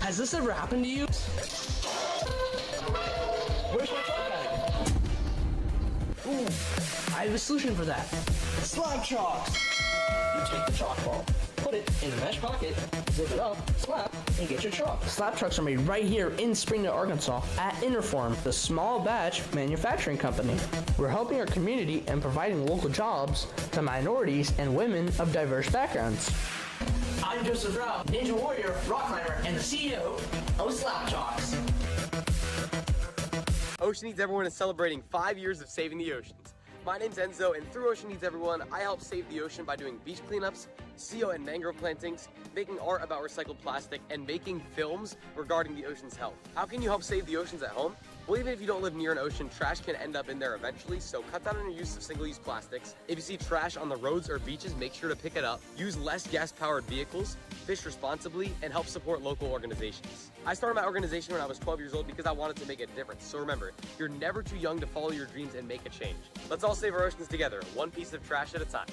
Has this ever happened to you? Where's my chalk bag? Ooh, I have a solution for that. Slab chalks! You take the chalk ball, put it in the mesh pocket, zip it up, slap, and get your chalk. Slab chalks are made right here in Springdale, Arkansas at Interform, the small batch manufacturing company. We're helping our community and providing local jobs to minorities and women of diverse backgrounds. I'm Joseph Rao, Ninja Warrior, Rock Climber, and the CEO of Slab Chalks. Ocean Needs Everyone is celebrating 5 years of saving the oceans. My name's Enzo, and through Ocean Needs Everyone, I help save the ocean by doing beach cleanups, CO and mangrove plantings, making art about recycled plastic, and making films regarding the ocean's health. How can you help save the oceans at home? Well, even if you don't live near an ocean, trash can end up in there eventually, so cut down on your use of single-use plastics. If you see trash on the roads or beaches, make sure to pick it up. Use less gas-powered vehicles, fish responsibly, and help support local organizations. I started my organization when I was 12 years old because I wanted to make a difference. So remember, you're never too young to follow your dreams and make a change. Let's all save our oceans together, one piece of trash at a time.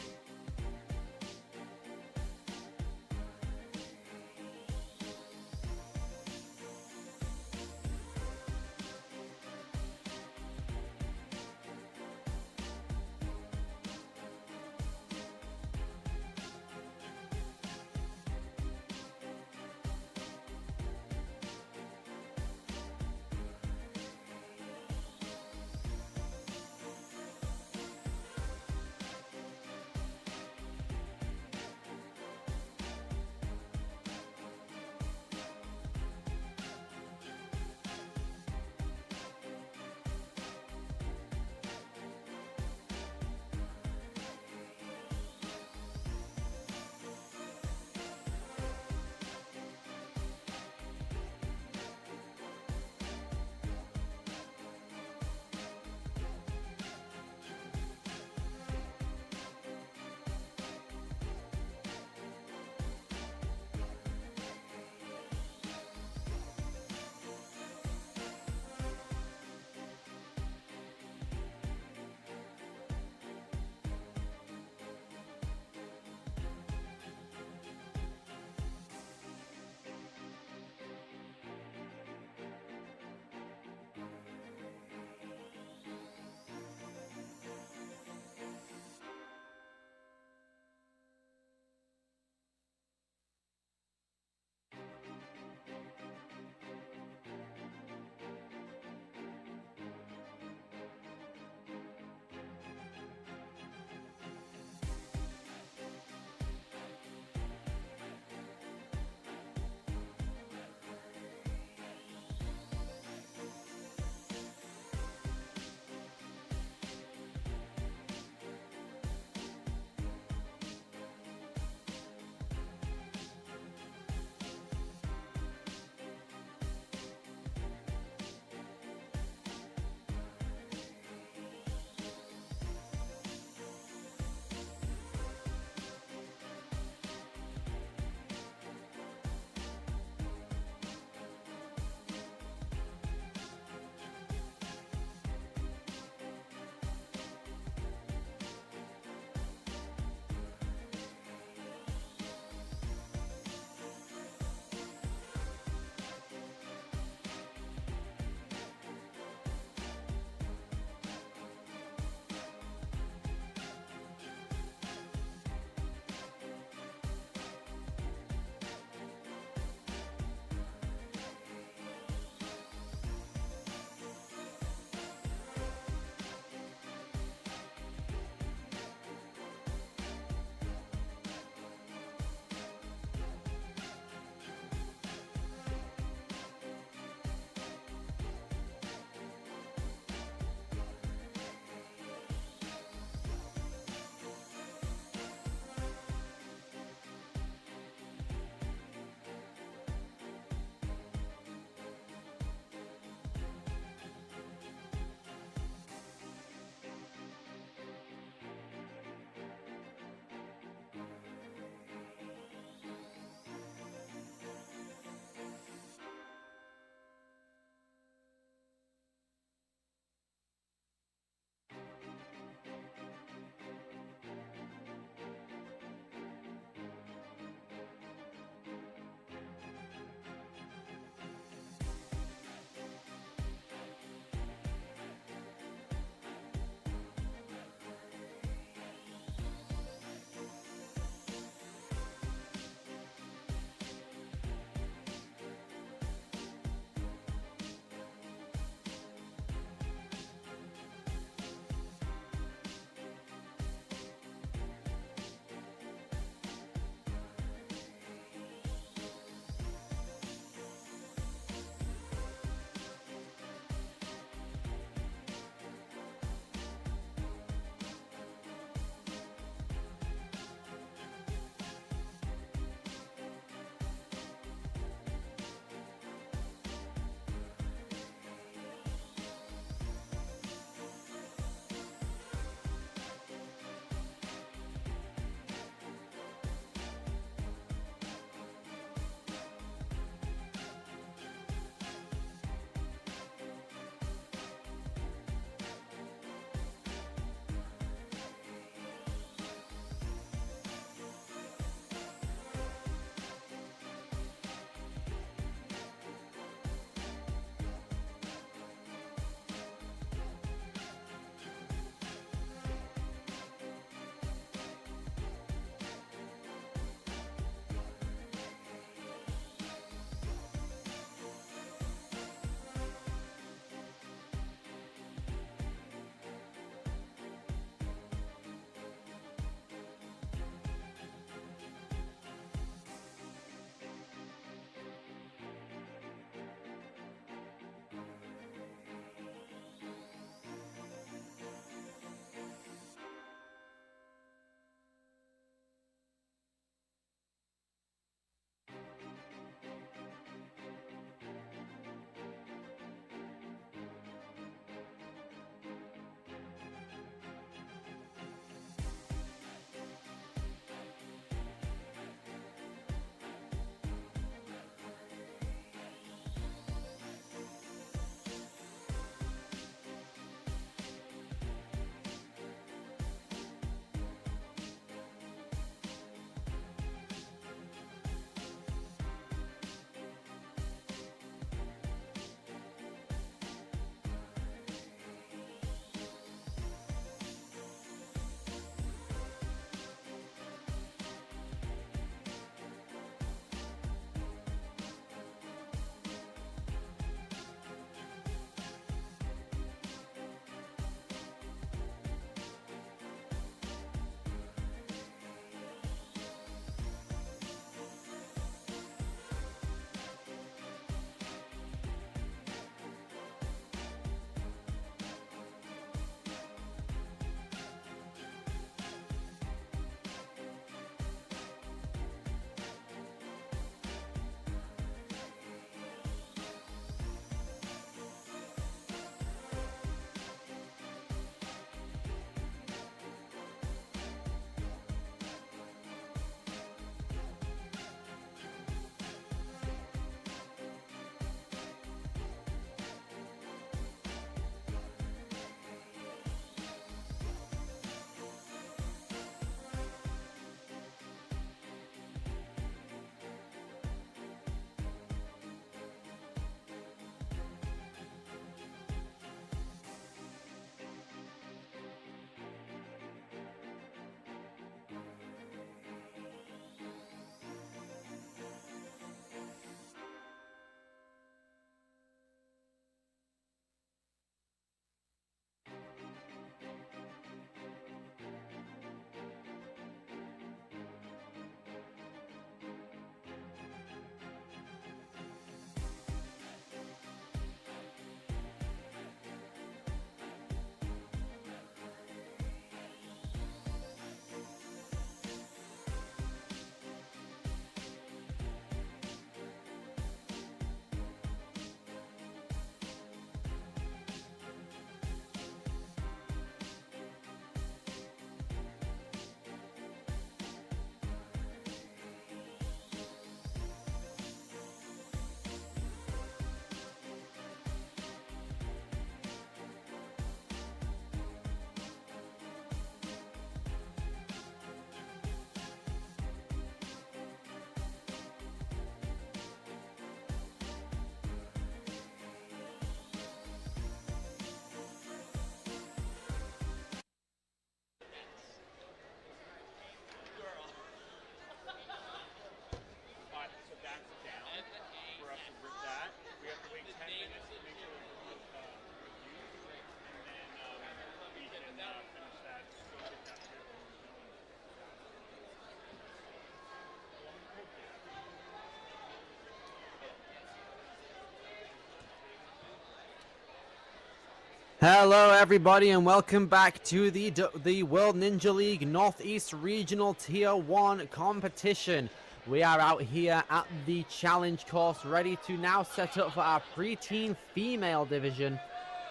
Hello everybody and welcome back to the World Ninja League Northeast Regional Tier 1 competition. We are out here at the challenge course ready to now set up for our preteen female division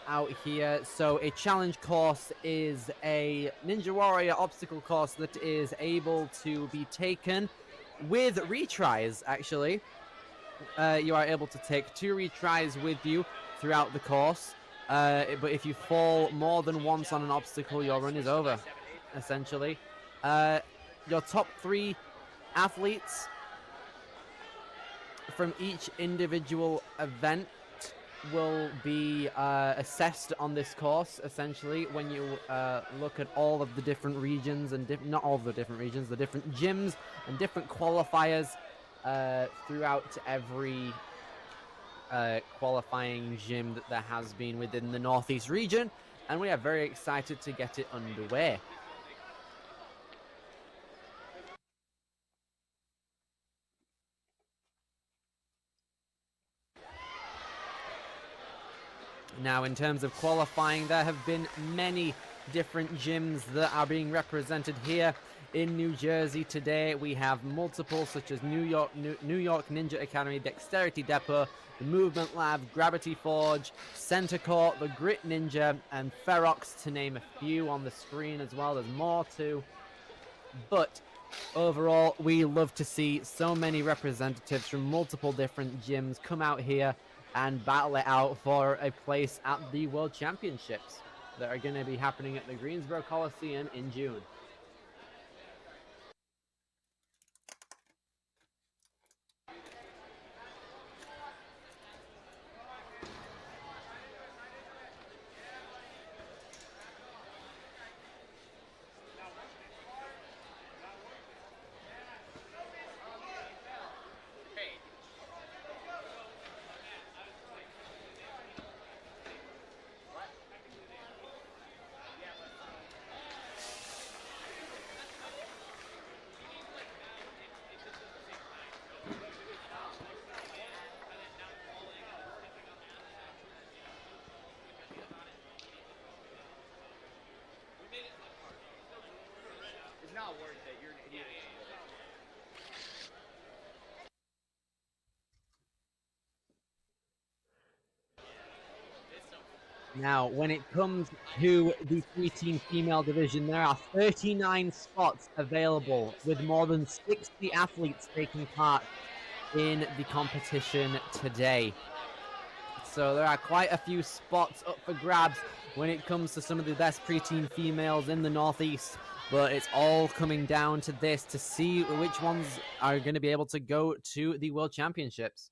out here. So a challenge course is a Ninja Warrior obstacle course that is able to be taken with retries actually. You are able to take 2 retries with you throughout the course. But if you fall more than once on an obstacle, your run is over, essentially. Your top 3 athletes from each individual event will be assessed on this course, essentially, when you look at all of the different regions, and not all of the different regions, the different gyms and different qualifiers throughout every qualifying gym that there has been within the Northeast region, and we are very excited to get it underway. Now, in terms of qualifying, there have been many different gyms that are being represented here in New Jersey today. We have multiple, such as New York Ninja Academy, Dexterity Depot, the Movement Lab, Gravity Forge, Center Court, the Grit Ninja, and Ferox, to name a few on the screen as well. There's more too. But overall, we love to see so many representatives from multiple different gyms come out here and battle it out for a place at the World Championships that are going to be happening at the Greensboro Coliseum in June. Now, when it comes to the preteen female division, there are 39 spots available with more than 60 athletes taking part in the competition today. So there are quite a few spots up for grabs when it comes to some of the best preteen females in the Northeast, but it's all coming down to this to see which ones are going to be able to go to the World Championships.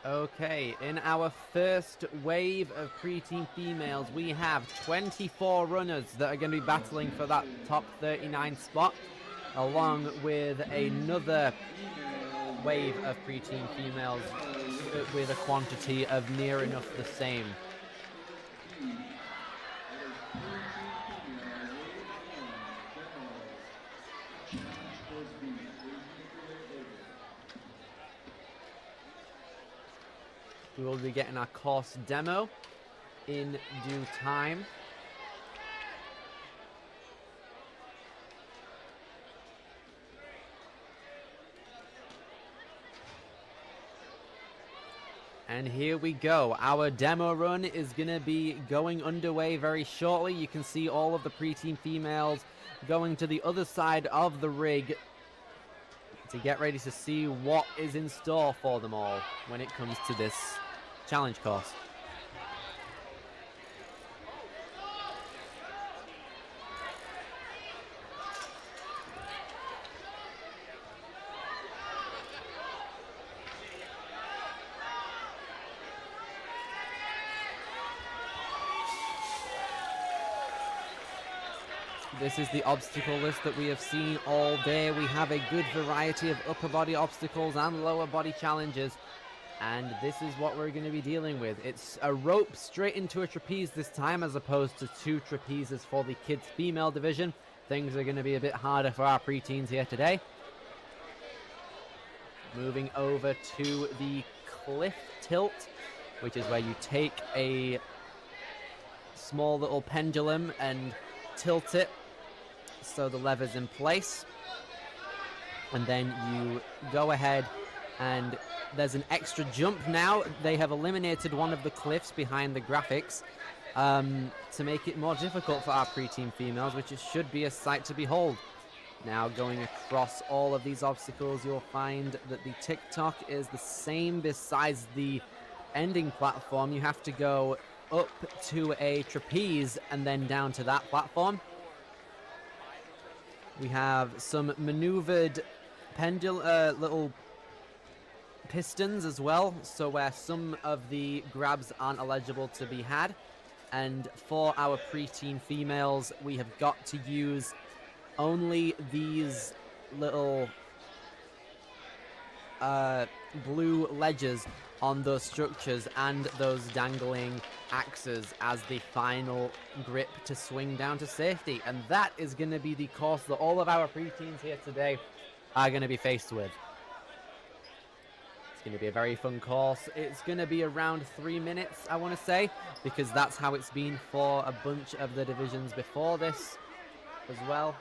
Okay, in our first wave of preteen females, we have 24 runners that are going to be battling for that top 39 spot, along with another wave of preteen females with a quantity of near enough the same. We will be getting our course demo in due time. And here we go. Our demo run is going to be going underway very shortly. You can see all of the preteen females going to the other side of the rig to get ready to see what is in store for them all when it comes to this challenge course. This is the obstacle list that we have seen all day. We have a good variety of upper body obstacles and lower body challenges. And this is what we're going to be dealing with. It's a rope straight into a trapeze this time, as opposed to 2 trapezes for the kids female division. Things are going to be a bit harder for our preteens here today. Moving over to the cliff tilt, which is where you take a small little pendulum and tilt it so the lever's in place, and then you go ahead and there's an extra jump now. They have eliminated one of the cliffs behind the graphics to make it more difficult for our preteen females, which should be a sight to behold. Now going across all of these obstacles, you'll find that the tick-tock is the same besides the ending platform. You have to go up to a trapeze and then down to that platform. We have some maneuvered little pistons as well, so where some of the grabs aren't eligible to be had. And for our preteen females, we have got to use only these little blue ledges on those structures and those dangling axes as the final grip to swing down to safety. And that is going to be the course that all of our preteens here today are going to be faced with. It's going to be a very fun course. It's going to be around 3 minutes, I want to say, because that's how it's been for a bunch of the divisions before this as well.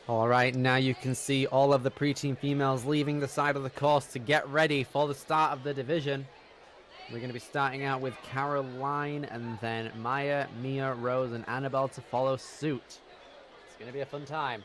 All right, now you can see all of the preteen females leaving the side of the course to get ready for the start of the division. We're going to be starting out with Caroline and then Maya, Mia, Rose, and Annabelle to follow suit. It's going to be a fun time.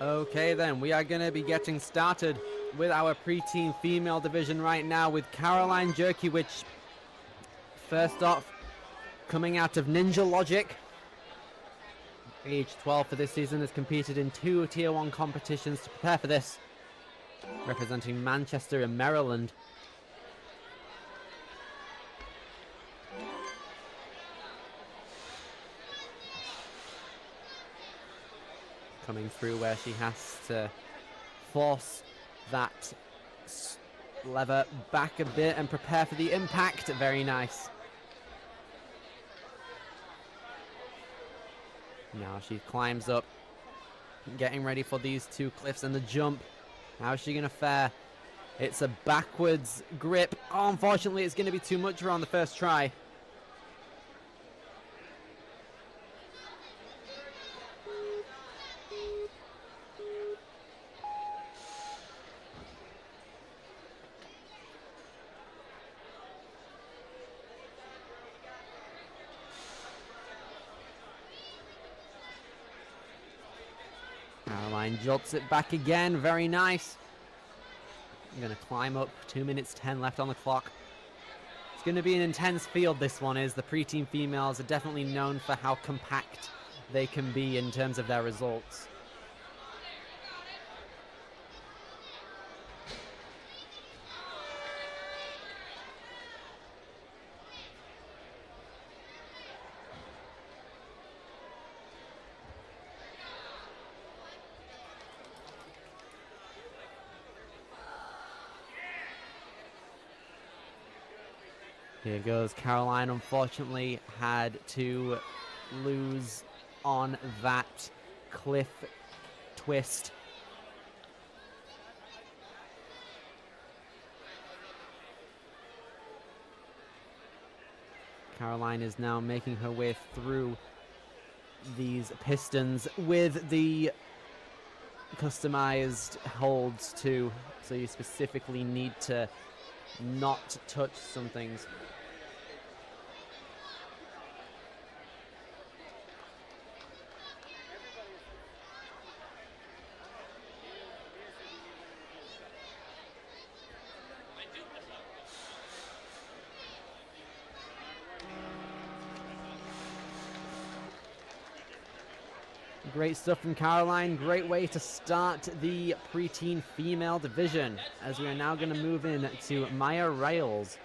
Okay then, we are going to be getting started with our preteen female division right now with Caroline Jerky, which first off, coming out of Ninja Logic, age 12 for this season, has competed in 2 Tier 1 competitions to prepare for this, representing Manchester and Maryland. Coming through where she has to force that lever back a bit and prepare for the impact. Very nice. Now she climbs up, getting ready for these 2 cliffs and the jump. How is she going to fare? It's a backwards grip. Oh, unfortunately, it's going to be too much for her on the first try. Caroline jolts it back again. Very nice. I'm going to climb up. 2 minutes 10 left on the clock. It's going to be an intense field, this one is. The preteen females are definitely known for how compact they can be in terms of their results. Here goes. Caroline unfortunately had to lose on that cliff twist. Caroline is now making her way through these pistons with the customized holds too, so you specifically need to not touch some things. Great stuff from Caroline. Great way to start the preteen female division, as we are now going to move in to Maya Rails.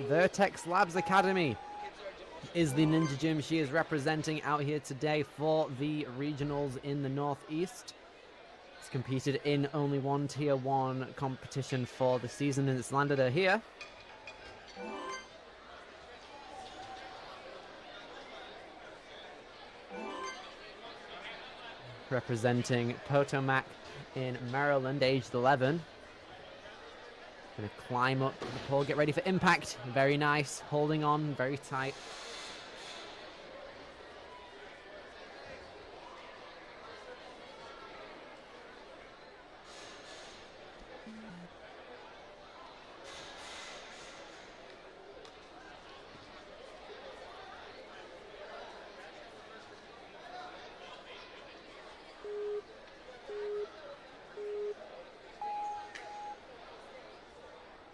Vertex Labs Academy is the ninja gym she is representing out here today for the regionals in the Northeast. It's competed in only 1 Tier 1 competition for the season, and it's landed her here. Representing Potomac in Maryland, aged 11. Gonna climb up the pole, get ready for impact. Very nice, holding on very tight.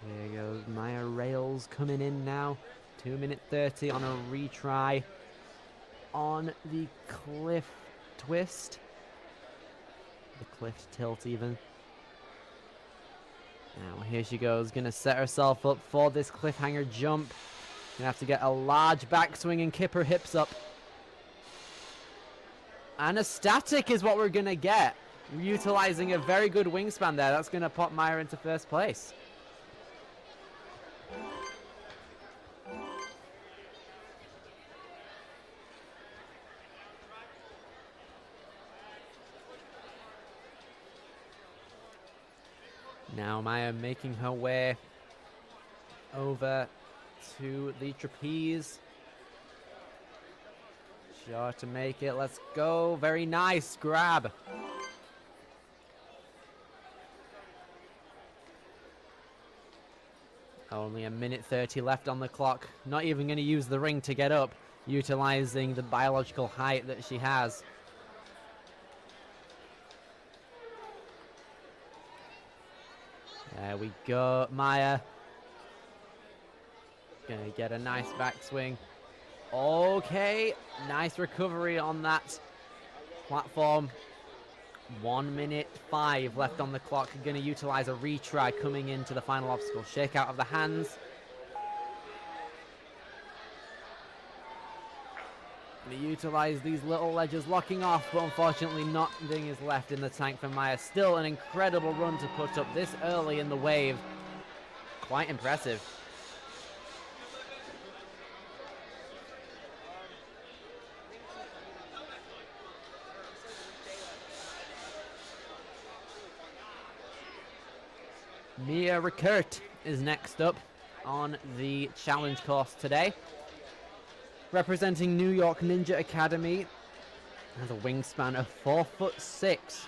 There goes Maya Rails coming in now. 2 minute 30 on a retry on the cliff twist. The cliff tilt even. Now here she goes, gonna set herself up for this cliffhanger jump. Gonna have to get a large backswing and kip her hips up. And a static is what we're gonna get. Utilizing a very good wingspan there. That's gonna pop Maya into first place. Now Maya making her way over to the trapeze. Sure to make it. Let's go. Very nice grab. Only a minute 30 left on the clock. Not even going to use the ring to get up, utilizing the biological height that she has. There we go, Maya. Gonna get a nice backswing. Okay, nice recovery on that platform. 1 minute 5 left on the clock. Gonna utilize a retry coming into the final obstacle. Shake out of the hands. Gonna utilize these little ledges locking off, but unfortunately nothing is left in the tank for Maya. Still an incredible run to put up this early in the wave. Quite impressive. Mia Ricert is next up on the challenge course today. Representing New York Ninja Academy, has a wingspan of 4'6".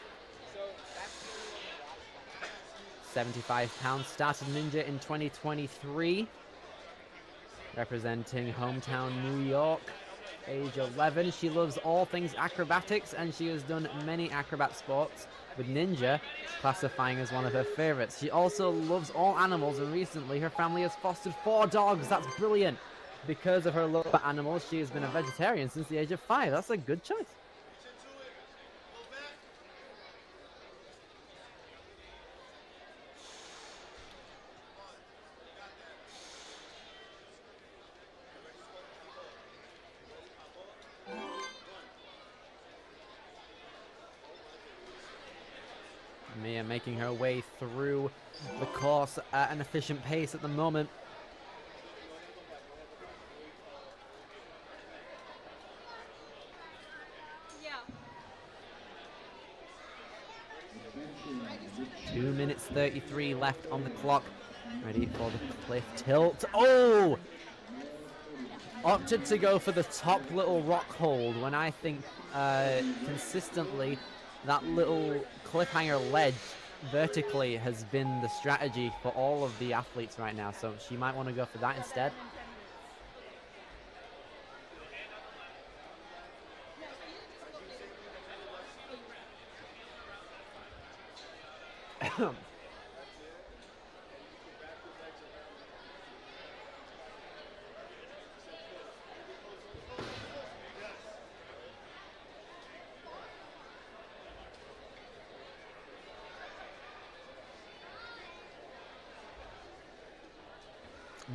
75 pounds, started Ninja in 2023. Representing hometown New York, age 11. She loves all things acrobatics and she has done many acrobat sports, with Ninja classifying as one of her favorites. She also loves all animals, and recently her family has fostered 4 dogs. That's brilliant. Because of her love for animals, she has been a vegetarian since the age of 5. That's a good choice. Mia making her way through the course at an efficient pace at the moment. Yeah. 2 minutes 33 left on the clock. Ready for the cliff tilt. Oh! Opted to go for the top little rock hold when I think consistently that little cliffhanger ledge vertically has been the strategy for all of the athletes right now, so she might want to go for that instead.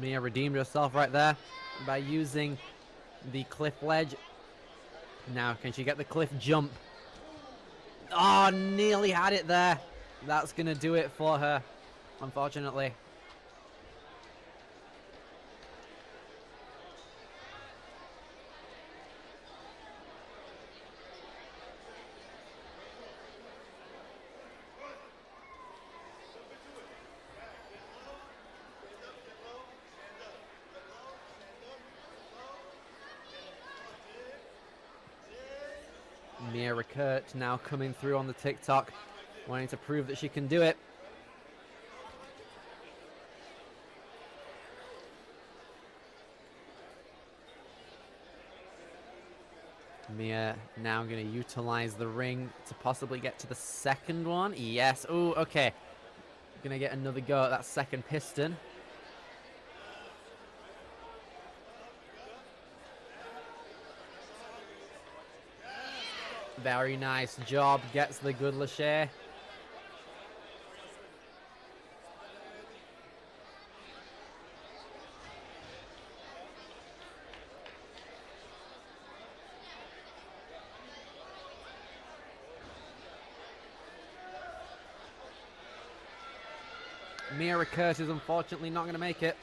Mia redeemed herself right there by using the cliff ledge. Now, can she get the cliff jump? Oh, nearly had it there. That's going to do it for her, unfortunately. Mia Ricert now coming through on the TikTok, wanting to prove that she can do it. Mia now going to utilize the ring to possibly get to the second one. Yes. Oh, okay. Going to get another go at that second piston. Very nice job. Gets the good lache. Mia Ricert is unfortunately not going to make it.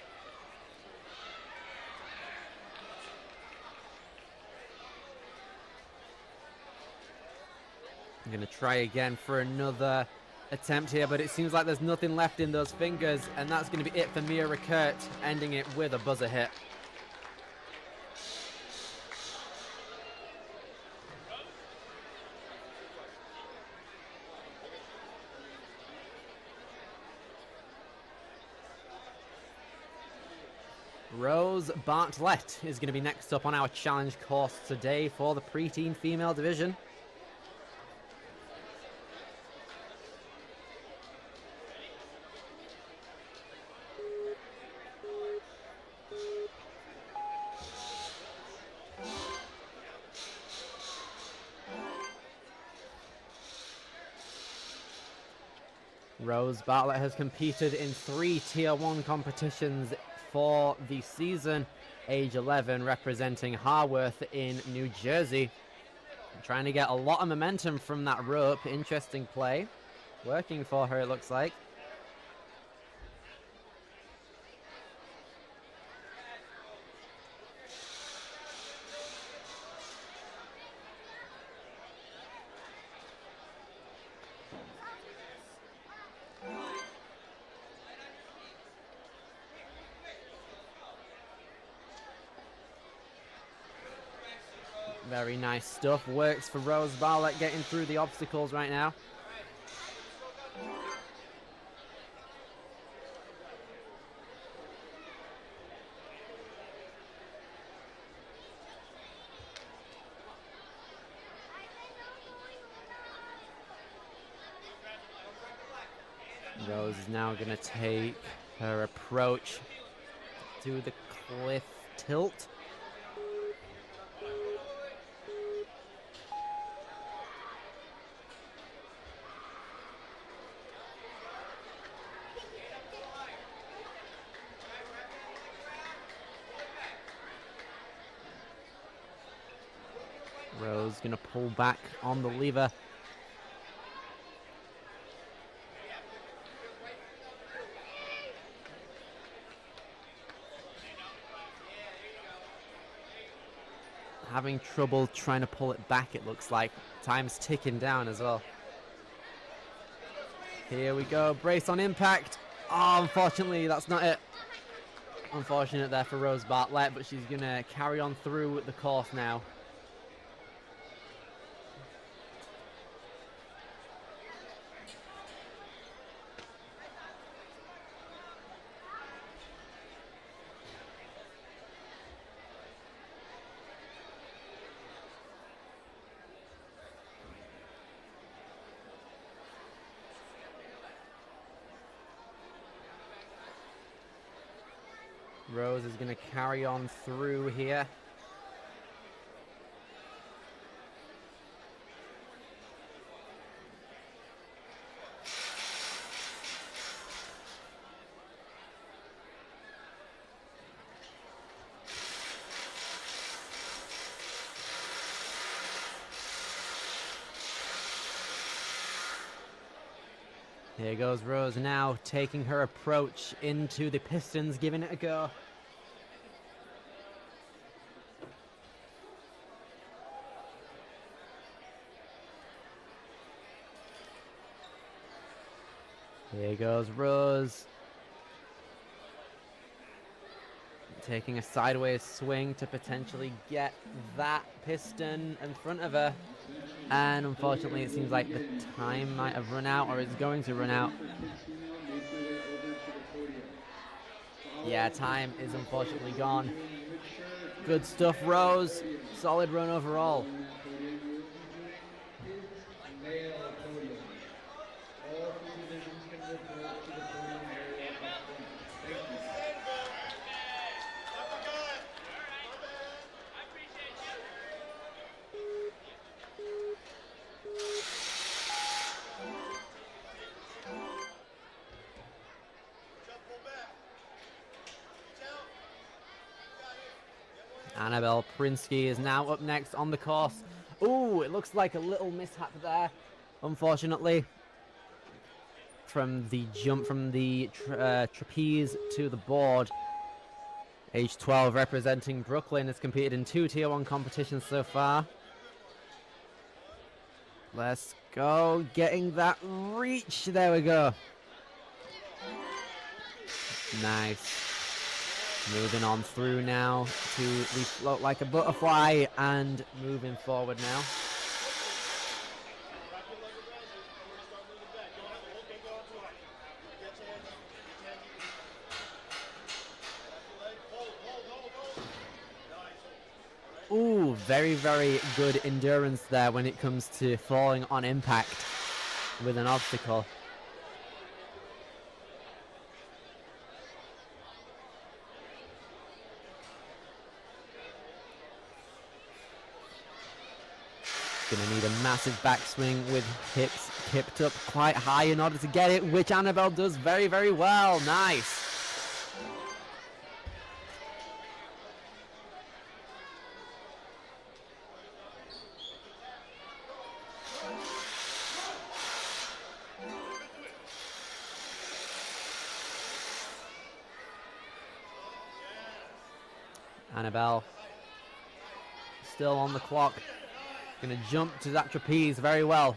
I'm going to try again for another attempt here, but it seems like there's nothing left in those fingers, and that's going to be it for Mia Ricert, ending it with a buzzer hit. Rose Bartlett is going to be next up on our challenge course today for the preteen female division. Rose Bartlett has competed in 3 Tier 1 competitions for the season, age 11, representing Harworth in New Jersey. Trying to get a lot of momentum from that rope. Interesting play. Working for her, it looks like. Very nice stuff. Works for Rose Bartlett getting through the obstacles right now. Rose is now going to take her approach to the cliff tilt. Rose going to pull back on the lever. Having trouble trying to pull it back, it looks like. Time's ticking down as well. Here we go, brace on impact. Oh, unfortunately, that's not it. Unfortunate there for Rose Bartlett, but she's going to carry on through the course now. Rose is going to carry on through here. Here goes Rose now, taking her approach into the pistons, giving it a go. Here goes Rose. Taking a sideways swing to potentially get that piston in front of her. And unfortunately, it seems like the time might have run out, or it's going to run out. Yeah, time is unfortunately gone. Good stuff, Rose. Solid run overall. Annabelle Prinsky is now up next on the course. Ooh, it looks like a little mishap there, unfortunately. From the jump from the trapeze to the board. Age 12 representing Brooklyn has competed in 2 Tier 1 competitions so far. Let's go, getting that reach. There we go. Nice. Moving on through now to the float like a butterfly and moving forward now. Ooh, very, very good endurance there when it comes to falling on impact with an obstacle. Gonna need a massive backswing with hips tipped up quite high in order to get it, which Annabelle does very, very well. Nice. Annabelle still on the clock. Gonna jump to that trapeze very well.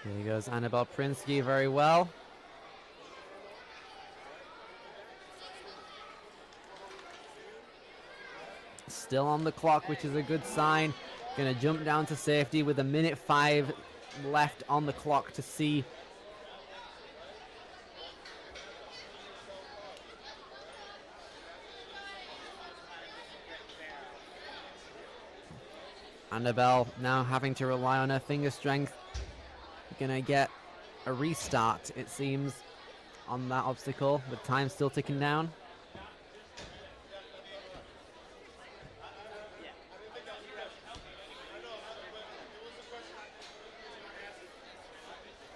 Here goes Annabelle Prinsky very well. Still on the clock, which is a good sign. Gonna jump down to safety with 1:05 left on the clock to see. Annabelle now having to rely on her finger strength. Gonna get a restart, it seems, on that obstacle, with time still ticking down.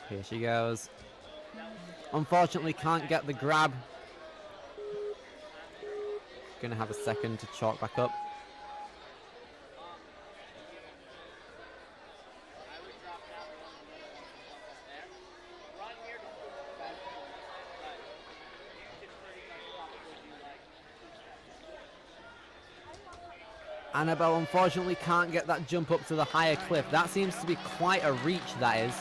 Here she goes. Unfortunately, can't get the grab. Gonna have a second to chalk back up. Annabelle unfortunately can't get that jump up to the higher cliff. That seems to be quite a reach, that is.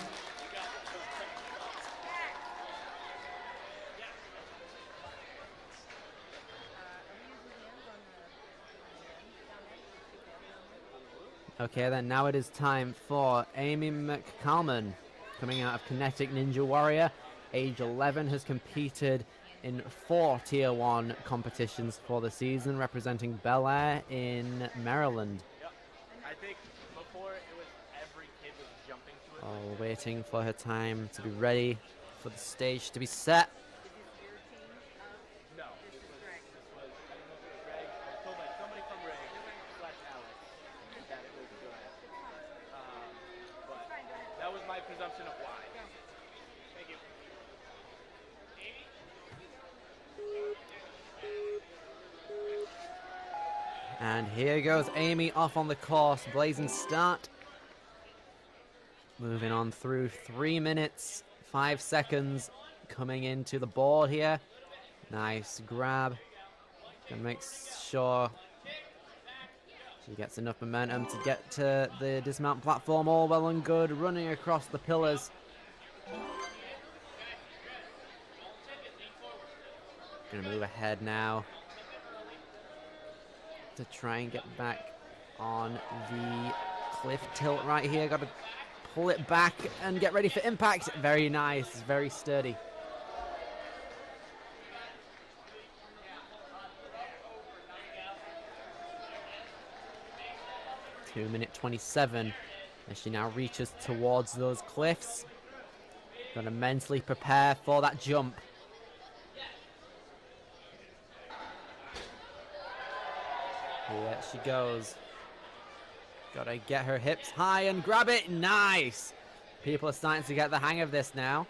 Okay, then now it is time for Amy McLarman, coming out of Kinetic Ninja Warrior. Age 11, has competed in 4 Tier 1 competitions for the season, representing Bel Air in Maryland. Yep. I think before it was every kid was jumping to it. Oh, waiting for her time to be ready for the stage to be set. No, this was, I don't know if it was Greg. I was told by somebody from Ray / Alex that it was good. But that was my presumption of why. Thank you. And here goes Amy off on the course, blazing start. Moving on through 3 minutes, 5 seconds, coming into the board here. Nice grab. Gonna make sure she gets enough momentum to get to the dismount platform. All well and good, running across the pillars. Gonna move ahead now to try and get back on the cliff tilt right here. Got to pull it back and get ready for impact. Very nice, very sturdy. Minute 27 as she now reaches towards those cliffs. Got to mentally prepare for that jump. Here she goes. Gotta get her hips high and grab it. Nice! People are starting to get the hang of this now.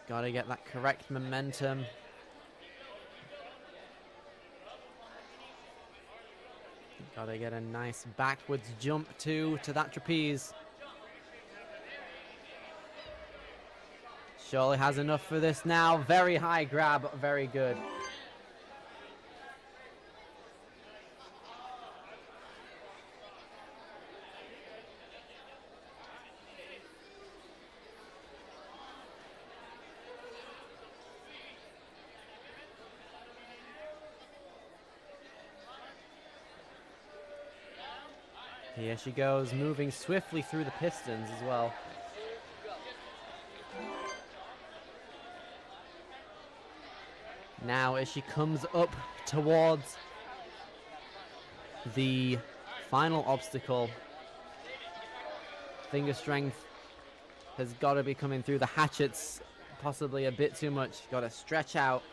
Gotta get that correct momentum. Gotta get a nice backwards jump to that trapeze. Surely has enough for this now. Very high grab, very good. Here she goes, moving swiftly through the pistons as well. Now as she comes up towards the final obstacle, finger strength has got to be coming through. The hatchets possibly a bit too much. Got to stretch out.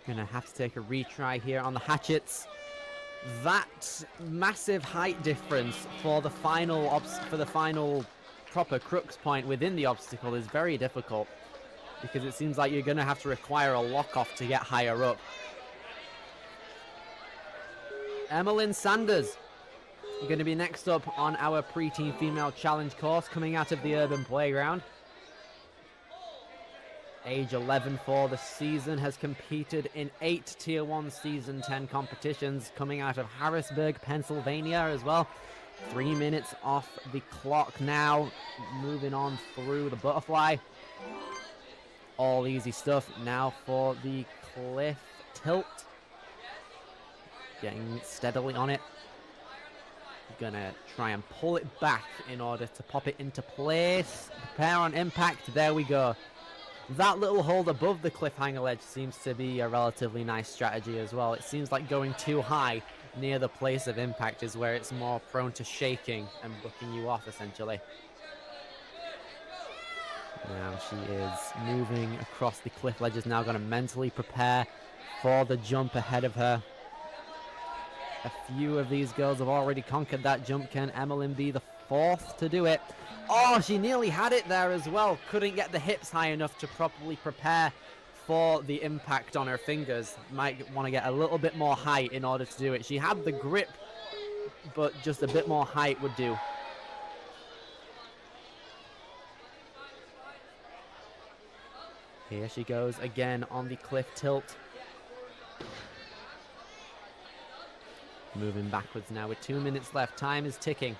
Gonna have to take a retry here on the hatchets. That massive height difference for the final proper crux point within the obstacle is very difficult, because it seems like you're gonna have to require a lock off to get higher up. Emilyn Sanders gonna be next up on our preteen female challenge course, coming out of the urban playground. Age 11 for the season, has competed in 8 Tier 1 Season 10 competitions, coming out of Harrisburg, Pennsylvania as well. 3 minutes off the clock now, moving on through the butterfly. All easy stuff now for the cliff tilt. Getting steadily on it. Gonna try and pull it back in order to pop it into place. Prepare on impact, there we go. That little hold above the cliffhanger ledge seems to be a relatively nice strategy as well. It seems like going too high near the place of impact is where it's more prone to shaking and booking you off, essentially. Now she is moving across the cliff ledge, is now going to mentally prepare for the jump ahead of her. A few of these girls have already conquered that jump. Can Emilyn be the fourth to do it? Oh, she nearly had it there as well. Couldn't get the hips high enough to properly prepare for the impact on her fingers. Might want to get a little bit more height in order to do it. She had the grip, but just a bit more height would do. Here she goes again on the cliff tilt. Moving backwards now with 2 minutes left. Time is ticking.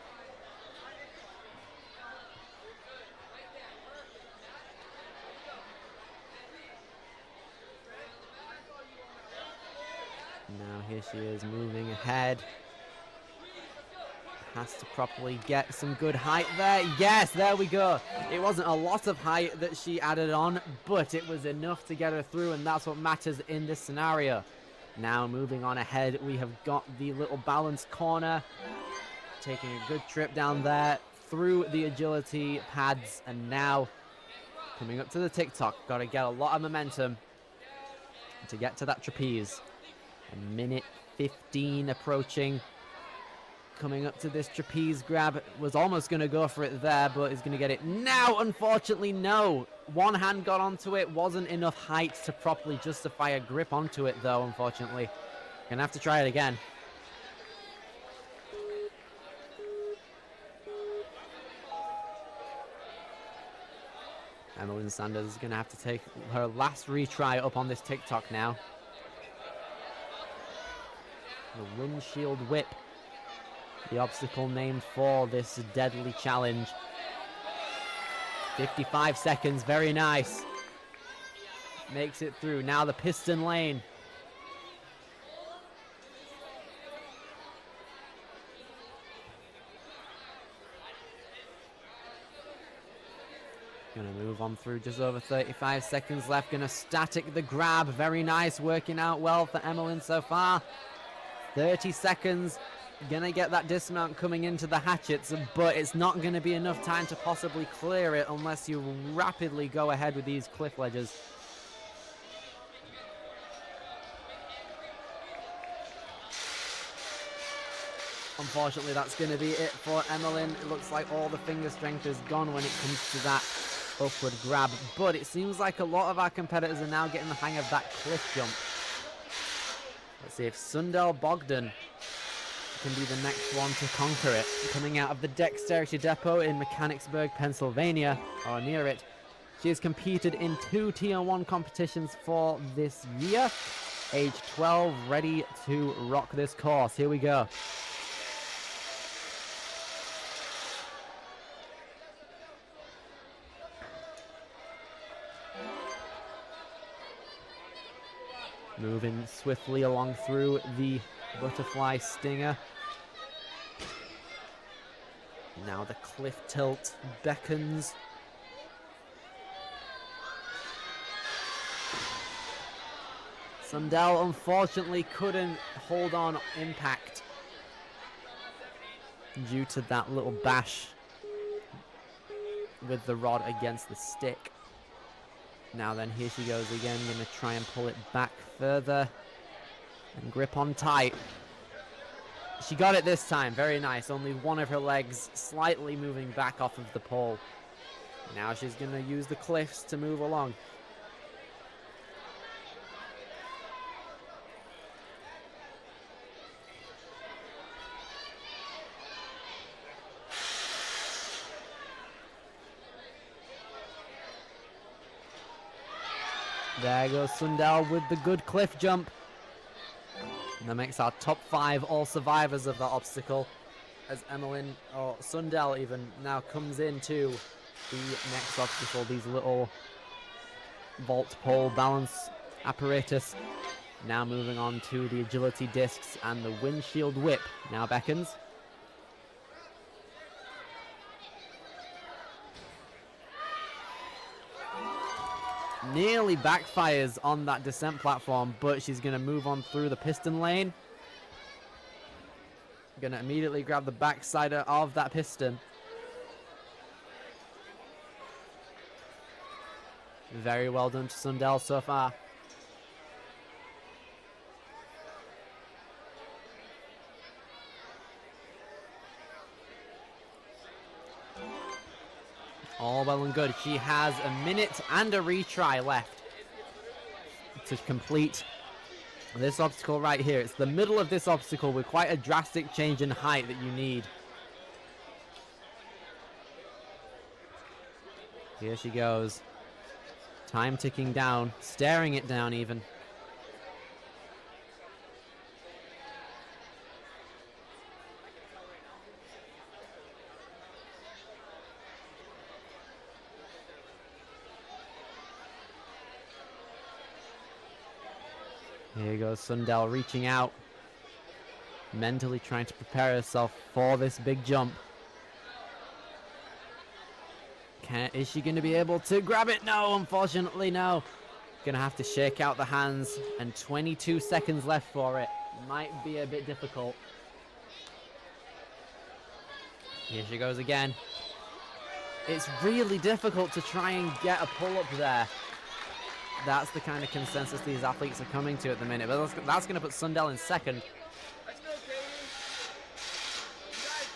Now here she is moving ahead. Has to properly get some good height there. Yes, there we go. It wasn't a lot of height that she added on, but it was enough to get her through, and that's what matters in this scenario. Now moving on ahead, we have got the little balance corner. Taking a good trip down there through the agility pads, and now coming up to the TikTok. Got to get a lot of momentum to get to that trapeze. A minute 15 approaching. Coming up to this trapeze grab. Was almost going to go for it there, but is going to get it now. Unfortunately, no. One hand got onto it. Wasn't enough height to properly justify a grip onto it, though, unfortunately. Gonna have to try it again. Emilyn Sanders is going to have to take her last retry up on this TikTok now. The windshield whip, the obstacle named for this deadly challenge. 55 seconds, very nice. Makes it through. Now the piston lane. Gonna move on through, just over 35 seconds left. Gonna static the grab, very nice, working out well for Emilyn so far. 30 seconds, gonna get that dismount coming into the hatchets, but it's not gonna be enough time to possibly clear it unless you rapidly go ahead with these cliff ledges. Unfortunately, that's gonna be it for Emilyn. It looks like all the finger strength is gone when it comes to that upward grab, but it seems like a lot of our competitors are now getting the hang of that cliff jump. Let's see if Sundell Boggden can be the next one to conquer it. Coming out of the Dexterity Depot in Mechanicsburg, Pennsylvania, or near it. She has competed in 2 Tier 1 competitions for this year. Age 12, ready to rock this course. Here we go. Moving swiftly along through the butterfly stinger. Now the cliff tilt beckons. Sundell unfortunately couldn't hold on impact due to that little bash with the rod against the stick. Now then, here she goes again, gonna try and pull it back further and grip on tight. She got it this time, very nice. Only one of her legs slightly moving back off of the pole. Now she's gonna use the cliffs to move along. There goes Sundell with the good cliff jump. And that makes our top 5 all survivors of that obstacle, as Emilyn, or Sundell even, now comes into the next obstacle, these little vault pole balance apparatus. Now moving on to the agility discs, and the windshield whip now beckons. Nearly backfires on that descent platform, but she's going to move on through the piston lane. Going to immediately grab the backside of that piston. Very well done to Sundell so far. All well and good. She has a minute and a retry left to complete this obstacle right here. It's the middle of this obstacle with quite a drastic change in height that you need. Here she goes. Time ticking down, staring it down even. Here goes Sundell reaching out, mentally trying to prepare herself for this big jump. Is she going to be able to grab it? No, unfortunately, no. Going to have to shake out the hands, and 22 seconds left for it. Might be a bit difficult. Here she goes again. It's really difficult to try and get a pull-up there. That's the kind of consensus these athletes are coming to at the minute. But that's going to put Sundell in second. Let's go, Katie. You got it,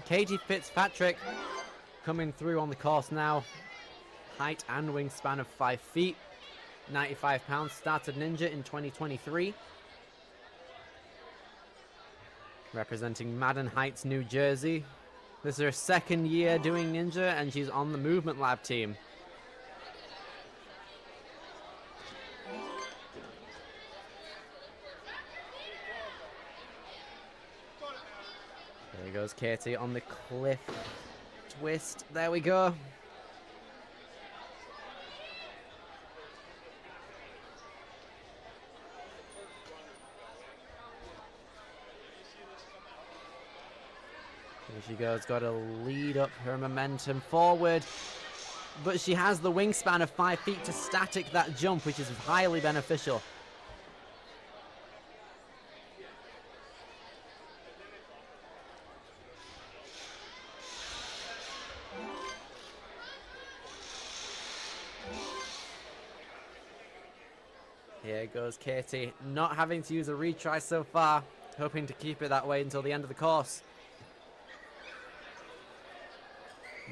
Katie. Katie Fitzpatrick coming through on the course now. Height and wingspan of 5 feet. 95 pounds, started Ninja in 2023. Representing Madden Heights, New Jersey. This is her second year doing Ninja, and she's on the Movement Lab team. There goes Katie on the cliff twist. There we go. Here she goes, got to lead up her momentum forward. But she has the wingspan of 5 feet to static that jump, which is highly beneficial. Here goes Katie, not having to use a retry so far, hoping to keep it that way until the end of the course.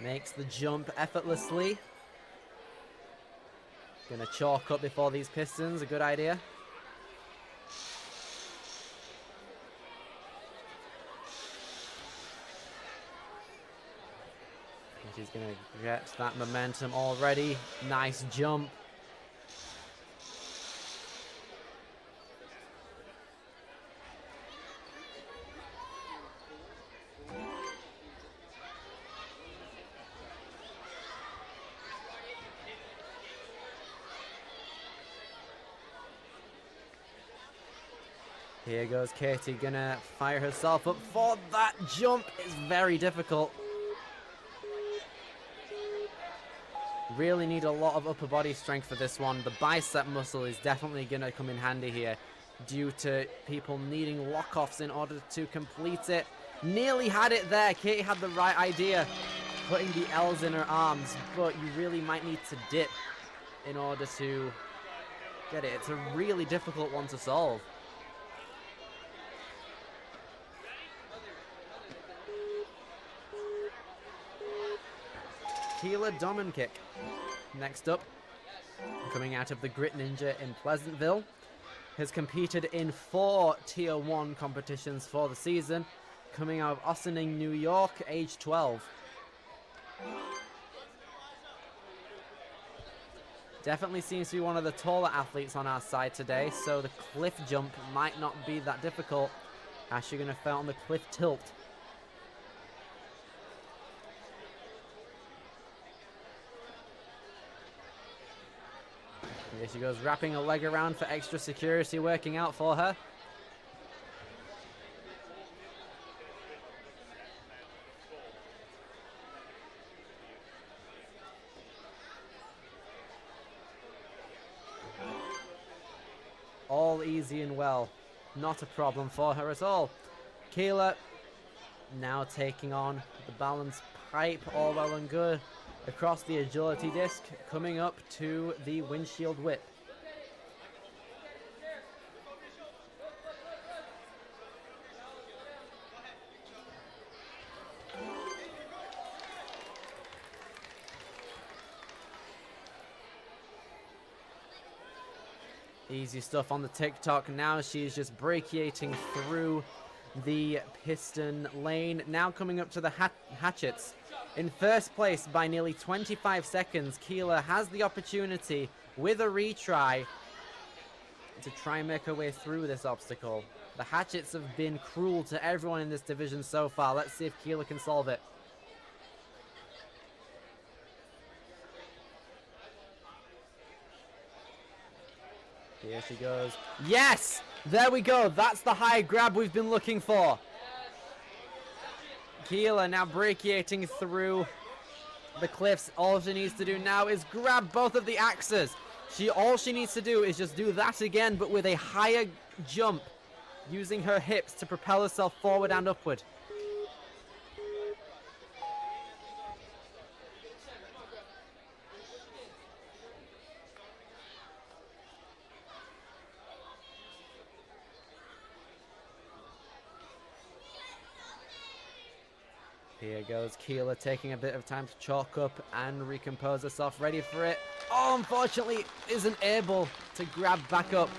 Makes the jump effortlessly. Gonna chalk up before these pistons, a good idea. And she's gonna get that momentum already. Nice jump. Here goes Katie, gonna fire herself up for that jump. It's very difficult. Really need a lot of upper body strength for this one. The bicep muscle is definitely gonna come in handy here due to people needing lock-offs in order to complete it. Nearly had it there. Katie had the right idea, putting the L's in her arms, but you really might need to dip in order to get it. It's a really difficult one to solve. Kela Domencic next up, coming out of the Grit Ninja in Pleasantville, has competed in 4 Tier 1 competitions for the season, coming out of Ossining, New York, age 12. Definitely seems to be one of the taller athletes on our side today, so the cliff jump might not be that difficult, as she's going to fail on the cliff tilt. Here she goes, wrapping a leg around for extra security, working out for her. All easy and well. Not a problem for her at all. Kela now taking on the balance pipe, all well and good. Across the agility disc, coming up to the windshield whip. Easy stuff on the TikTok. Now she's just brachiating through the piston lane. Now coming up to the hatchets. In first place by nearly 25 seconds, Kela has the opportunity with a retry to try and make her way through this obstacle. The hatchets have been cruel to everyone in this division so far. Let's see if Kela can solve it. Here she goes. Yes! There we go. That's the high grab we've been looking for. Kela now brachiating through the cliffs. All she needs to do now is grab both of the axes. All she needs to do is just do that again, but with a higher jump, using her hips to propel herself forward and upward. Here goes Kela, taking a bit of time to chalk up and recompose herself, ready for it. Oh, unfortunately, isn't able to grab back up.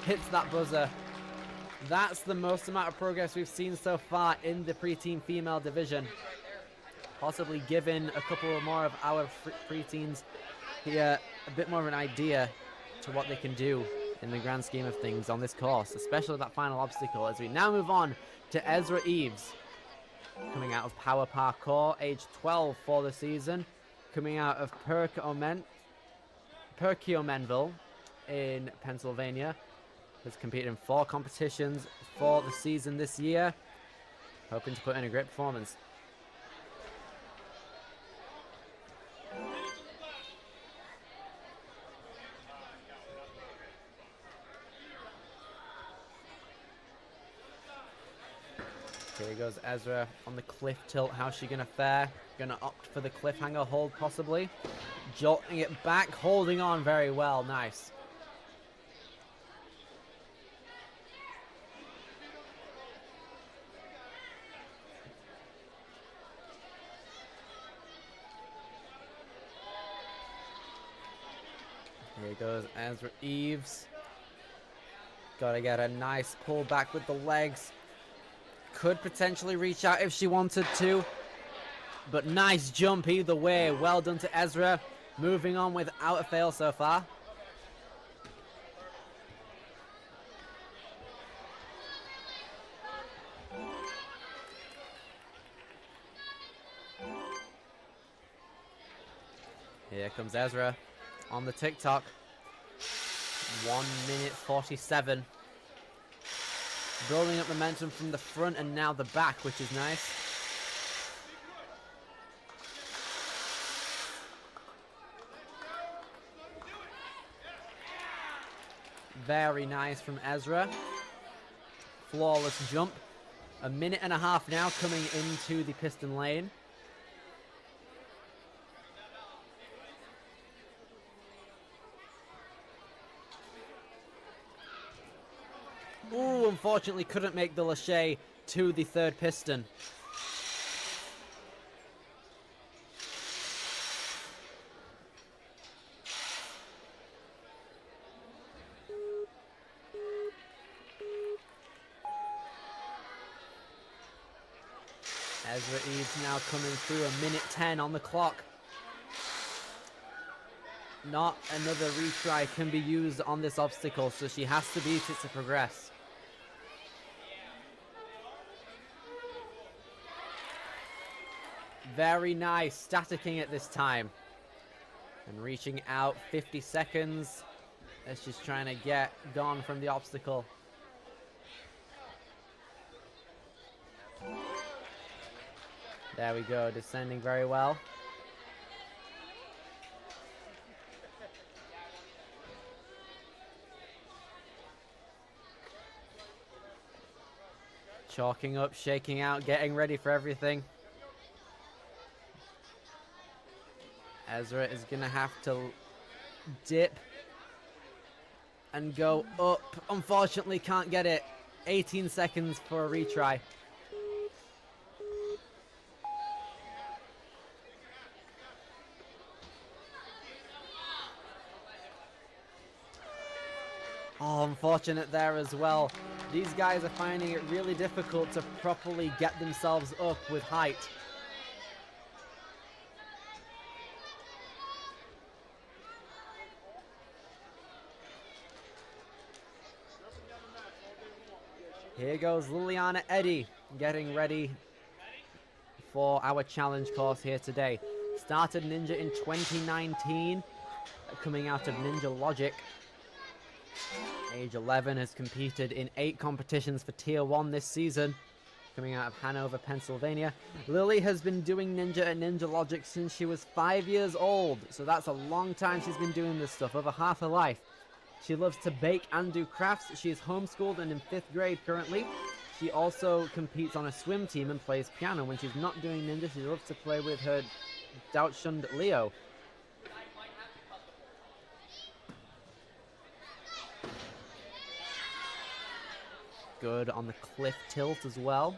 Hits that buzzer. That's the most amount of progress we've seen so far in the preteen female division. Possibly giving a couple more of our preteens here a bit more of an idea to what they can do in the grand scheme of things on this course, especially that final obstacle, as we now move on to Ezra Eaves. Coming out of Power Parkour, age 12 for the season. Coming out of Perkiomenville in Pennsylvania. Has competed in 4 competitions for the season this year. Hoping to put in a great performance. Here goes Ezra on the cliff tilt. How's she going to fare? Going to opt for the cliffhanger hold, possibly. Jolting it back, holding on very well. Nice. Here goes Ezra Eaves. Gotta get a nice pull back with the legs. Could potentially reach out if she wanted to. But nice jump either way. Well done to Ezra. Moving on without a fail so far. Here comes Ezra on the TikTok. 1 minute 47. Building up momentum from the front and now the back, which is nice. Very nice from Ezra. Flawless jump. 1.5 minutes now coming into the piston lane. Ooh, unfortunately couldn't make the lâché to the third piston. Ezra Eaves now coming through, 1 minute 10 on the clock. Not another retry can be used on this obstacle, so she has to beat it to progress. Very nice, staticking it this time. And reaching out 50 seconds as she's trying to get gone from the obstacle. There we go, descending very well. Chalking up, shaking out, getting ready for everything. Ezra is gonna have to dip and go up. Unfortunately, can't get it. 18 seconds for a retry. Oh, unfortunate there as well. These guys are finding it really difficult to properly get themselves up with height. Here goes Liliana Eddie getting ready for our challenge course here today. Started Ninja in 2019, coming out of Ninja Logic. Age 11, has competed in 8 competitions for Tier 1 this season, coming out of Hanover, Pennsylvania. Lily has been doing Ninja at Ninja Logic since she was 5 years old, so that's a long time she's been doing this stuff, over half her life. She loves to bake and do crafts. She is homeschooled and in 5th grade currently. She also competes on a swim team and plays piano. When she's not doing Ninja, she loves to play with her Dachshund Leo. Good on the cliff tilt as well.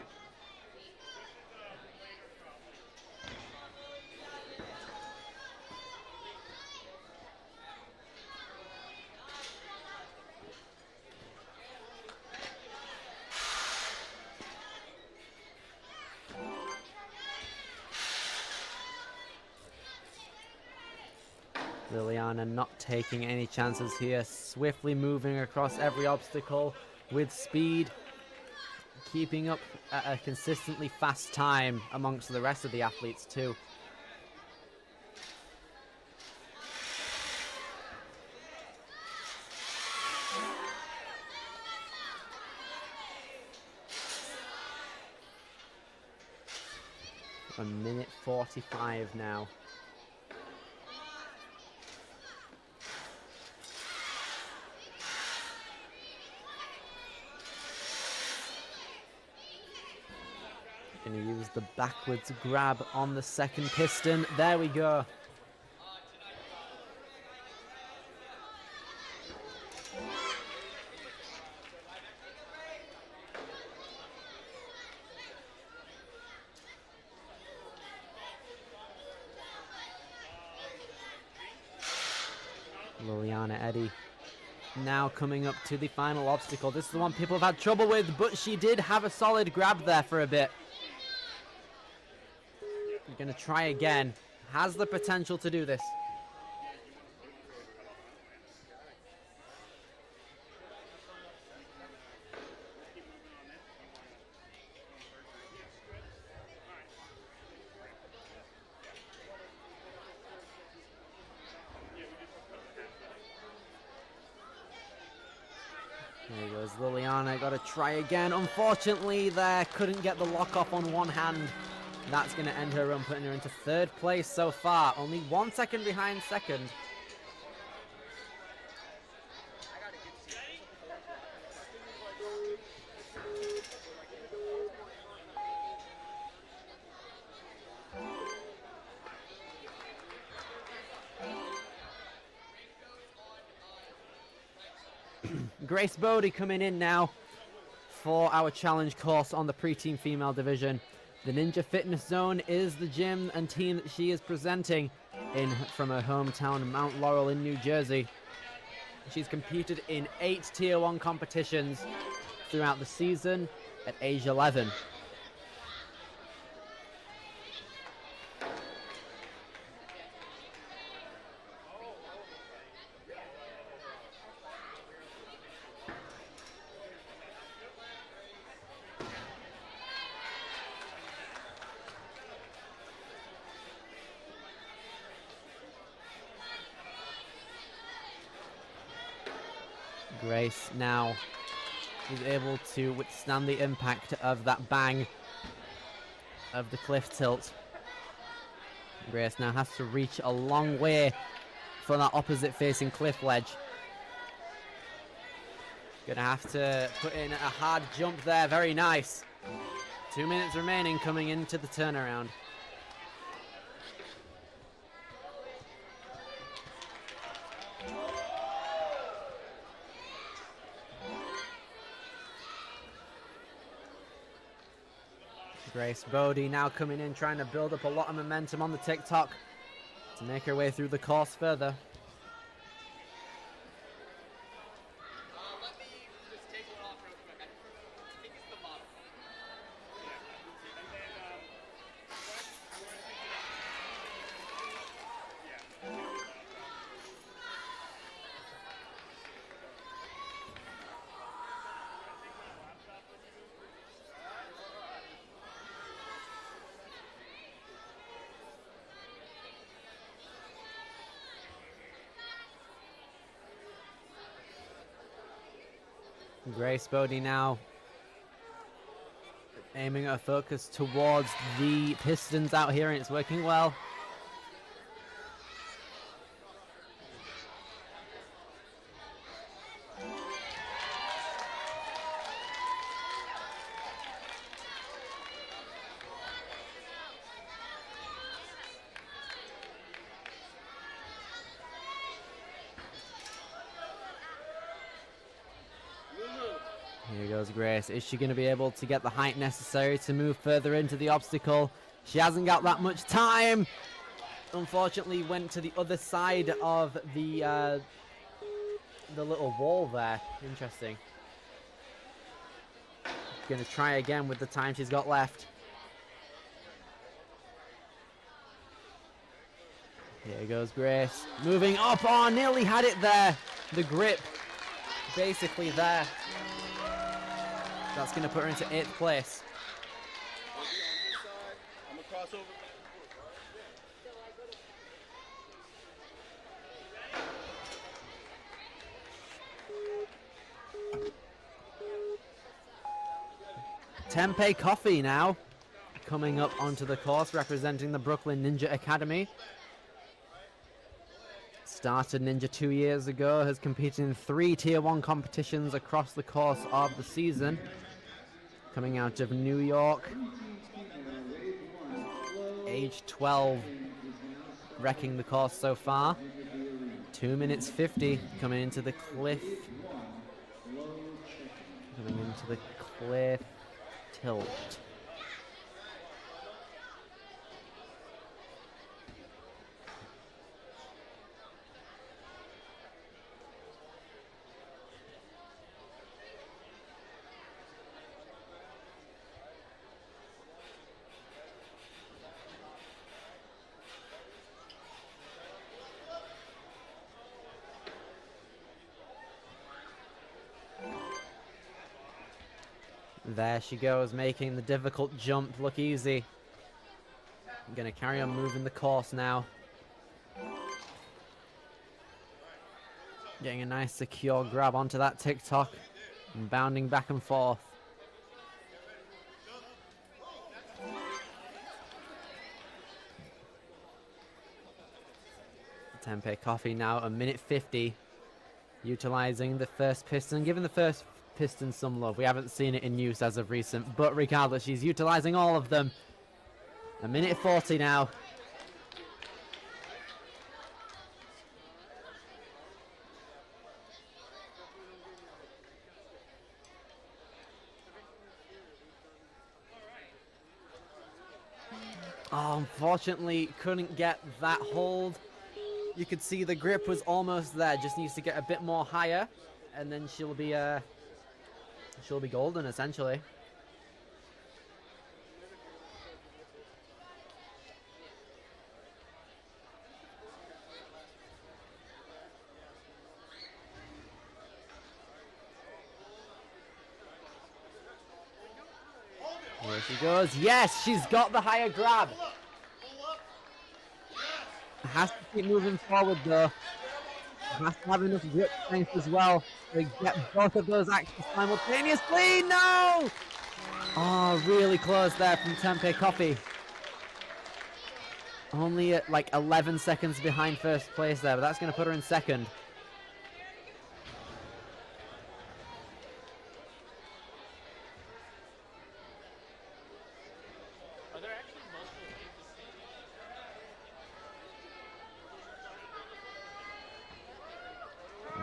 Liliana not taking any chances here, swiftly moving across every obstacle with speed, keeping up at a consistently fast time amongst the rest of the athletes too. A minute 45 now. Going to use the backwards grab on the second piston. There we go. Liliana Eddie now coming up to the final obstacle. This is the one people have had trouble with, but she did have a solid grab there for a bit. You're going to try again. Has the potential to do this. There goes Liliana, got to try again. Unfortunately, there couldn't get the lock off on one hand. That's going to end her run, putting her into third place so far. Only 1 second behind second. Grace Bodie coming in now for our challenge course on the preteen female division. The Ninja Fitness Zone is the gym and team that she is presenting in from her hometown, Mount Laurel in New Jersey. She's competed in 8 Tier 1 competitions throughout the season at age 11. Grace now is able to withstand the impact of that bang of the cliff tilt. Grace now has to reach a long way for that opposite facing cliff ledge. Gonna have to put in a hard jump there, very nice. 2 minutes remaining coming into the turnaround. Grace Bodie now coming in, trying to build up a lot of momentum on the TikTok to make her way through the course further. Let me just take one off real quick. I think it's the bottom. Grace Bodie now aiming her focus towards the pistons out here, and it's working well. Here goes Grace. Is she going to be able to get the height necessary to move further into the obstacle? She hasn't got that much time. Unfortunately, went to the other side of the little wall there. Interesting. Going to try again with the time she's got left. Here goes Grace. Moving up. Oh, nearly had it there. The grip basically there. That's going to put her into 8th place. I'm gonna cross over. Tempe Coffee now coming up onto the course, representing the Brooklyn Ninja Academy. Started Ninja 2 years ago, has competed in 3 Tier 1 competitions across the course of the season. Coming out of New York, age 12, wrecking the course so far. 2 minutes 50 coming into the cliff. Coming into the cliff tilt. There she goes, making the difficult jump look easy. I'm gonna carry on moving the course now. Getting a nice secure grab onto that TikTok and bounding back and forth. Tempe Coffee now a minute 50, utilizing the first piston, giving the first piston some love. We haven't seen it in use as of recent, but regardless, she's utilizing all of them. A minute 40 now. Oh, unfortunately, couldn't get that hold. You could see the grip was almost there. Just needs to get a bit more higher, and then she'll be golden essentially. Here she goes. Yes, she's got the higher grab. Has to keep moving forward though. Has to have enough grip strength as well to get both of those actions simultaneously. No! Oh, really close there from Tempe Coffee. Only at like 11 seconds behind first place there, but that's going to put her in second.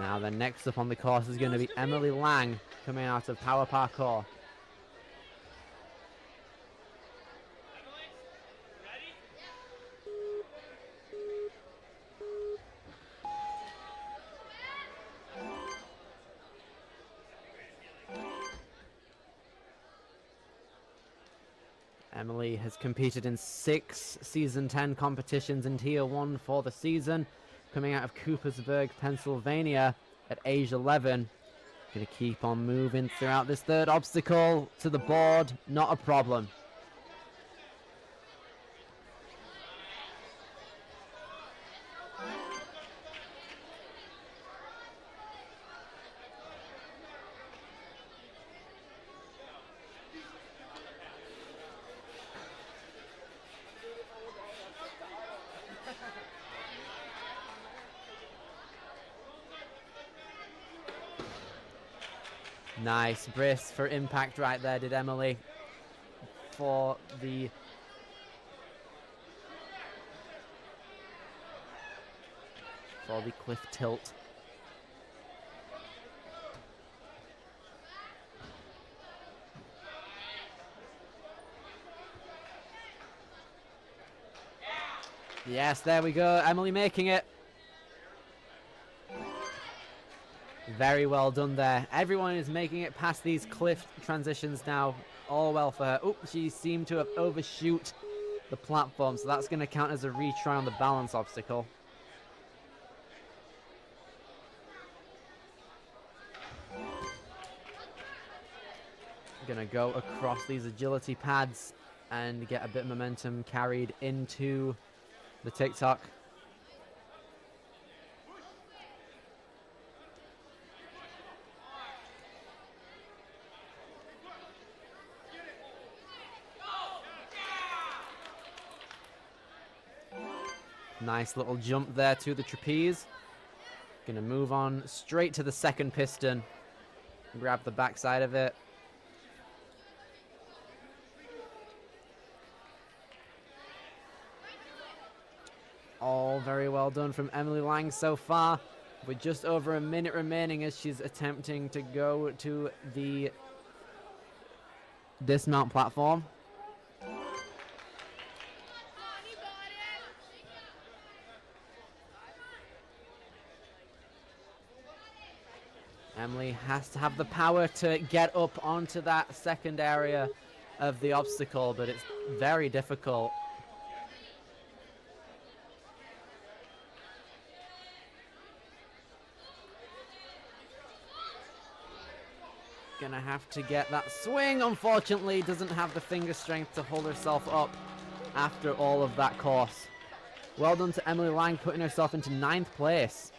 Now then, next up on the course is going to be Emily Lang coming out of Power Parkour. Emily has competed in 6 Season 10 competitions in Tier 1 for the season, coming out of Coopersburg, Pennsylvania at age 11. Gonna keep on moving throughout this third obstacle to the board, not a problem. Nice brace for impact right there, did Emily, for the cliff tilt. Yes, there we go. Emily making it. Very well done there. Everyone is making it past these cliff transitions now. All well for her. Oh, she seemed to have overshoot the platform, so that's going to count as a retry on the balance obstacle. Going to go across these agility pads and get a bit of momentum carried into the TikTok. Nice little jump there to the trapeze. Gonna move on straight to the second piston. Grab the backside of it. All very well done from Emily Lang so far. With just over a minute remaining as she's attempting to go to the dismount platform. Emily has to have the power to get up onto that second area of the obstacle, but it's very difficult. Gonna have to get that swing. Unfortunately, doesn't have the finger strength to hold herself up after all of that course. Well done to Emily Lang, putting herself into 9th place.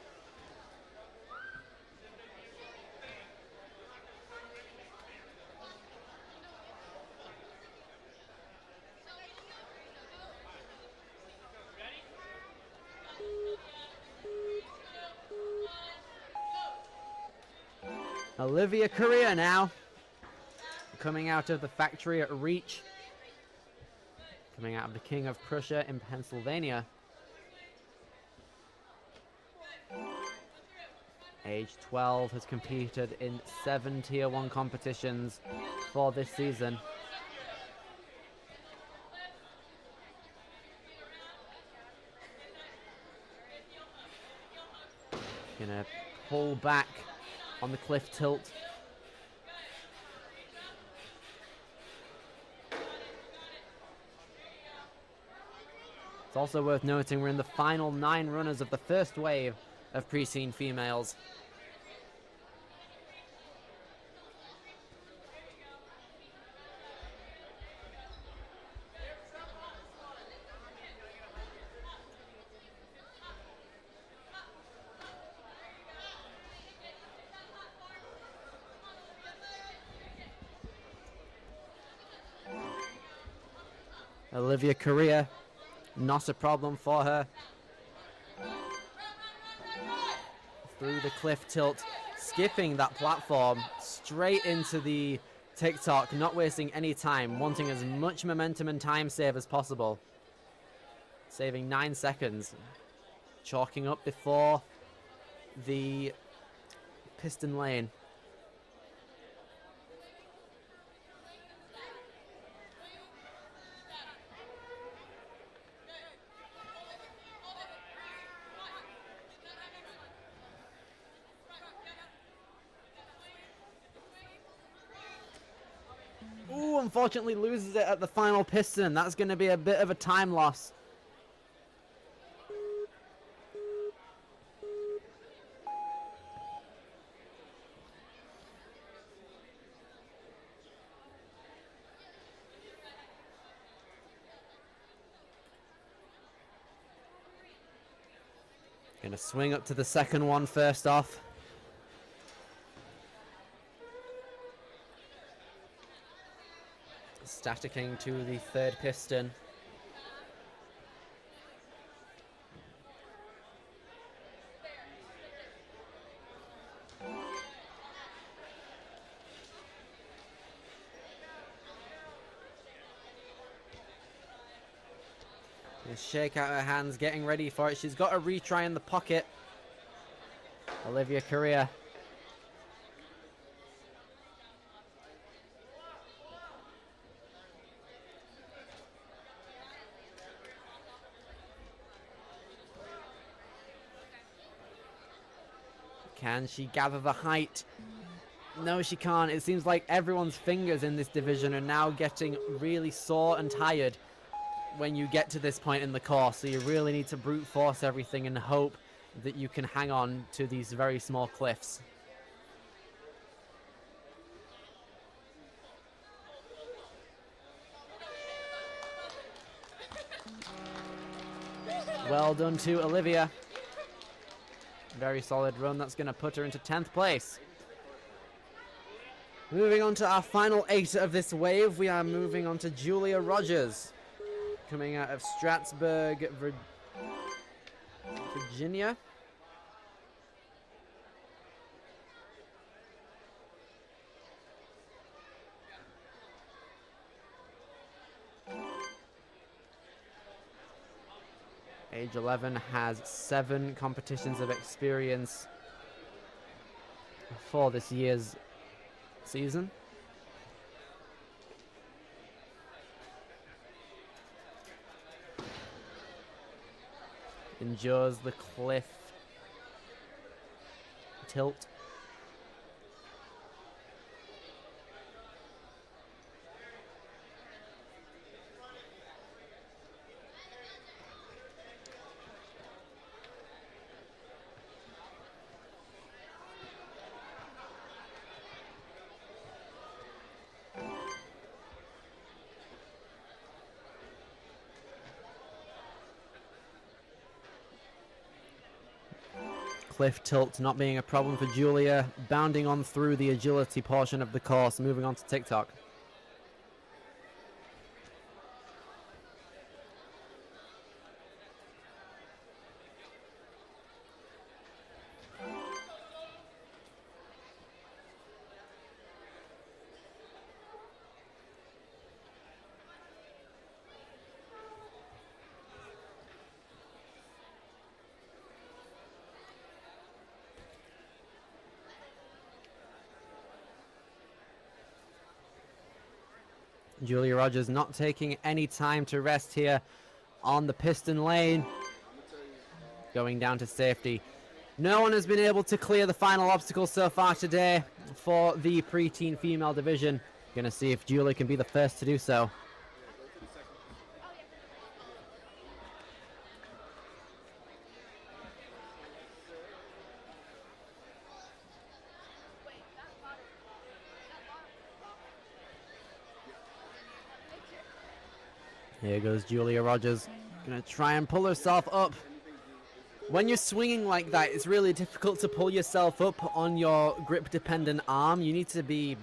Olivia Korea now, coming out of the factory at Reach, coming out of the King of Prussia in Pennsylvania. Age 12, has competed in 7 Tier 1 competitions for this season. Gonna pull back on the cliff tilt. It's also worth noting we're in the final 9 runners of the first wave of Preteen females. Olivia Korea, not a problem for her. Through the cliff tilt, skipping that platform straight into the TikTok, not wasting any time, wanting as much momentum and time save as possible. Saving 9 seconds. Chalking up before the piston lane. Ooh, unfortunately loses it at the final piston. That's going to be a bit of a time loss. Going to swing up to the second one first off. Staticking to the third piston. Gonna shake out her hands, getting ready for it. She's got a retry in the pocket. Olivia Korea. Can she gather the height? No, she can't. It seems like everyone's fingers in this division are now getting really sore and tired when you get to this point in the course. So you really need to brute force everything and hope that you can hang on to these very small cliffs. Well done to Olivia. Very solid run. That's going to put her into 10th place. Moving on to our final 8 of this wave, we are moving on to Julia Rogers, coming out of Strattsburg, Virginia. Age 11, has 7 competitions of experience for this year's season. Endures the cliff tilt. cliff tilt not being a problem for Julia, bounding on through the agility portion of the course, moving on to TikTok. Julia Rogers not taking any time to rest here on the piston lane. Going down to safety. No one has been able to clear the final obstacle so far today for the preteen female division. Gonna see if Julia can be the first to do so. Here goes Julia Rogers. Gonna try and pull herself up. When you're swinging like that, it's really difficult to pull yourself up on your grip-dependent arm. You need to be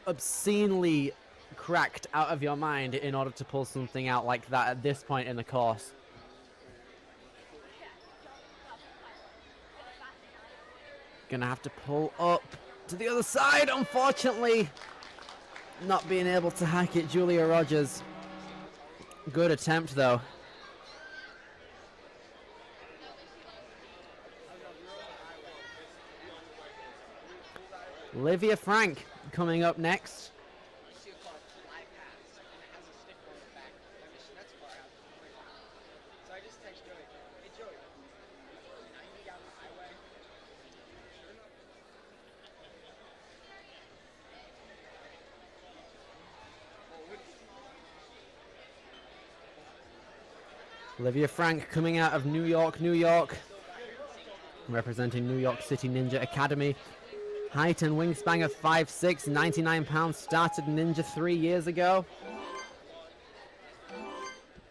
obscenely cracked out of your mind in order to pull something out like that at this point in the course. Gonna have to pull up to the other side, unfortunately. Not being able to hack it, Julia Rogers. Good attempt, though. Olivia Frank coming up next. Olivia Frank coming out of New York, New York, representing New York City Ninja Academy. Height and wingspan of 5'6", 99 pounds, started Ninja 3 years ago.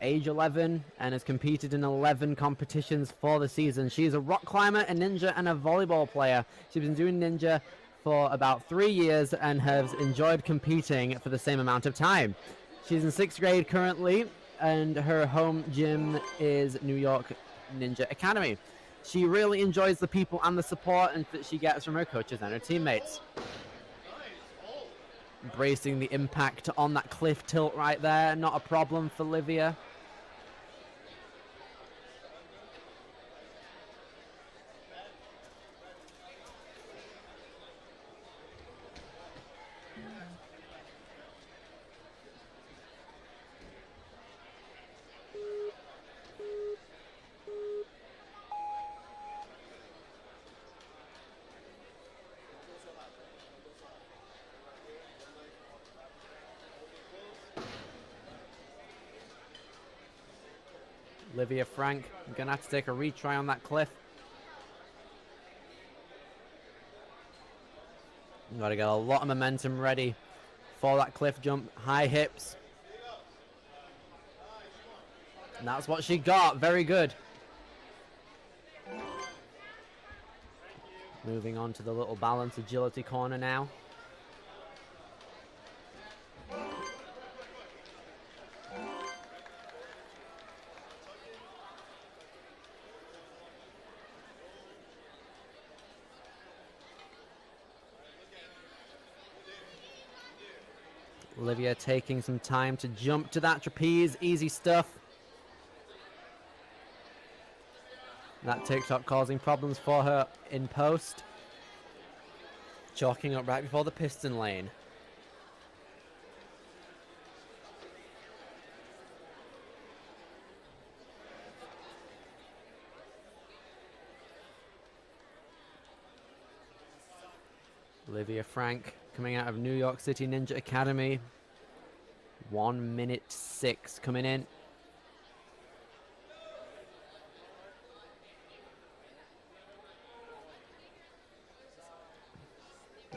Age 11 and has competed in 11 competitions for the season. She's a rock climber, a ninja, and a volleyball player. She's been doing Ninja for about 3 years and has enjoyed competing for the same amount of time. She's in 6th grade currently, and her home gym is New York Ninja Academy. She really enjoys the people and the support that she gets from her coaches and her teammates. Bracing the impact on that cliff tilt right there, not a problem for Olivia. Olivia Frank gonna have to take a retry on that cliff. Got to get a lot of momentum ready for that cliff jump. High hips. And that's what she got. Very good. Moving on to the little balance agility corner now. Olivia taking some time to jump to that trapeze. Easy stuff. That TikTok causing problems for her in post. Chalking up right before the piston lane. Olivia Frank coming out of New York City Ninja Academy. 1:06 coming in.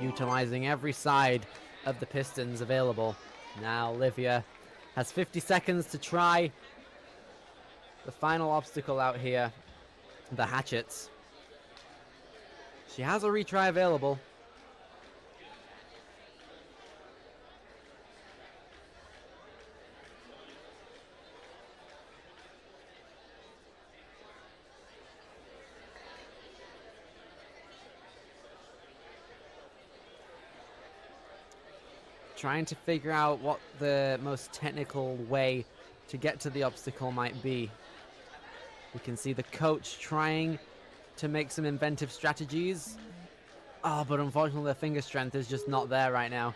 Utilizing every side of the pistons available. Now Olivia has 50 seconds to try the final obstacle out here, the hatchets. She has a retry available. Trying to figure out what the most technical way to get to the obstacle might be. We can see the coach trying to make some inventive strategies. Oh, but unfortunately their finger strength is just not there right now.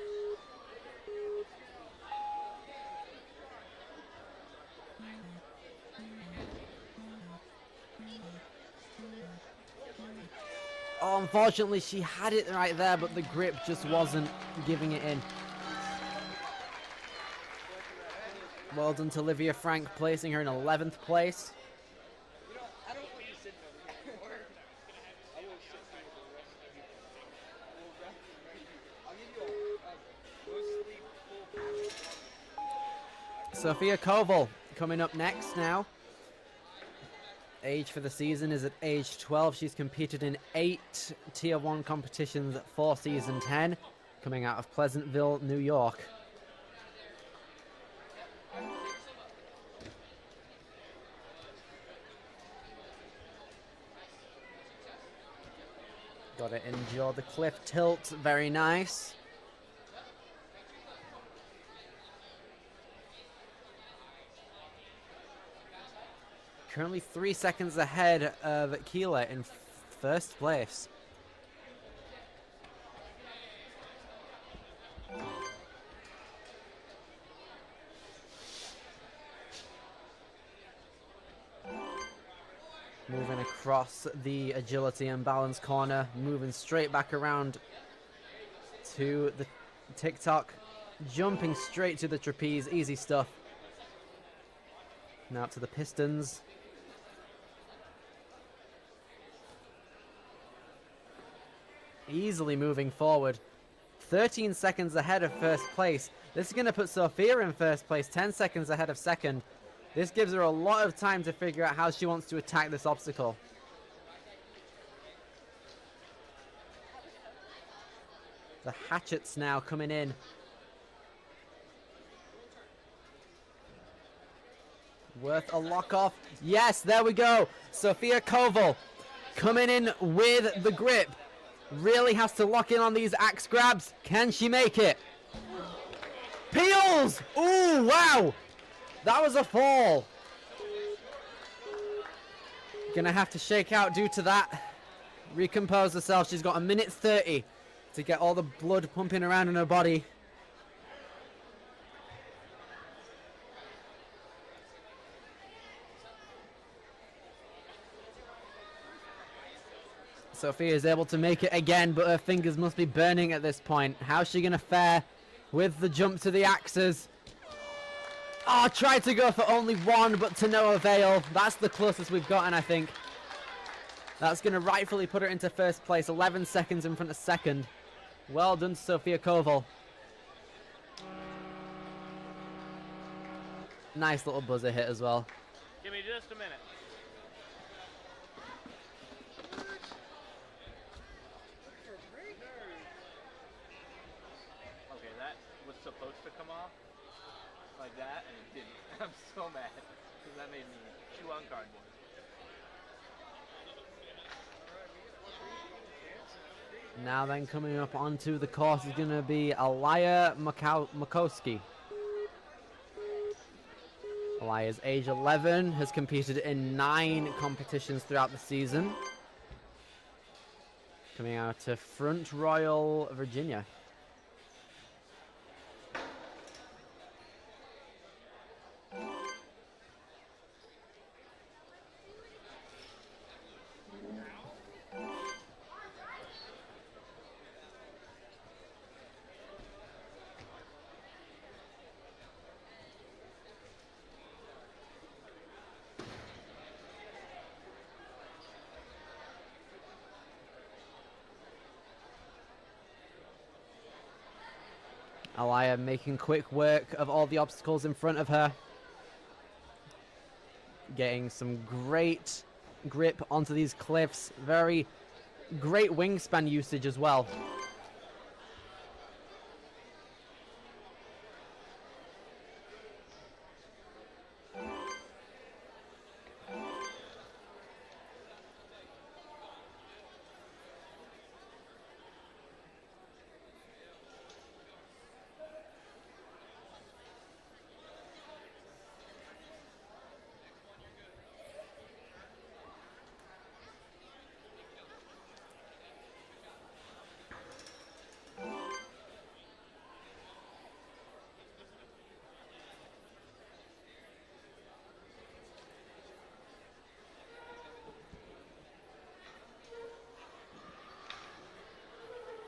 Oh, unfortunately she had it right there, but the grip just wasn't giving it in. Well done to Olivia Frank, placing her in 11th place. Sophia Kovville coming up next now. Age for the season is at age 12. She's competed in 8 Tier 1 competitions for Season 10, coming out of Pleasantville, New York. Got to endure the cliff tilt. Very nice. Currently 3 seconds ahead of Kela in first place. Moving across the agility and balance corner, moving straight back around to the TikTok, jumping straight to the trapeze, easy stuff. Now to the pistons. Easily moving forward. 13 seconds ahead of first place. This is going to put Sophia in first place, 10 seconds ahead of second. This gives her a lot of time to figure out how she wants to attack this obstacle. The hatchets now coming in. Worth a lock off. Yes, there we go. Sophia Kovville coming in with the grip. Really has to lock in on these axe grabs. Can she make it? Peels! Ooh, wow! That was a fall. Gonna have to shake out due to that. Recompose herself. She's got 1:30 to get all the blood pumping around in her body. Sophia is able to make it again, but her fingers must be burning at this point. How's she gonna fare with the jump to the axes? Oh, tried to go for only one, but to no avail. That's the closest we've gotten, I think. That's gonna rightfully put her into first place, 11 seconds in front of second. Well done, Sophia Kovville. Nice little buzzer hit as well. Give me just a minute. Okay, that was supposed to come off like that, and it didn't. I'm so mad because that made me chew on cardboard. Now then, coming up onto the course is going to be Aliyah Mau Makoski. Aliyah's age 11, has competed in 9 competitions throughout the season. Coming out of Front Royal, Virginia. Aliyah making quick work of all the obstacles in front of her. Getting some great grip onto these cliffs. Very great wingspan usage as well.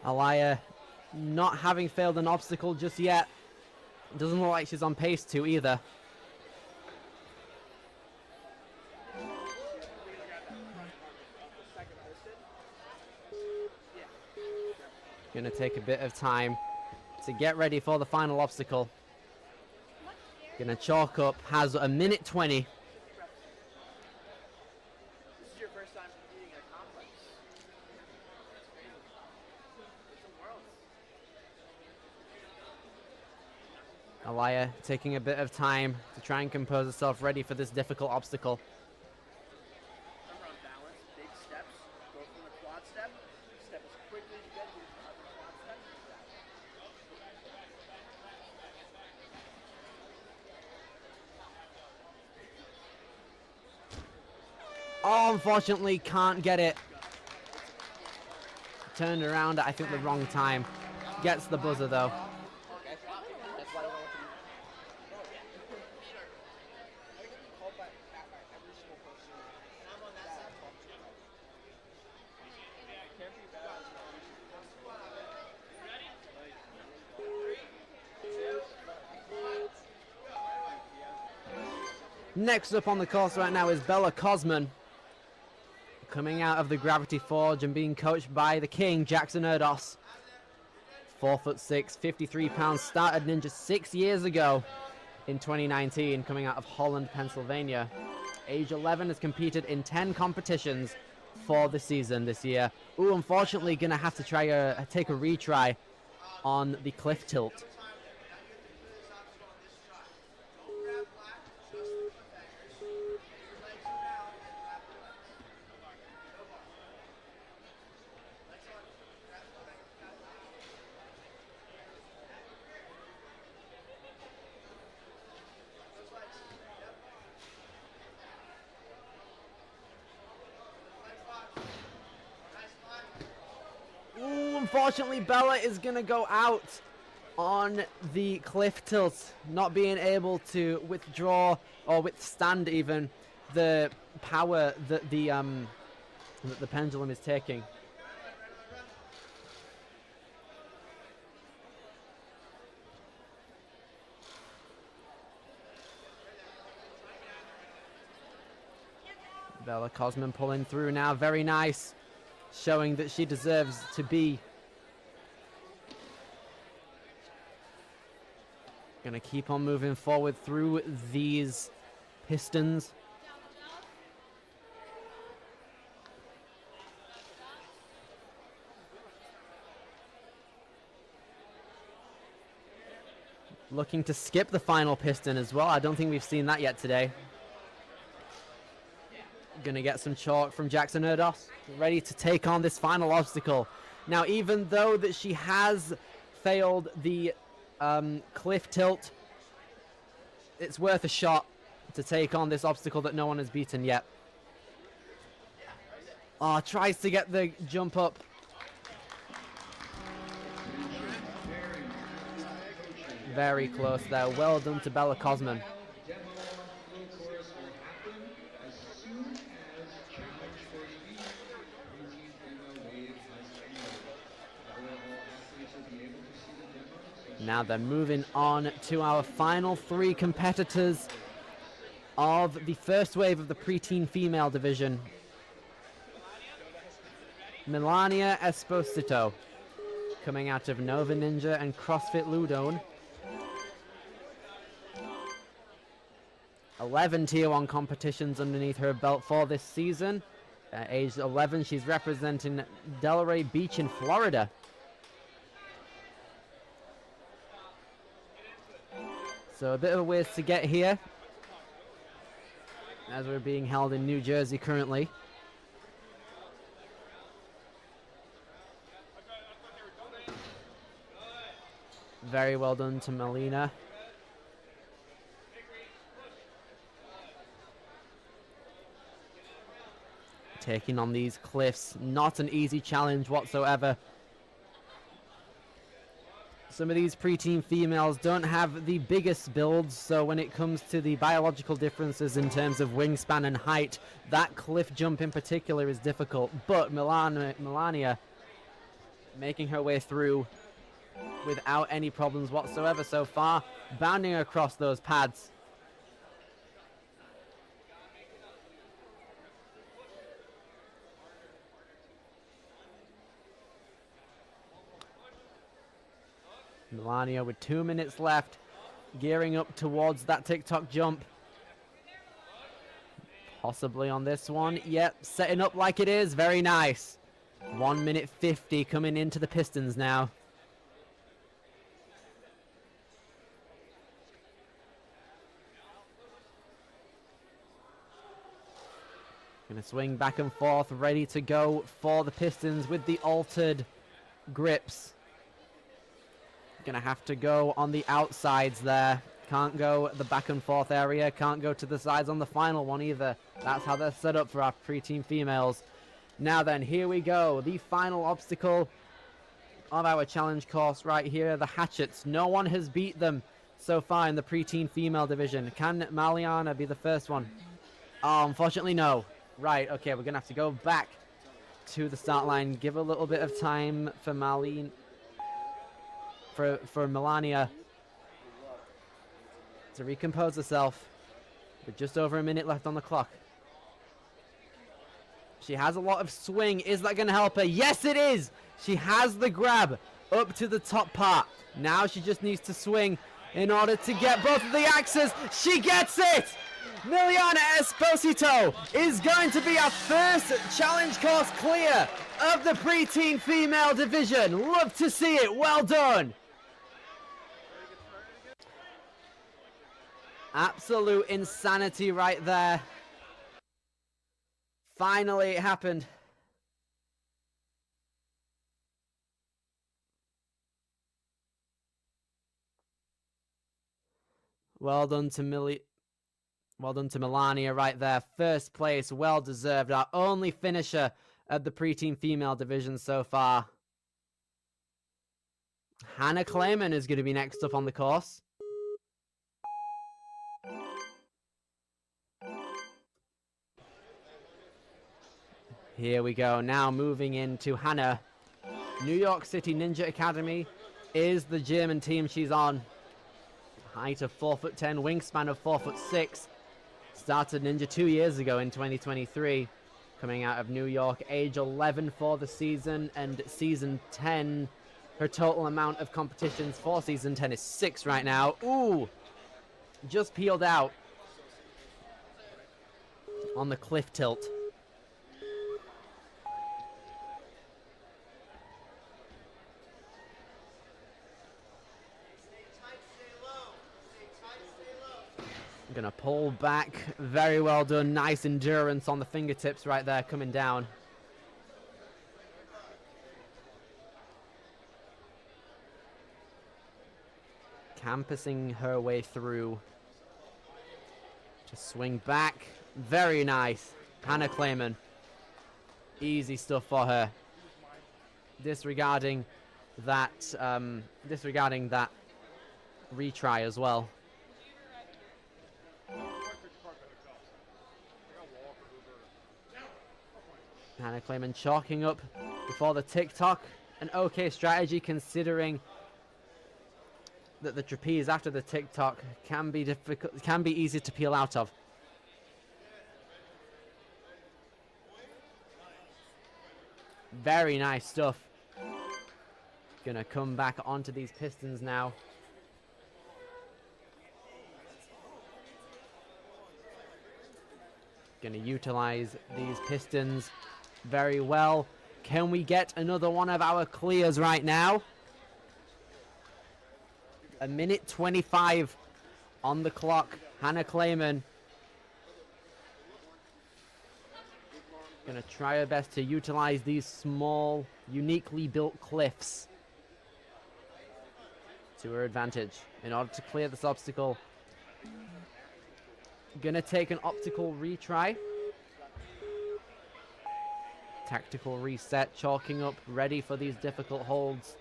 Aliyah not having failed an obstacle just yet. Doesn't look like she's on pace to either. Gonna take a bit of time to get ready for the final obstacle. Gonna chalk up, has a minute 20. Aliyah taking a bit of time to try and compose herself ready for this difficult obstacle. Remember on balance, big steps, go from the quad step, step as quickly as you get to the quad step. Oh, unfortunately can't get it. Turned around at I think the wrong time. Gets the buzzer though. Next up on the course right now is Bella Cosman, coming out of the Gravity Forge and being coached by the king, Jackson Erdos. 4'6", 53 pounds, started Ninja 6 years ago in 2019, coming out of Holland, Pennsylvania. Age 11, has competed in 10 competitions for the season this year. Ooh, unfortunately gonna have to try take a retry on the cliff tilt. Unfortunately, Bella is going to go out on the cliff tilt, not being able to withdraw or withstand even the power that the pendulum is taking. Bella Cosman pulling through now, very nice, showing that she deserves to be. Gonna keep on moving forward through these pistons. Looking to skip the final piston as well. I don't think we've seen that yet today. Gonna get some chalk from Jackson Erdos, ready to take on this final obstacle. Now, even though that she has failed the cliff tilt, it's worth a shot to take on this obstacle that no one has beaten yet. Oh, tries to get the jump up. Very close there. Well done to Bella Cosman. Now they're moving on to our final three competitors of the first wave of the preteen female division. Melania Esposito, coming out of Nova Ninja and CrossFit Ludone. 11 Tier 1 competitions underneath her belt for this season. At age 11, she's representing Delray Beach in Florida. So a bit of a ways to get here, as we're being held in New Jersey currently. Very well done to Melina. Taking on these cliffs, not an easy challenge whatsoever. Some of these preteen females don't have the biggest builds, so when it comes to the biological differences in terms of wingspan and height, that cliff jump in particular is difficult. But Melania making her way through without any problems whatsoever so far, bounding across those pads. Melania with 2 minutes left, gearing up towards that TikTok jump. Possibly on this one. Yep, setting up like it is. Very nice. 1 minute 50 coming into the Pistons now. Gonna swing back and forth, ready to go for the Pistons with the altered grips. Gonna have to go on the outsides there. Can't go the back and forth area. Can't go to the sides on the final one either. That's how they're set up for our preteen females. Now then, here we go. The final obstacle of our challenge course right here. The hatchets. No one has beat them so far in the preteen female division. Can Maliana be the first one? Oh, unfortunately no. Right, okay, we're gonna have to go back to the start line. Give a little bit of time for for Melania to recompose herself, with just over a minute left on the clock. She has a lot of swing. Is that going to help her? Yes, it is. She has the grab up to the top part. Now she just needs to swing in order to get both of the axes. She gets it. Melania Esposito is going to be our first challenge course clear of the preteen female division. Love to see it. Well done. Absolute insanity right there. Finally, it happened. Well done to Melania right there. First place, well deserved. Our only finisher of the preteen female division so far. Hannah Clayman is going to be next up on the course. Here we go. Now moving into Hannah. New York City Ninja Academy is the German team she's on. Height of 4'10", wingspan of 4'6". Started Ninja 2 years ago in 2023. Coming out of New York, age 11 for the season, and season 10. Her total amount of competitions for season 10 is 6 right now. Ooh! Just peeled out on the cliff tilt. Gonna pull back. Very well done. Nice endurance on the fingertips right there coming down. Campusing her way through to swing back. Very nice. Hannah Clayman. Easy stuff for her. Disregarding that retry as well. Hannah Clayman chalking up before the TikTok. An okay strategy considering that the trapeze after the TikTok can be difficult, can be easy to peel out of. Very nice stuff. Gonna come back onto these pistons now. Going to utilize these pistons very well. Can we get another one of our clears right now? 1:25 on the clock. Hannah Clayman going to try her best to utilize these small, uniquely built cliffs to her advantage in order to clear this obstacle. Gonna take an optical retry. Tactical reset, chalking up, ready for these difficult holds.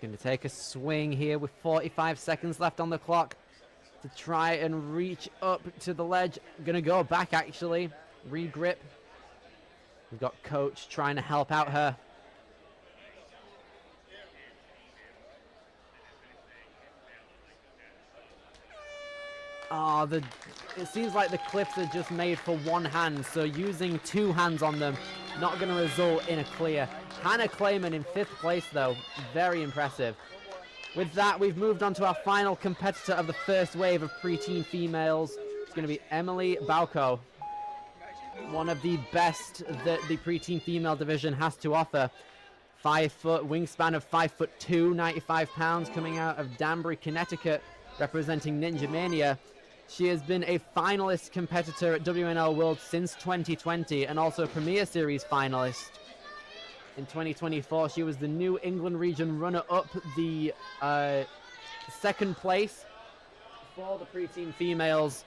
Going to take a swing here with 45 seconds left on the clock to try and reach up to the ledge. Going to go back, actually. Regrip. We've got Coach trying to help out her. Oh, it seems like the cliffs are just made for one hand, so using two hands on them, not going to result in a clear. Hannah Clayman in 5th place, though. Very impressive. With that, we've moved on to our final competitor of the first wave of preteen females. It's going to be Emily Balco, one of the best that the preteen female division has to offer. 5 foot, wingspan of 5'2", 95 pounds, coming out of Danbury, Connecticut, representing Ninja Mania. She has been a finalist competitor at WNL World since 2020 and also a Premier Series finalist. In 2024, she was the New England region runner-up, the 2nd place for the preteen females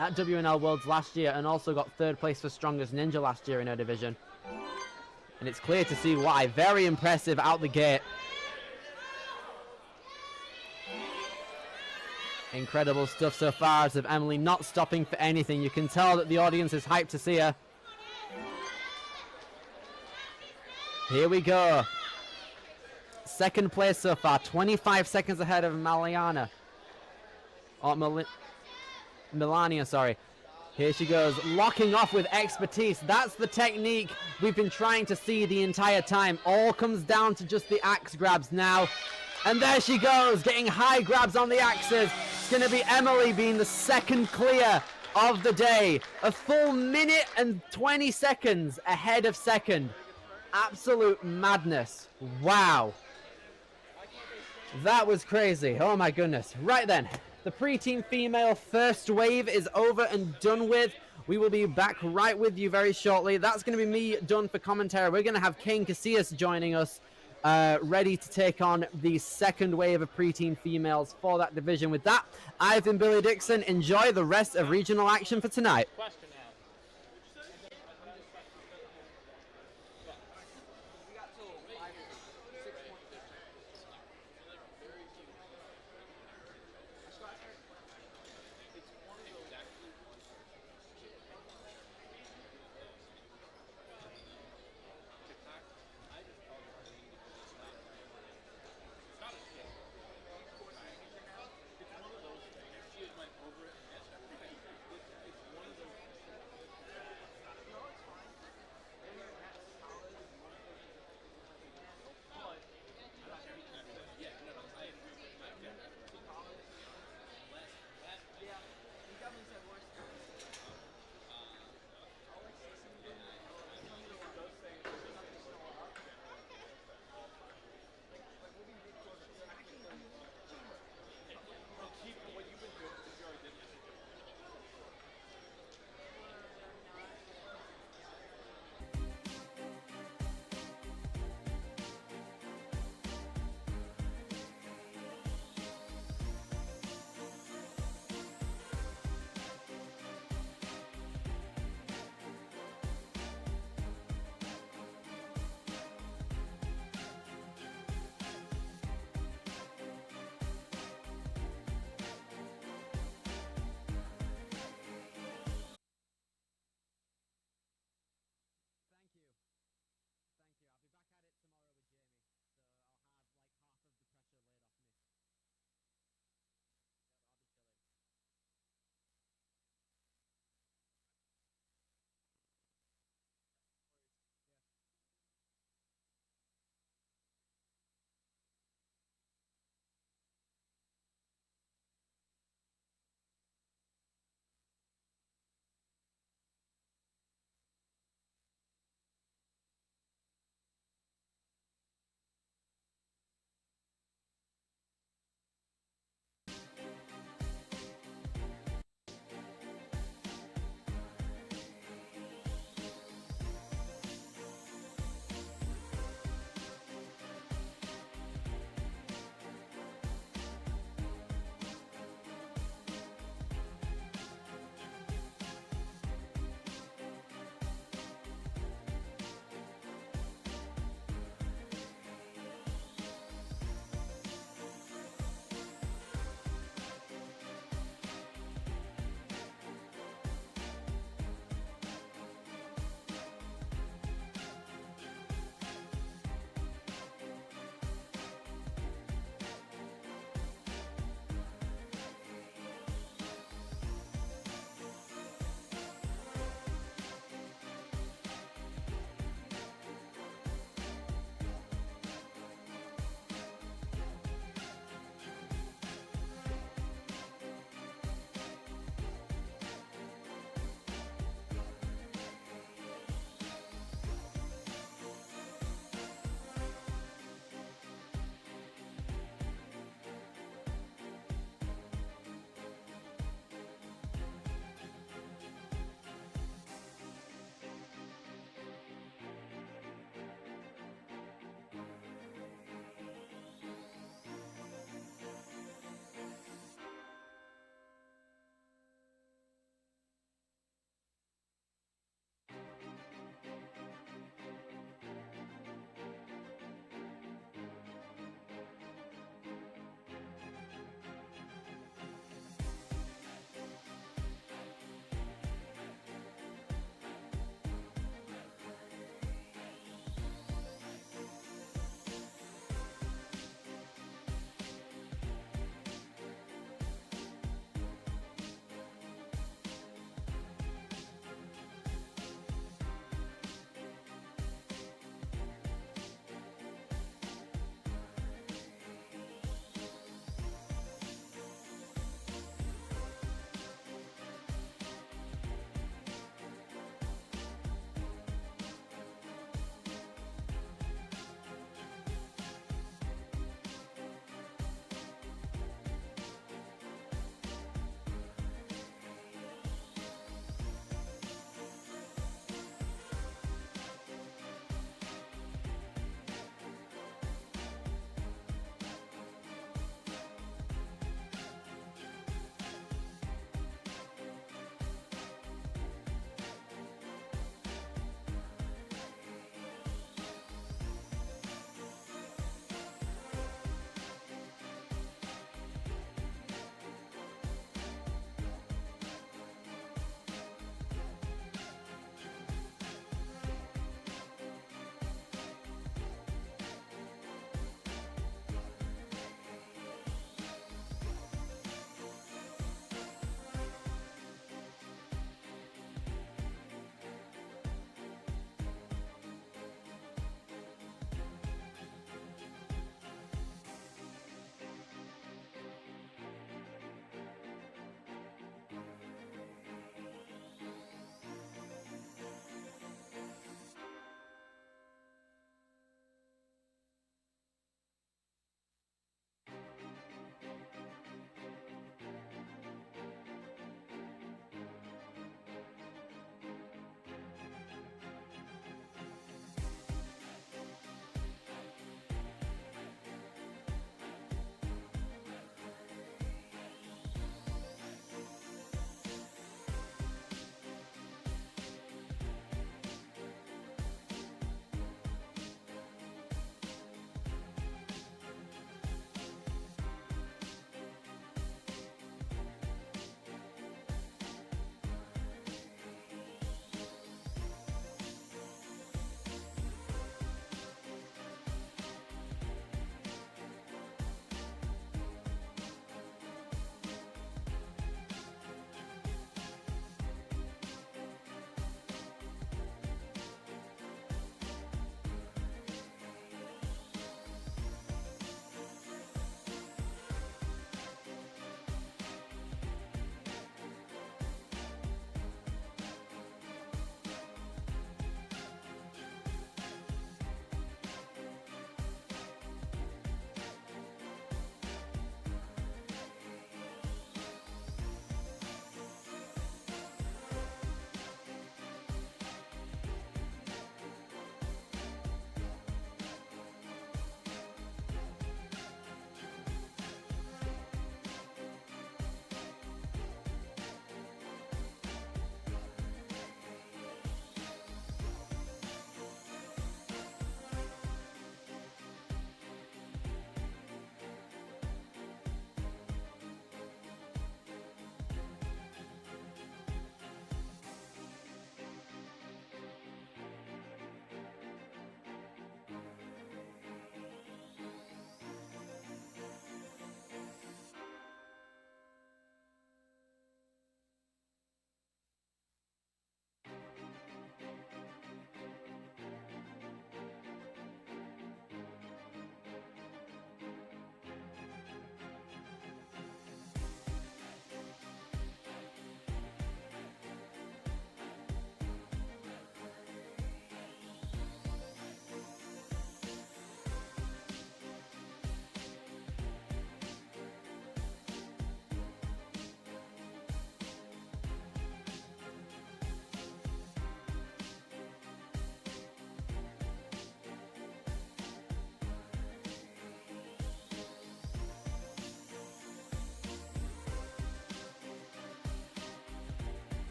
at WNL Worlds last year, and also got 3rd place for Strongest Ninja last year in her division. And it's clear to see why. Very impressive out the gate. Incredible stuff so far as of Emily not stopping for anything. You can tell that the audience is hyped to see her. Here we go. 2nd place so far, 25 seconds ahead of Melania. Oh, Melania, sorry. Here she goes, locking off with expertise. That's the technique we've been trying to see the entire time. All comes down to just the axe grabs now. And there she goes, getting high grabs on the axes. It's going to be Emily being the 2nd clear of the day. A full 1:20 seconds ahead of 2nd. Absolute madness. Wow. That was crazy. Oh my goodness. Right then, the preteen female first wave is over and done with. We will be back right with you very shortly. That's going to be me done for commentary. We're going to have Kane Casillas joining us, ready to take on the 2nd wave of preteen females for that division. With that, I've been Billy Dixon. Enjoy the rest of regional action for tonight. Question now.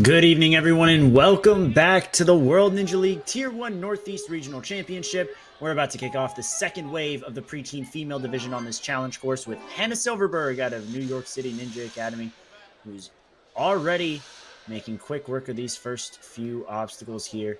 Good evening, everyone, and welcome back to the World Ninja League Tier 1 Northeast Regional Championship. We're about to kick off the second wave of the preteen female division on this challenge course with Hannah Silverberg out of New York City Ninja Academy, who's already making quick work of these first few obstacles here.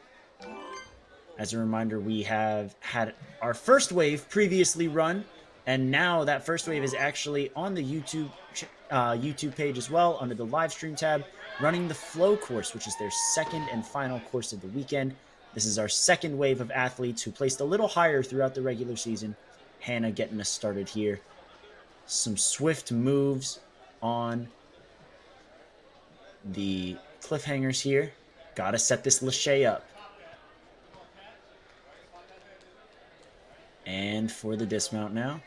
As a reminder, we have had our first wave previously run, and now that first wave is actually on the YouTube page as well under the live stream tab, running the flow course, which is their second and final course of the weekend. This is our second wave of athletes who placed a little higher throughout the regular season. Hannah getting us started here. Some swift moves on the cliffhangers here. Gotta set this lache up. And for the dismount now.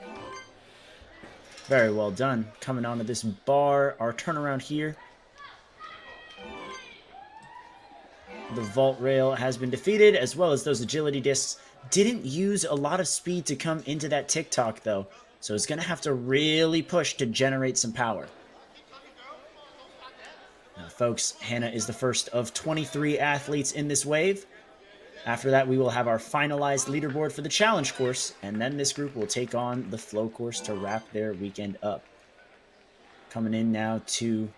Very well done. Coming onto this bar, our turnaround here. The vault rail has been defeated, as well as those agility discs. Didn't use a lot of speed to come into that tick-tock, though, so it's going to have to really push to generate some power. Now, folks, Hannah is the first of 23 athletes in this wave. After that, we will have our finalized leaderboard for the challenge course, and then this group will take on the flow course to wrap their weekend up. Coming in now to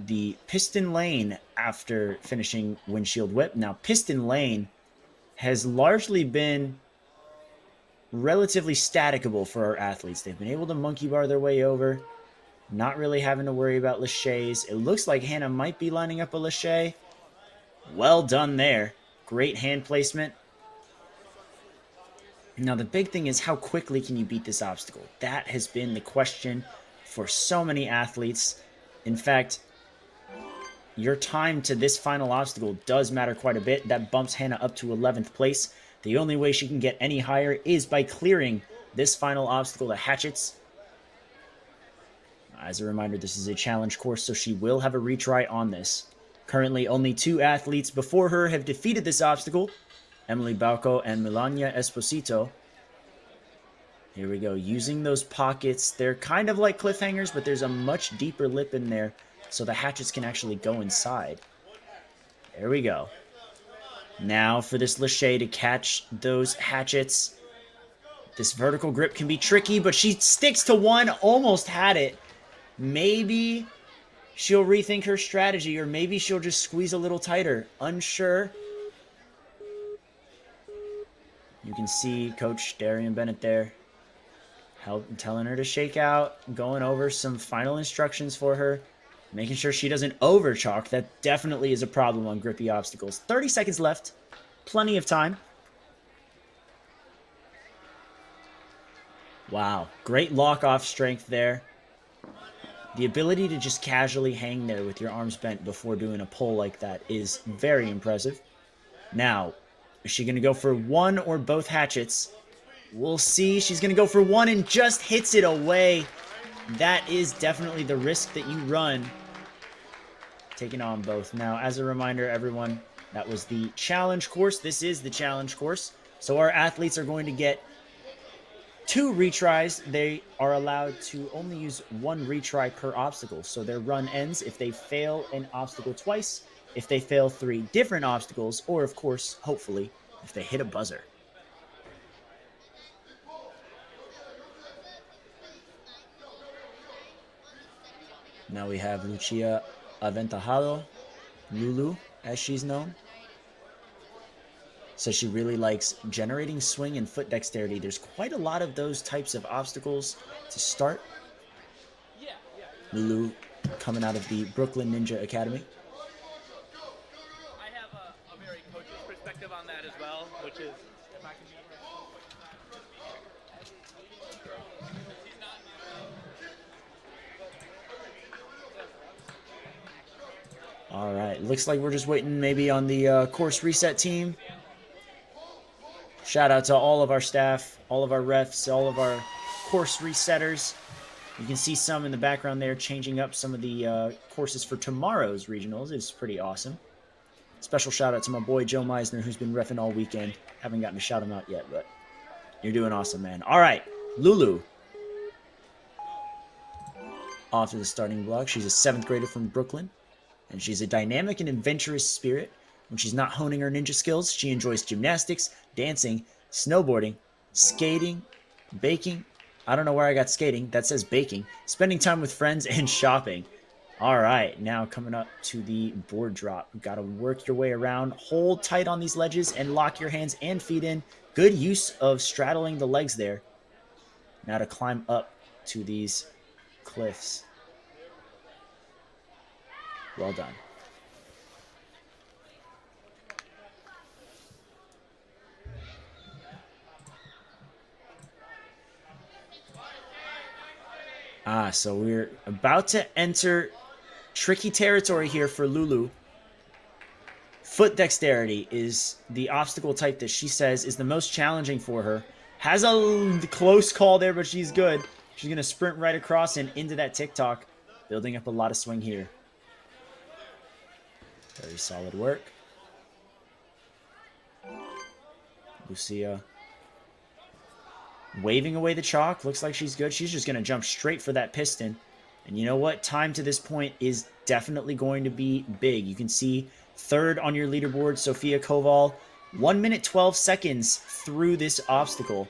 the piston lane after finishing windshield whip. Now, piston lane has largely been relatively staticable for our athletes. They've been able to monkey bar their way over, not really having to worry about laches. It looks like Hannah might be lining up a lache. Well done there. Great hand placement. Now, the big thing is how quickly can you beat this obstacle? That has been the question for so many athletes. In fact, your time to this final obstacle does matter quite a bit. That bumps Hannah up to 11th place. The only way she can get any higher is by clearing this final obstacle, the hatchets. As a reminder, this is a challenge course, so she will have a retry on this. Currently, only 2 athletes before her have defeated this obstacle, Emily Balco and Melania Esposito. Here we go, using those pockets. They're kind of like cliffhangers, but there's a much deeper lip in there, so the hatchets can actually go inside. There we go. Now for this lache to catch those hatchets. This vertical grip can be tricky, but she sticks to one, almost had it. Maybe she'll rethink her strategy, or maybe she'll just squeeze a little tighter. Unsure. You can see Coach Darian Bennett there telling her to shake out, going over some final instructions for her, making sure she doesn't over chalk. That definitely is a problem on grippy obstacles. 30 seconds left. Plenty of time. Wow. Great lock-off strength there. The ability to just casually hang there with your arms bent before doing a pull like that is very impressive. Now, is she going to go for one or both hatchets? We'll see. She's going to go for one and just hits it away. That is definitely the risk that you run, taking on both. Now, as a reminder, everyone, that was the challenge course. This is the challenge course. So our athletes are going to get 2 retries. They are allowed to only use 1 retry per obstacle. So their run ends if they fail an obstacle twice, if they fail 3 different obstacles, or of course, hopefully, if they hit a buzzer. Now we have Lucia Aventajado, Lulu, as she's known. So she really likes generating swing and foot dexterity. There's quite a lot of those types of obstacles to start. Lulu coming out of the Brooklyn Ninja Academy. I have a very coach's perspective on that as well, which is if I can be All right, looks like we're just waiting maybe on the course reset team. Shout out to all of our staff, all of our refs, all of our course resetters. You can see some in the background there changing up some of the courses for tomorrow's regionals. It's pretty awesome. Special shout out to my boy Joe Meisner, who's been reffing all weekend. Haven't gotten to shout him out yet, but you're doing awesome, man. All right, Lulu. Off to the starting block. She's a 7th grader from Brooklyn. And she's a dynamic and adventurous spirit. When she's not honing her ninja skills, she enjoys gymnastics, dancing, snowboarding, skating, baking. I don't know where I got skating. That says baking. Spending time with friends and shopping. All right, now coming up to the board drop. Got to work your way around. Hold tight on these ledges and lock your hands and feet in. Good use of straddling the legs there. Now to climb up to these cliffs. Well done. So we're about to enter tricky territory here for Lulu. Foot dexterity is the obstacle type that she says is the most challenging for her. Has a close call there, but she's good. She's going to sprint right across and into that TikTok, building up a lot of swing here. Very solid work. Lucia waving away the chalk. Looks like she's good. She's just going to jump straight for that piston. And you know what? Time to this point is definitely going to be big. You can see third on your leaderboard, Sophia Kovville. 1 minute 12 seconds through this obstacle.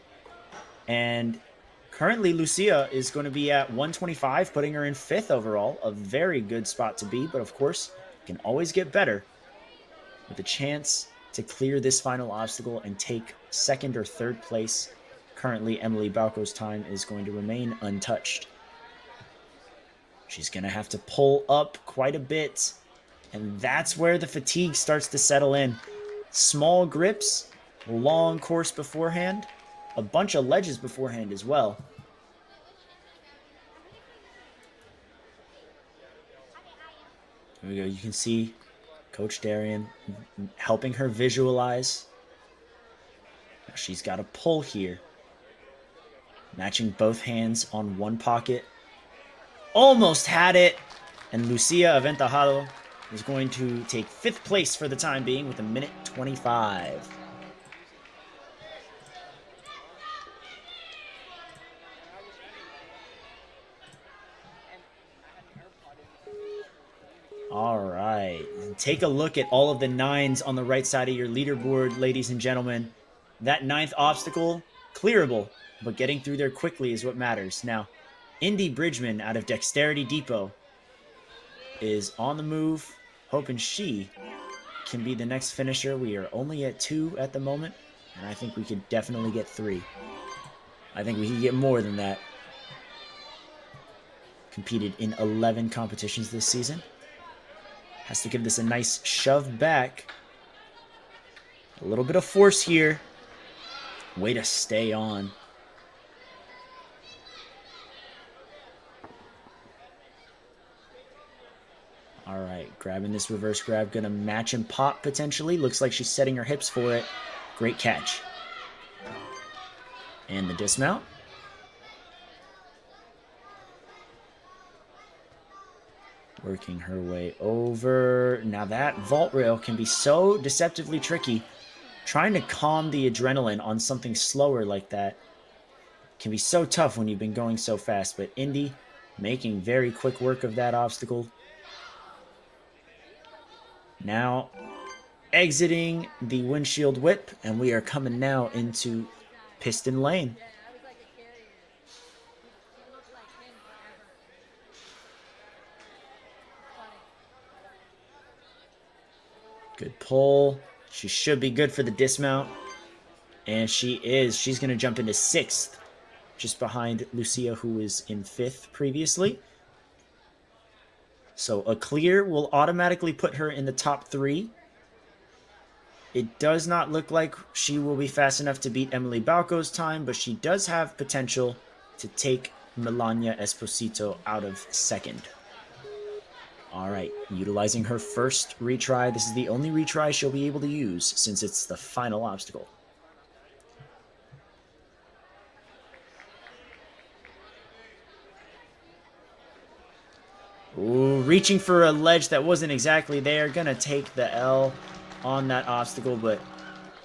And currently Lucia is going to be at 125, putting her in 5th overall. A very good spot to be, but of course, can always get better. With a chance to clear this final obstacle and take 2nd or 3rd place. Currently, Emily Balco's time is going to remain untouched. She's going to have to pull up quite a bit. And that's where the fatigue starts to settle in. Small grips, long course beforehand, a bunch of ledges beforehand as well. There we go. You can see Coach Darian helping her visualize. Now she's got a pull here. Matching both hands on one pocket. Almost had it. And Lucia Aventajado is going to take 5th place for the time being with 1 minute 25. All right. And take a look at all of the 9s on the right side of your leaderboard, ladies and gentlemen. That 9th obstacle, clearable. But getting through there quickly is what matters. Now, Indy Bridgman out of Dexterity Depot is on the move, hoping she can be the next finisher. We are only at 2 at the moment, and I think we could definitely get 3. I think we can get more than that. Competed in 11 competitions this season. Has to give this a nice shove back. A little bit of force here. Way to stay on. All right, grabbing this reverse grab, gonna match and pop potentially. Looks like she's setting her hips for it. Great catch. And the dismount. Working her way over. Now that vault rail can be so deceptively tricky. Trying to calm the adrenaline on something slower like that can be so tough when you've been going so fast. But Indy making very quick work of that obstacle. Now exiting the windshield whip, and we are coming now into piston lane. Good pull. She should be good for the dismount. And she is. She's going to jump into 6th, just behind Lucia, who was in 5th previously. So a clear will automatically put her in the top 3. It does not look like she will be fast enough to beat Emily Balco's time, but she does have potential to take Melania Esposito out of 2nd. All right, utilizing her first retry. This is the only retry she'll be able to use since it's the final obstacle. Ooh, reaching for a ledge that wasn't exactly there. Gonna take the L on that obstacle, but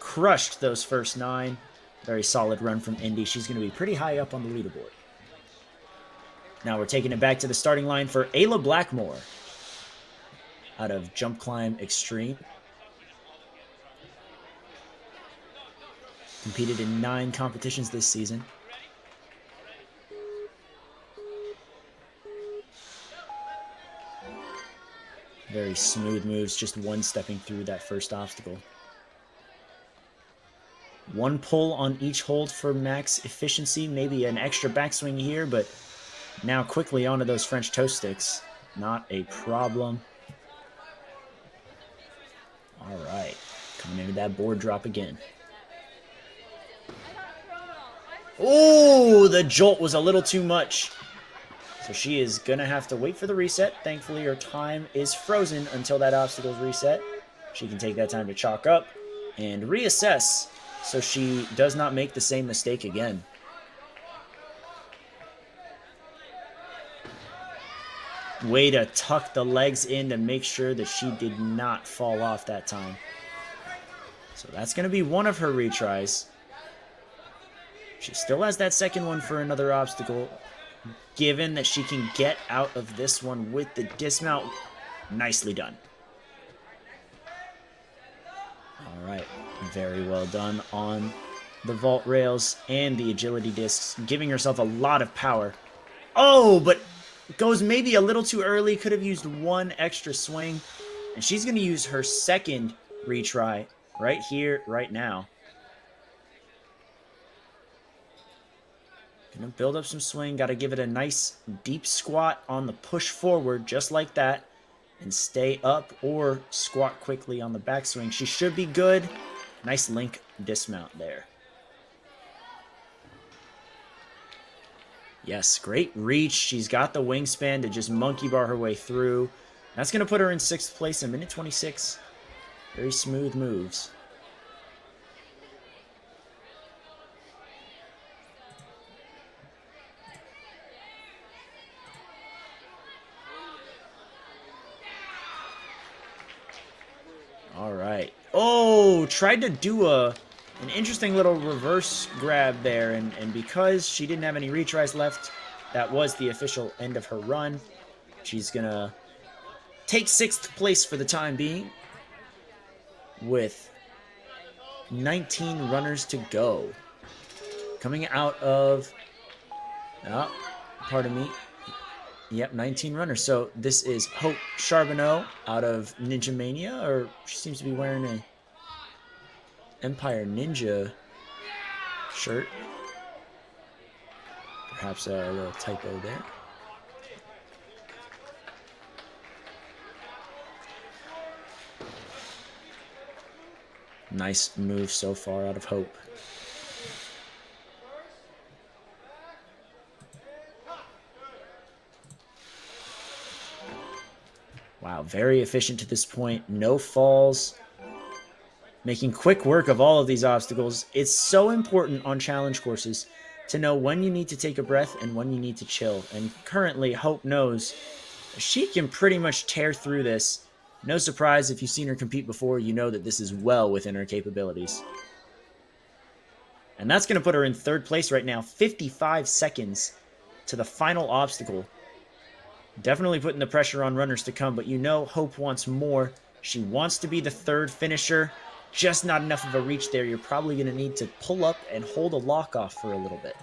crushed those first 9. Very solid run from Indy. She's gonna be pretty high up on the leaderboard. Now we're taking it back to the starting line for Ayla Blackmore out of Jump Climb Extreme. Competed in 9 competitions this season. Very smooth moves, just one stepping through that first obstacle. One pull on each hold for max efficiency, maybe an extra backswing here, but now quickly onto those French toast sticks. Not a problem. All right, coming into that board drop again. Oh, the jolt was a little too much. So she is going to have to wait for the reset. Thankfully, her time is frozen until that obstacle is reset. She can take that time to chalk up and reassess so she does not make the same mistake again. Way to tuck the legs in to make sure that she did not fall off that time. So that's going to be one of her retries. She still has that second one for another obstacle. Given that she can get out of this one with the dismount, nicely done. All right, very well done on the vault rails and the agility discs, giving herself a lot of power. Oh, but goes maybe a little too early, could have used one extra swing, and she's going to use her second retry right here, right now. Gonna build up some swing, gotta give it a nice deep squat on the push forward, just like that, and stay up or squat quickly on the backswing. She should be good. Nice link dismount there. Yes, great reach. She's got the wingspan to just monkey bar her way through. That's gonna put her in 6th place, a minute 26. Very smooth moves. All right. Oh, tried to do an interesting little reverse grab there, and because she didn't have any retries left, that was the official end of her run. She's gonna take 6th place for the time being with 19 runners to go. Coming out of, pardon me, yep, 19 runners. So this is Hope Charbonneau out of Ninja Mania, or she seems to be wearing a Empire Ninja shirt. Perhaps a little typo there. Nice move so far out of Hope. Wow, very efficient to this point. No falls. Making quick work of all of these obstacles. It's so important on challenge courses to know when you need to take a breath and when you need to chill. And currently, Hope knows she can pretty much tear through this. No surprise, if you've seen her compete before, you know that this is well within her capabilities. And that's going to put her in 3rd place right now. 55 seconds to the final obstacle. Definitely putting the pressure on runners to come, but you know Hope wants more. She wants to be the 3rd finisher. Just not enough of a reach there. You're probably going to need to pull up and hold a lock off for a little bit.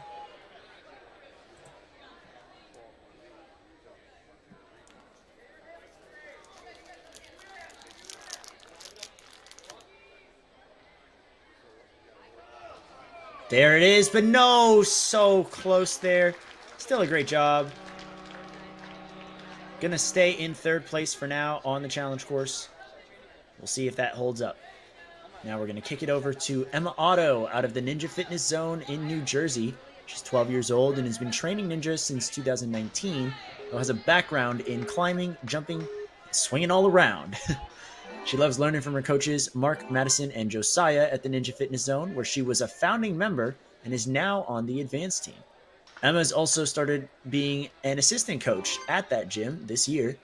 There it is, but no, so close there. Still a great job. Gonna stay in 3rd place for now on the challenge course. We'll see if that holds up. Now we're gonna kick it over to Emma Otto out of the Ninja Fitness Zone in New Jersey. She's 12 years old and has been training ninja since 2019. Though has a background in climbing, jumping, swinging all around. She loves learning from her coaches, Mark, Madison, and Josiah at the Ninja Fitness Zone, where she was a founding member and is now on the advanced team. Emma's also started being an assistant coach at that gym this year,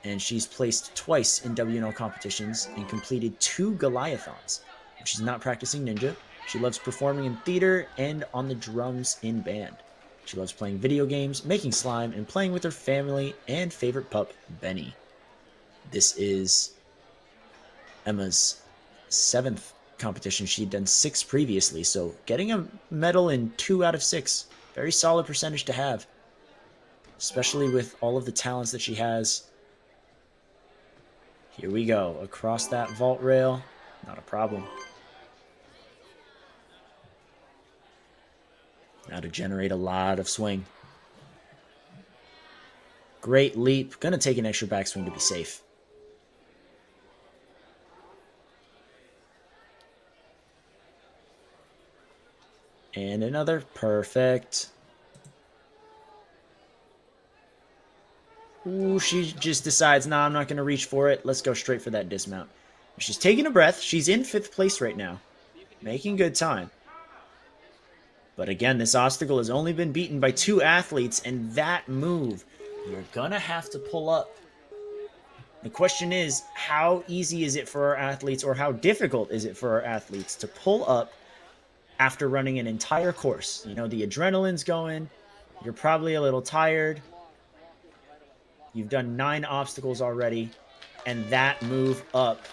and she's placed twice in WNL competitions and completed 2 Goliathons. She's not practicing ninja. She loves performing in theater and on the drums in band. She loves playing video games, making slime, and playing with her family and favorite pup, Benny. This is Emma's 7th competition. She'd done 6 previously, so getting a medal in 2 out of 6, very solid percentage to have, especially with all of the talents that she has. Here we go, across that vault rail, not a problem. Now to generate a lot of swing. Great leap, gonna take an extra backswing to be safe. And another, perfect. Ooh, she just decides, nah, I'm not going to reach for it. Let's go straight for that dismount. She's taking a breath. She's in 5th place right now. Making good time. But again, this obstacle has only been beaten by 2 athletes, and that move, you're going to have to pull up. The question is, how easy is it for our athletes, or how difficult is it for our athletes to pull up after running an entire course? You know, the adrenaline's going. You're probably a little tired. You've done 9 obstacles already, and that move up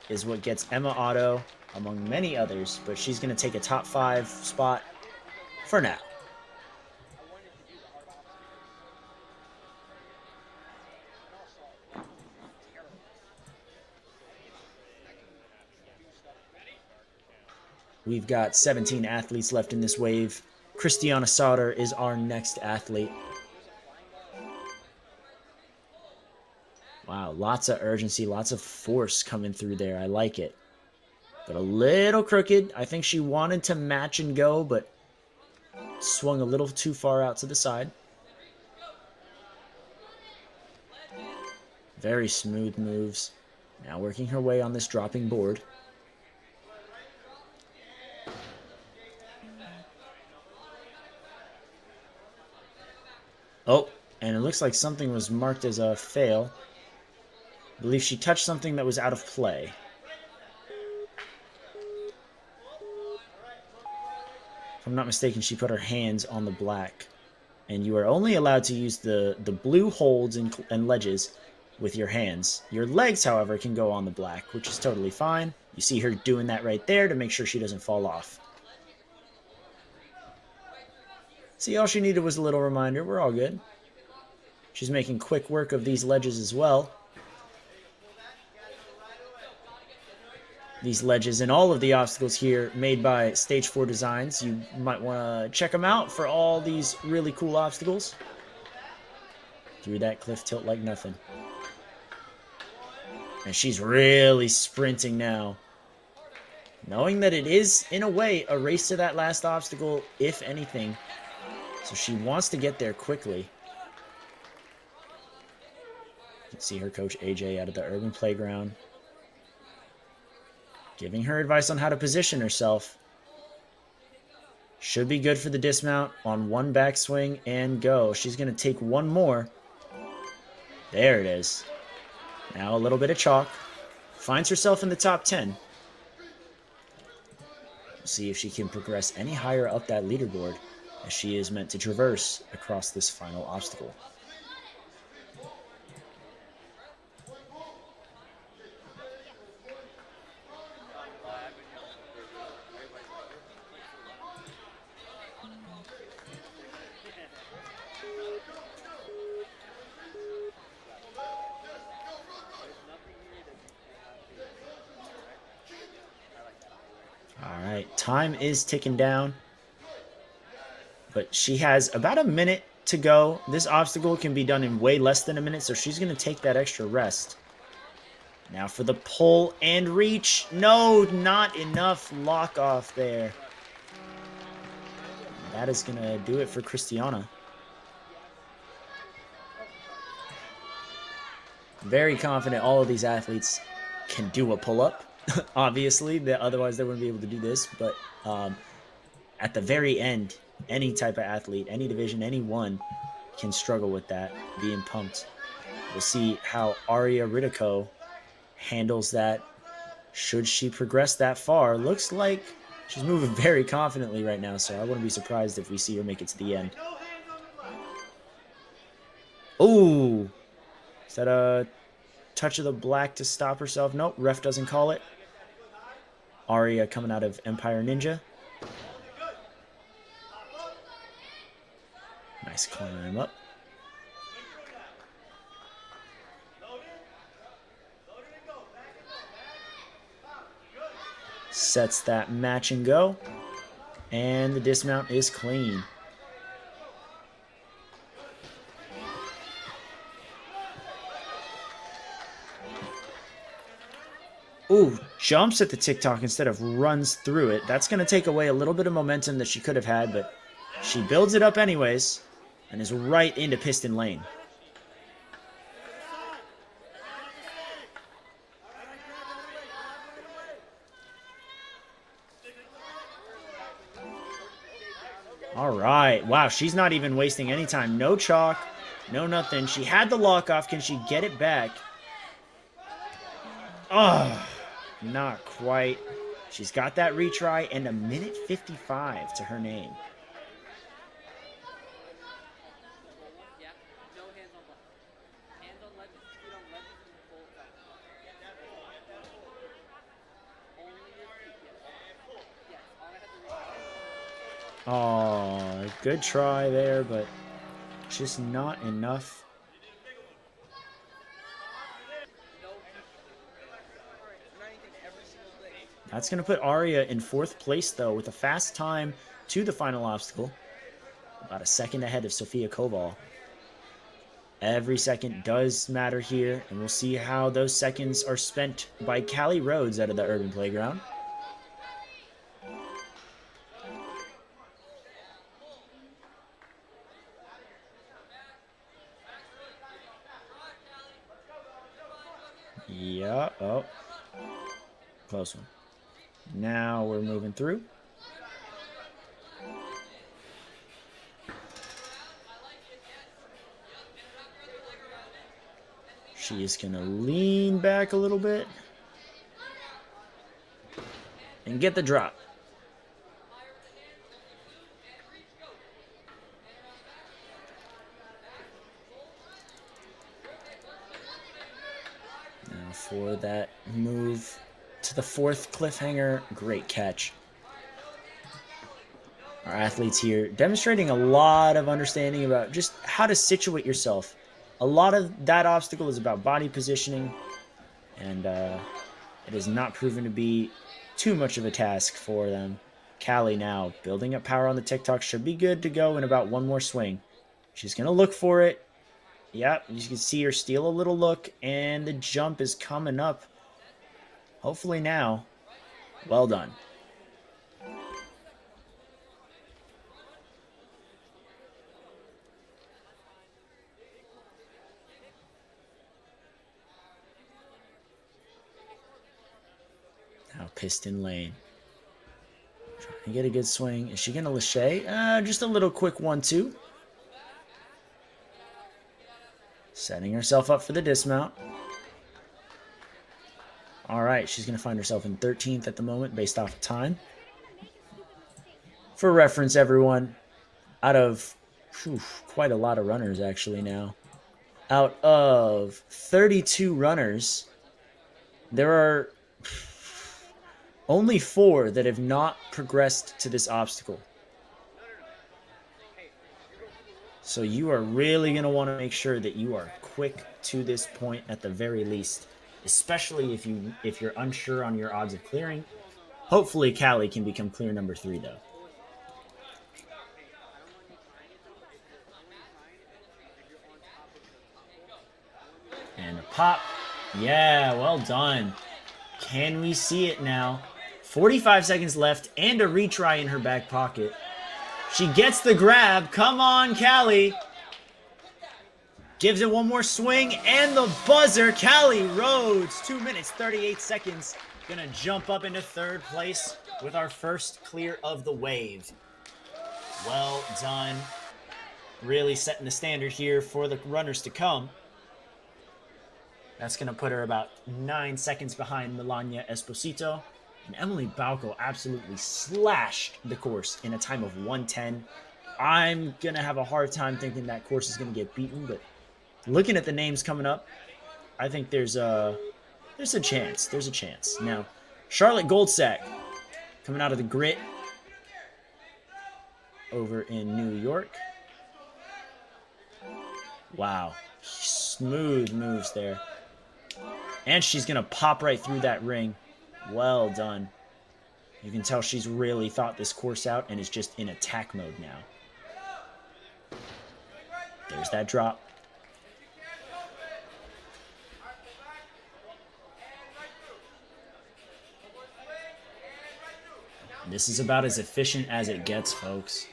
is what gets Emma Otto, among many others, but she's going to take a top 5 spot for now. We've got 17 athletes left in this wave. Christiana Sauter is our next athlete. Wow, lots of urgency, lots of force coming through there. I like it. But a little crooked. I think she wanted to match and go, but swung a little too far out to the side. Very smooth moves. Now working her way on this dropping board. Oh, and it looks like something was marked as a fail. I believe she touched something that was out of play. If I'm not mistaken, she put her hands on the black. And you are only allowed to use the blue holds and ledges with your hands. Your legs, however, can go on the black, which is totally fine. You see her doing that right there to make sure she doesn't fall off. See, all she needed was a little reminder. We're all good. She's making quick work of these ledges as well. These ledges and all of the obstacles here made by Stage 4 Designs. You might want to check them out for all these really cool obstacles. Through that cliff tilt like nothing. And she's really sprinting now. Knowing that it is, in a way, a race to that last obstacle, if anything. So she wants to get there quickly. You can see her coach AJ out of the urban playground, giving her advice on how to position herself. Should be good for the dismount on one backswing and go. She's going to take one more. There it is. Now a little bit of chalk. Finds herself in the top 10. We'll see if she can progress any higher up that leaderboard, as she is meant to traverse across this final obstacle. All right, time is ticking down. But she has about a minute to go. This obstacle can be done in way less than a minute, so she's going to take that extra rest. Now for the pull and reach. No, not enough lock off there. That is going to do it for Christiana. Very confident all of these athletes can do a pull-up. Obviously, otherwise they wouldn't be able to do this. But at the very end, any type of athlete, any division, anyone can struggle with that, being pumped. We'll see how Aria Riddico handles that. Should she progress that far? Looks like she's moving very confidently right now, so I wouldn't be surprised if we see her make it to the end. Oh, is that a touch of the black to stop herself. Nope, ref doesn't call it. Aria coming out of Empire Ninja. Nice climb up. Sets that match and go. And the dismount is clean. Ooh, jumps at the TikTok instead of runs through it. That's going to take away a little bit of momentum that she could have had, but she builds it up anyways and is right into piston lane. All right. Wow, she's not even wasting any time. No chalk, no nothing. She had the lock off. Can she get it back? Oh, not quite. She's got that retry and a minute 55 to her name. Oh, good try there, but just not enough. That's going to put Aria in 4th place, though, with a fast time to the final obstacle. About a second ahead of Sophia Kovville. Every second does matter here, and we'll see how those seconds are spent by Callie Rhodes out of the Urban Playground. Yeah, oh, close one. Now we're moving through. She is going to lean back a little bit and get the drop. Now for that move to the 4th cliffhanger, great catch. Our athletes here demonstrating a lot of understanding about just how to situate yourself. A lot of that obstacle is about body positioning, and it has not proven to be too much of a task for them. Callie now building up power on the TikTok, should be good to go in about one more swing. She's going to look for it. Yep, you can see her steal a little look, and the jump is coming up. Hopefully now. Well done. Now piston lane. Trying to get a good swing. Is she going to lâcher? Just a little quick 1-2. Setting herself up for the dismount. All right, she's going to find herself in 13th at the moment based off of time. For reference, everyone, out of quite a lot of runners actually now, out of 32 runners, there are only 4 that have not progressed to this obstacle. So you are really going to want to make sure that you are quick to this point at the very least. Especially if you're unsure on your odds of clearing. Hopefully Callie can become clear number 3 though. And a pop. Yeah, well done. Can we see it now? 45 seconds left and a retry in her back pocket. She gets the grab. Come on, Callie. Gives it one more swing, and the buzzer, Callie Rhodes, 2 minutes, 38 seconds. Gonna jump up into 3rd place with our first clear of the wave. Well done. Really setting the standard here for the runners to come. That's gonna put her about 9 seconds behind Melania Esposito. And Emily Balco absolutely slashed the course in a time of 1:10. I'm gonna have a hard time thinking that course is gonna get beaten, but looking at the names coming up, I think there's a chance. There's a chance. Now, Charlotte Goldsack coming out of the grit over in New York. Wow. Smooth moves there. And she's going to pop right through that ring. Well done. You can tell she's really thought this course out and is just in attack mode now. There's that drop. This is about as efficient as it gets, folks.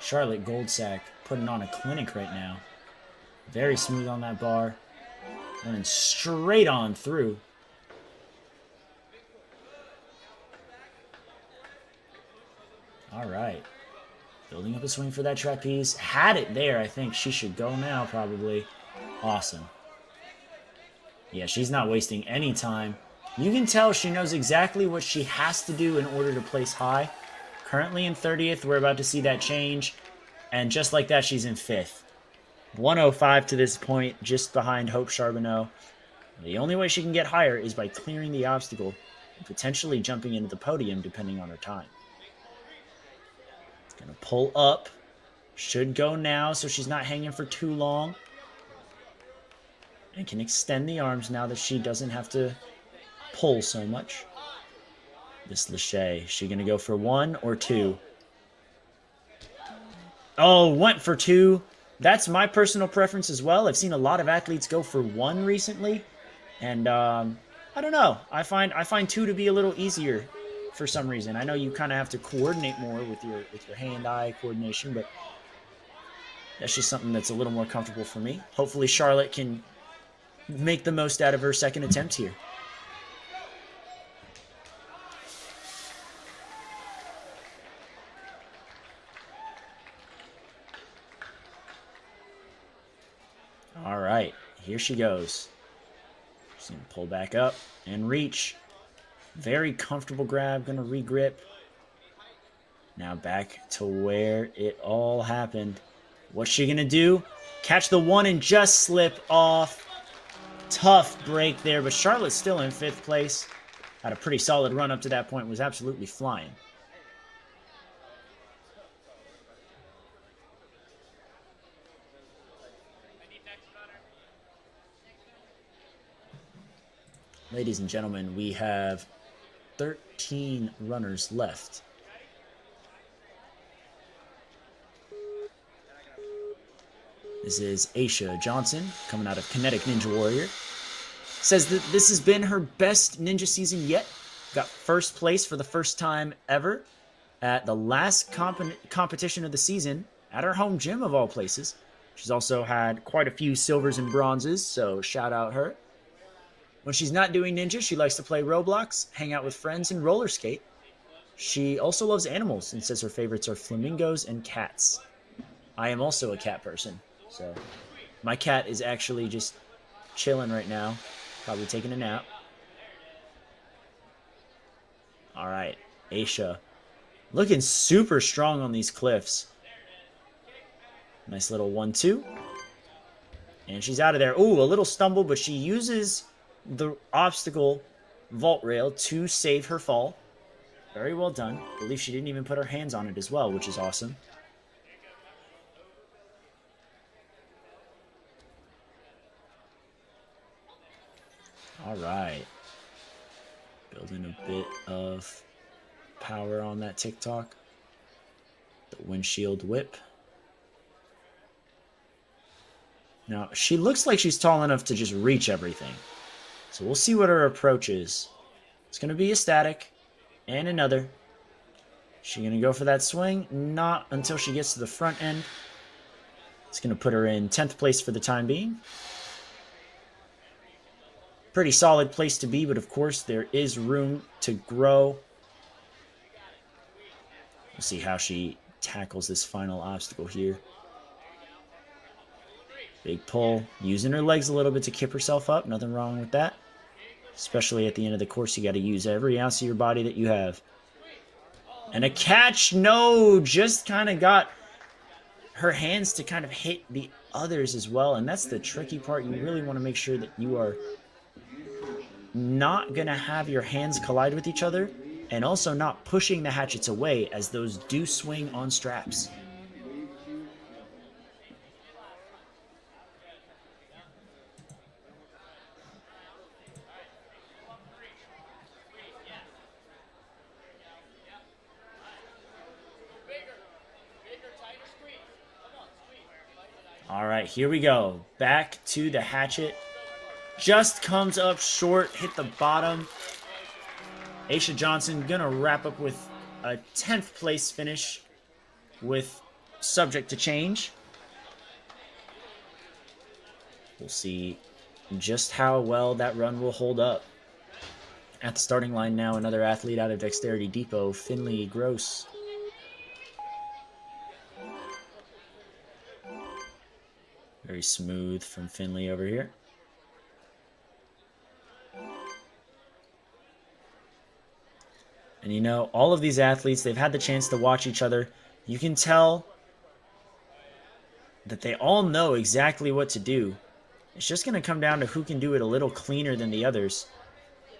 Charlotte Goldsack putting on a clinic right now. Very smooth on that bar. Running straight on through. All right. Building up a swing for that trapeze. Had it there. I think she should go now, probably. Awesome. Yeah, she's not wasting any time. You can tell she knows exactly what she has to do in order to place high. Currently in 30th. We're about to see that change. And just like that, she's in 5th. 105 to this point, just behind Hope Charbonneau. The only way she can get higher is by clearing the obstacle and potentially jumping into the podium, depending on her time. It's going to pull up. Should go now, so she's not hanging for too long. And can extend the arms now that she doesn't have to pull so much. This Lachey, is she going to go for 1 or 2? Oh, went for 2. That's my personal preference as well. I've seen a lot of athletes go for 1 recently. And I don't know. I find 2 to be a little easier for some reason. I know you kind of have to coordinate more with your hand-eye coordination, but that's just something that's a little more comfortable for me. Hopefully Charlotte can make the most out of her second attempt here. All right, here she goes. She's going to pull back up and reach. Very comfortable grab, going to re-grip. Now back to where it all happened. What's she going to do? Catch the 1 and just slip off. Tough break there, but Charlotte's still in 5th place. Had a pretty solid run up to that point, was absolutely flying. Ladies and gentlemen, we have 13 runners left. This is Aisha Johnson, coming out of Kinetic Ninja Warrior. Says that this has been her best ninja season yet. Got 1st place for the first time ever at the last competition of the season at her home gym of all places. She's also had quite a few silvers and bronzes, so shout out her. When she's not doing ninja, she likes to play Roblox, hang out with friends, and roller skate. She also loves animals and says her favorites are flamingos and cats. I am also a cat person, so my cat is actually just chilling right now, probably taking a nap. All right, Aisha, looking super strong on these cliffs. Nice little 1-2. And she's out of there. Ooh, a little stumble, but she uses the obstacle vault rail to save her fall. Very well done. I believe she didn't even put her hands on it as well, which is awesome. All right. Building a bit of power on that TikTok. The windshield whip. Now, she looks like she's tall enough to just reach everything. So we'll see what her approach is. It's going to be a static and another. She's going to go for that swing. Not until she gets to the front end. It's going to put her in 10th place for the time being. Pretty solid place to be, but of course there is room to grow. We'll see how she tackles this final obstacle here. Big pull, using her legs a little bit to kip herself up. Nothing wrong with that. Especially at the end of the course, you got to use every ounce of your body that you have. And a catch, no, just kind of got her hands to kind of hit the others as well. And that's the tricky part. You really want to make sure that you are not going to have your hands collide with each other, and also not pushing the hatchets away, as those do swing on straps. All right, here we go. Back to the hatchet. Just comes up short, hit the bottom. Aisha Johnson gonna wrap up with a 10th place finish with subject to change. We'll see just how well that run will hold up. At the starting line now, another athlete out of Dexterity Depot, Finley Gross. Very smooth from Finley over here. And you know, all of these athletes, they've had the chance to watch each other. You can tell that they all know exactly what to do. It's just going to come down to who can do it a little cleaner than the others,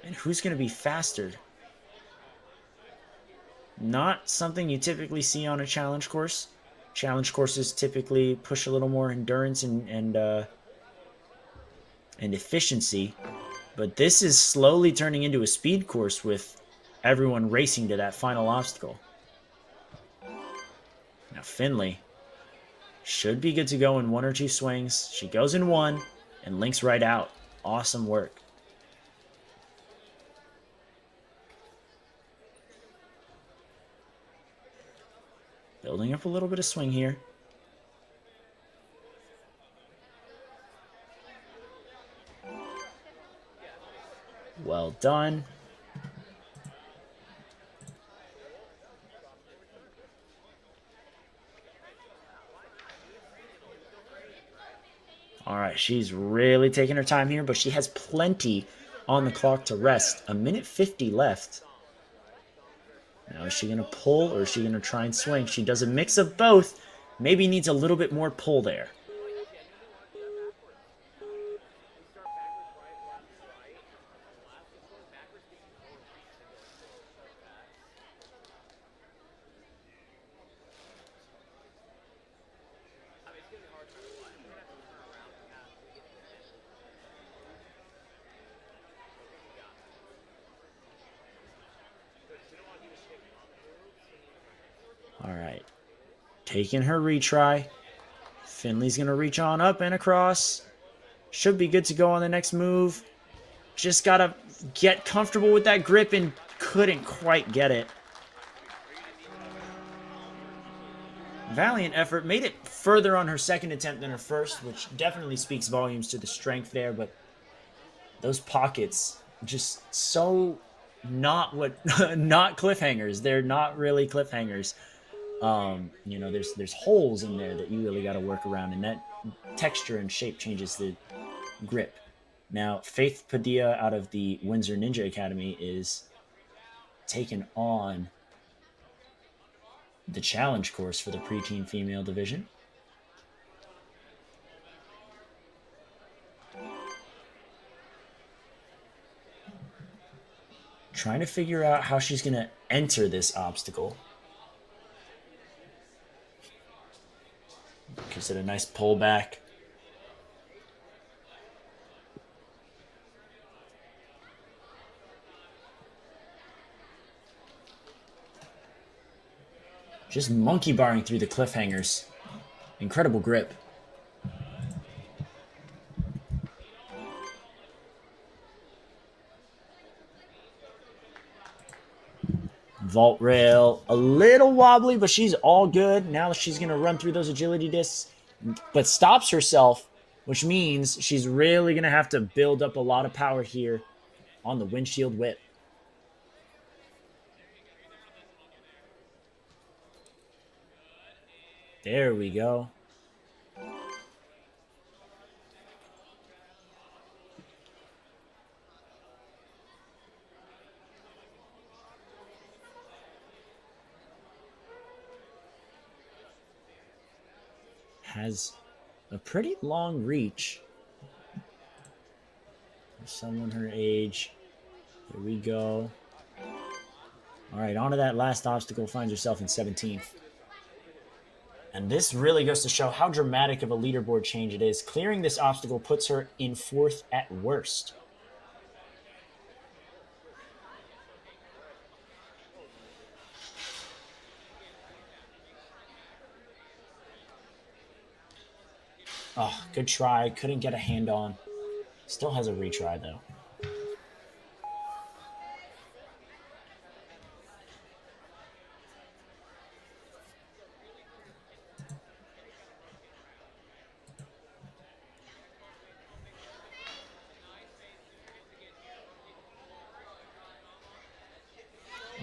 and who's going to be faster. Not something you typically see on a challenge course. Challenge courses typically push a little more endurance and efficiency, but this is slowly turning into a speed course with everyone racing to that final obstacle. Now Finley should be good to go in 1 or 2 swings. She goes in 1 and links right out. Awesome work. Building up a little bit of swing here. Well done. All right, she's really taking her time here, but she has plenty on the clock to rest. 1:50 left. Now, is she going to pull or is she going to try and swing? She does a mix of both. Maybe needs a little bit more pull there. All right, taking her retry. Finley's going to reach on up and across. Should be good to go on the next move. Just got to get comfortable with that grip and couldn't quite get it. Valiant effort. Made it further on her second attempt than her first, which definitely speaks volumes to the strength there, but those pockets just so not cliffhangers. They're not really cliffhangers. You know, there's holes in there that you really got to work around, and that texture and shape changes the grip. Now, Faith Padilla out of the Windsor Ninja Academy is taken on the challenge course for the preteen female division. Trying to figure out how she's going to enter this obstacle. Gives it a nice pull back. Just monkey barring through the cliffhangers. Incredible grip. Vault rail, a little wobbly, but she's all good. Now she's going to run through those agility discs, but stops herself, which means she's really going to have to build up a lot of power here on the windshield whip. There we go. Has a pretty long reach. For someone her age. Here we go. All right, on to that last obstacle. Finds herself in 17th. And this really goes to show how dramatic of a leaderboard change it is. Clearing this obstacle puts her in 4th at worst. Oh, good try. Couldn't get a hand on. Still has a retry, though.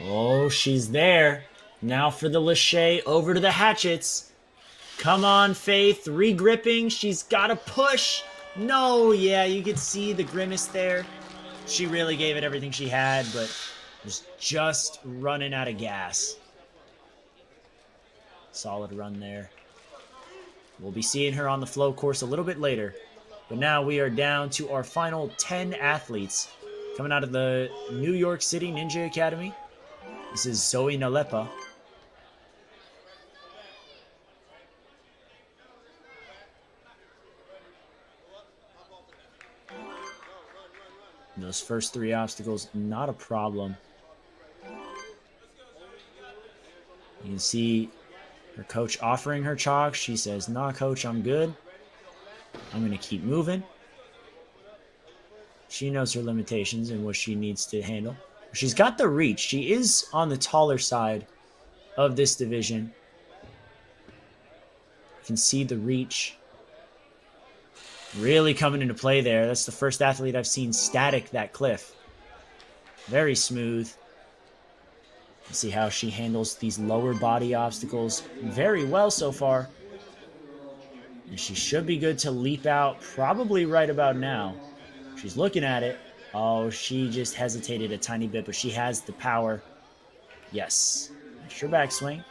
Oh, she's there. Now for the Lachey over to the hatchets. Come on, Faith. Regripping. She's got to push. No, yeah, you could see the grimace there. She really gave it everything she had, but was just running out of gas. Solid run there. We'll be seeing her on the flow course a little bit later. But now we are down to our final 10 athletes coming out of the New York City Ninja Academy. This is Zoe Nalepa. Those first 3 obstacles, not a problem. You can see her coach offering her chalk. She says, "Nah, coach, I'm good. I'm going to keep moving." She knows her limitations and what she needs to handle. She's got the reach. She is on the taller side of this division. You can see the reach really coming into play there. That's the first athlete I've seen static that cliff. Very smooth. Let's see how she handles these lower body obstacles very well so far. And she should be good to leap out probably right about now. She's looking at it. Oh, she just hesitated a tiny bit, but she has the power. Yes. Sure backswing.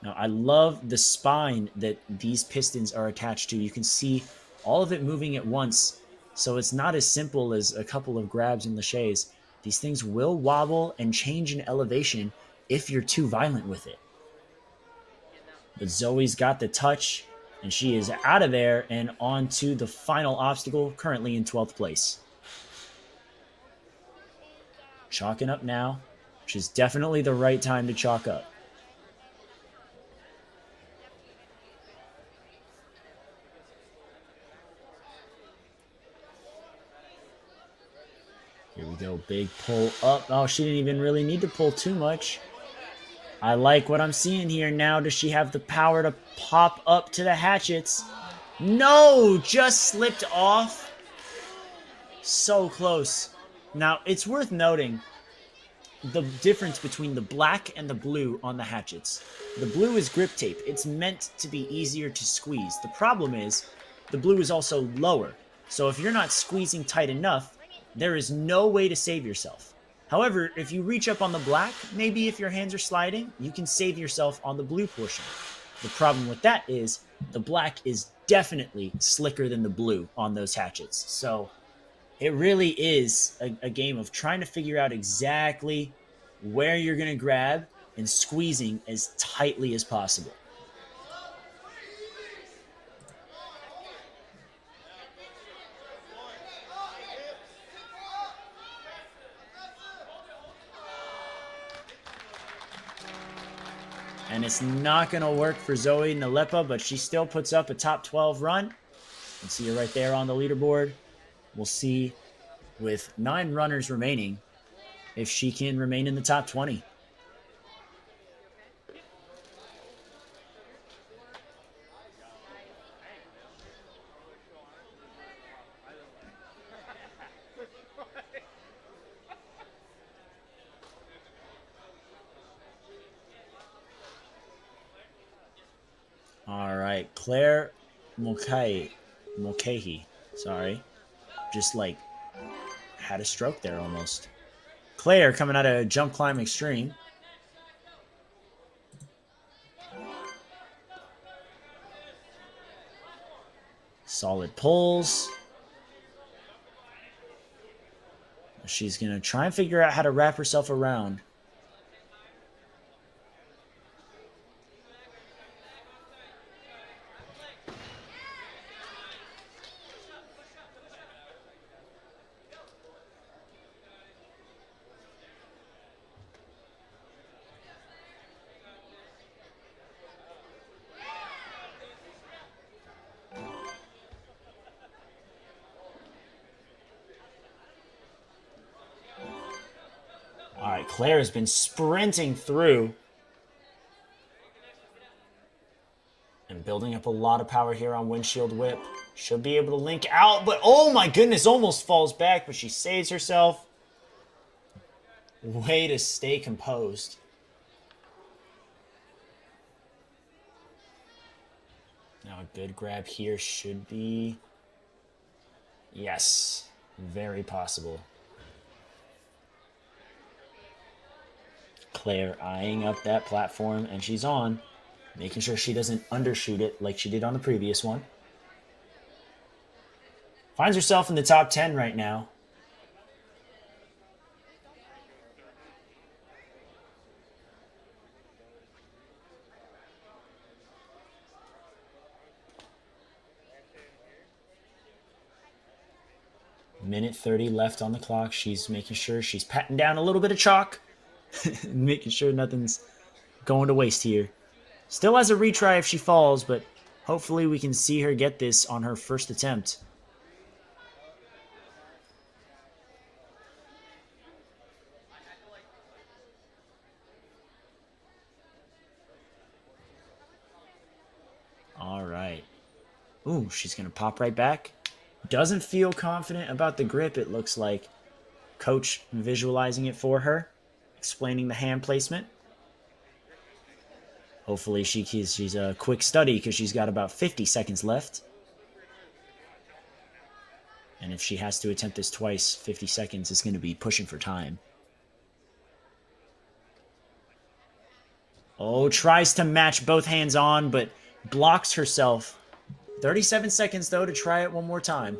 Now, I love the spine that these pistons are attached to. You can see all of it moving at once, so it's not as simple as a couple of grabs and laches. These things will wobble and change in elevation if you're too violent with it. But Zoe's got the touch, and she is out of there and on to the final obstacle, currently in 12th place. Chalking up now, which is definitely the right time to chalk up. Here we go, big pull up. Oh, she didn't even really need to pull too much. I like what I'm seeing here now. Does she have the power to pop up to the hatchets? No, just slipped off. So close. Now, it's worth noting the difference between the black and the blue on the hatchets. The blue is grip tape. It's meant to be easier to squeeze. The problem is the blue is also lower. So if you're not squeezing tight enough, there is no way to save yourself. However, if you reach up on the black, maybe if your hands are sliding, you can save yourself on the blue portion. The problem with that is the black is definitely slicker than the blue on those hatchets. So it really is a game of trying to figure out exactly where you're going to grab and squeezing as tightly as possible. And it's not going to work for Zoe Nalepa, but she still puts up a top 12 run. You can see her right there on the leaderboard. We'll see with 9 runners remaining if she can remain in the top 20. All right, Claire Mulcahy, sorry. Just like had a stroke there almost. Claire coming out of Jump Climb Extreme. Solid pulls. She's going to try and figure out how to wrap herself around. All right, Claire has been sprinting through and building up a lot of power here on Windshield Whip. She'll be able to link out, but oh my goodness, almost falls back, but she saves herself. Way to stay composed. Now a good grab here should be... Yes, very possible. Claire eyeing up that platform, and she's on, making sure she doesn't undershoot it like she did on the previous one. Finds herself in the top 10 right now. Minute 30 left on the clock. She's making sure she's patting down a little bit of chalk. Making sure nothing's going to waste here. Still has a retry if she falls, but hopefully we can see her get this on her first attempt. All right. Ooh, she's going to pop right back. Doesn't feel confident about the grip, it looks like. Coach visualizing it for her. Explaining the hand placement. Hopefully she's a quick study because she's got about 50 seconds left. And if she has to attempt this twice, 50 seconds is going to be pushing for time. Oh, tries to match both hands on, but blocks herself. 37 seconds, though, to try it one more time.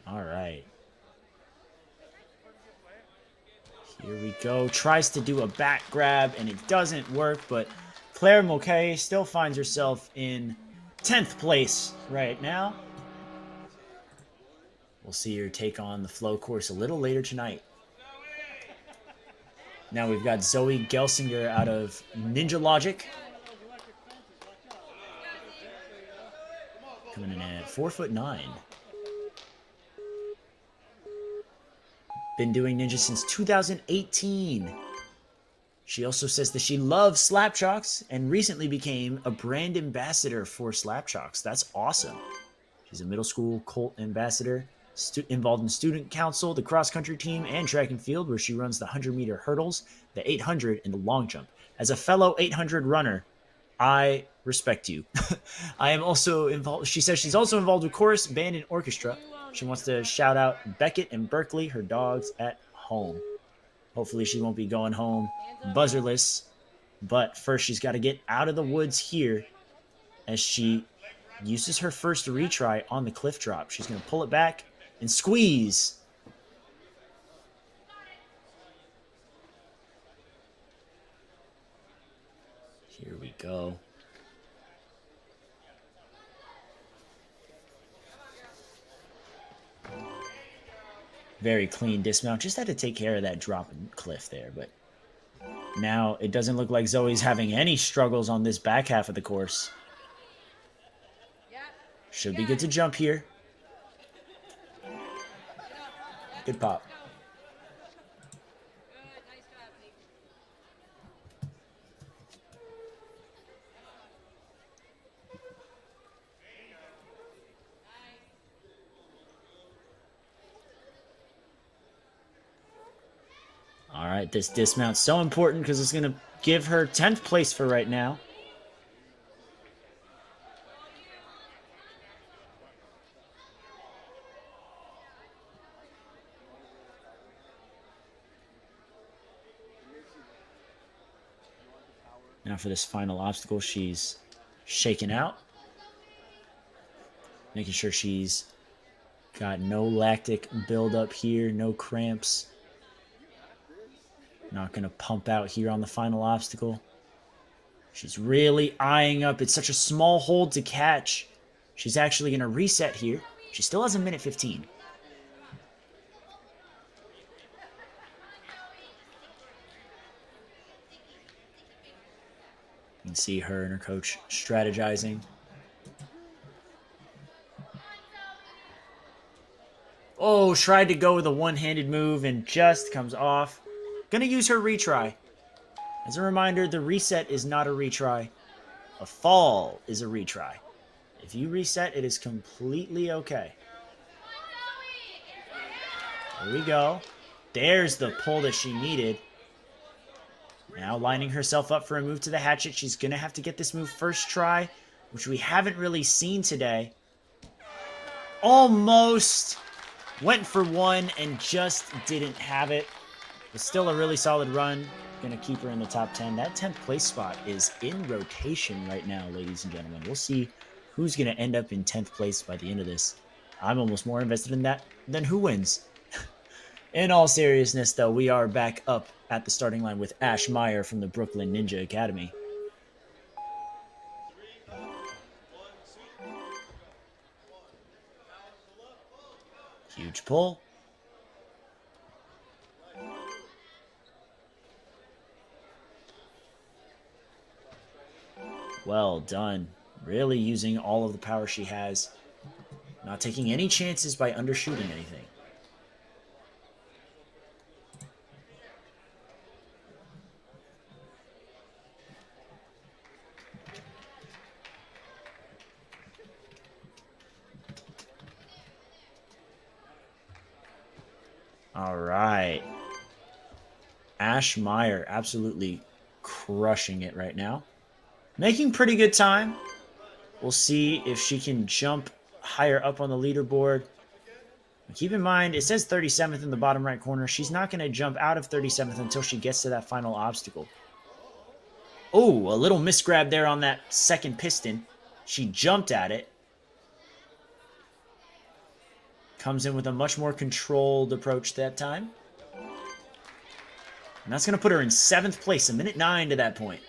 All right. Here we go. Tries to do a back grab, and it doesn't work, but Claire Mulcahy still finds herself in 10th place right now. We'll see her take on the flow course a little later tonight. Now we've got Zoe Gelsinger out of Ninja Logic. Coming in at 4'9". Been doing ninja since 2018. She also says that she loves Slapchalks and recently became a brand ambassador for Slapchalks. That's awesome. She's a middle school Colt ambassador, involved in student council, the cross-country team, and track and field, where she runs the 100-meter hurdles, the 800, and the long jump. As a fellow 800 runner, I respect you. I am also involved. She says she's also involved with chorus, band, and orchestra. She wants to shout out Beckett and Berkeley, her dogs at home. Hopefully she won't be going home buzzerless. But first she's got to get out of the woods here as she uses her first retry on the cliff drop. She's going to pull it back and squeeze. Here we go. Very clean dismount. Just had to take care of that drop and cliff there. But now it doesn't look like Zoe's having any struggles on this back half of the course. Should be good to jump here. Good pop. All right, this dismount's so important because it's going to give her 10th place for right now. Now for this final obstacle, she's shaken out. Making sure she's got no lactic buildup here, no cramps. Not going to pump out here on the final obstacle. She's really eyeing up. It's such a small hold to catch. She's actually going to reset here. She still has a minute 15. You can see her and her coach strategizing. Oh, tried to go with a one-handed move and just comes off. Gonna use her retry. As a reminder, the reset is not a retry. A fall is a retry. If you reset, it is completely okay. There we go. There's the pull that she needed. Now lining herself up for a move to the hatchet. She's going to have to get this move first try, which we haven't really seen today. Almost went for one and just didn't have it. But still a really solid run. Going to keep her in the top 10. That 10th place spot is in rotation right now, ladies and gentlemen. We'll see who's going to end up in 10th place by the end of this. I'm almost more invested in that than who wins. In all seriousness, though, we are back up at the starting line with Ash Meyer from the Brooklyn Ninja Academy. Huge pull. Well done. Really using all of the power she has. Not taking any chances by undershooting anything. All right. Ash Meyer absolutely crushing it right now. Making pretty good time. We'll see if she can jump higher up on the leaderboard. Keep in mind, it says 37th in the bottom right corner. She's not going to jump out of 37th until she gets to that final obstacle. Oh, a little misgrab there on that second piston. She jumped at it. Comes in with a much more controlled approach that time. And that's going to put her in 7th place, a minute 9 to that point.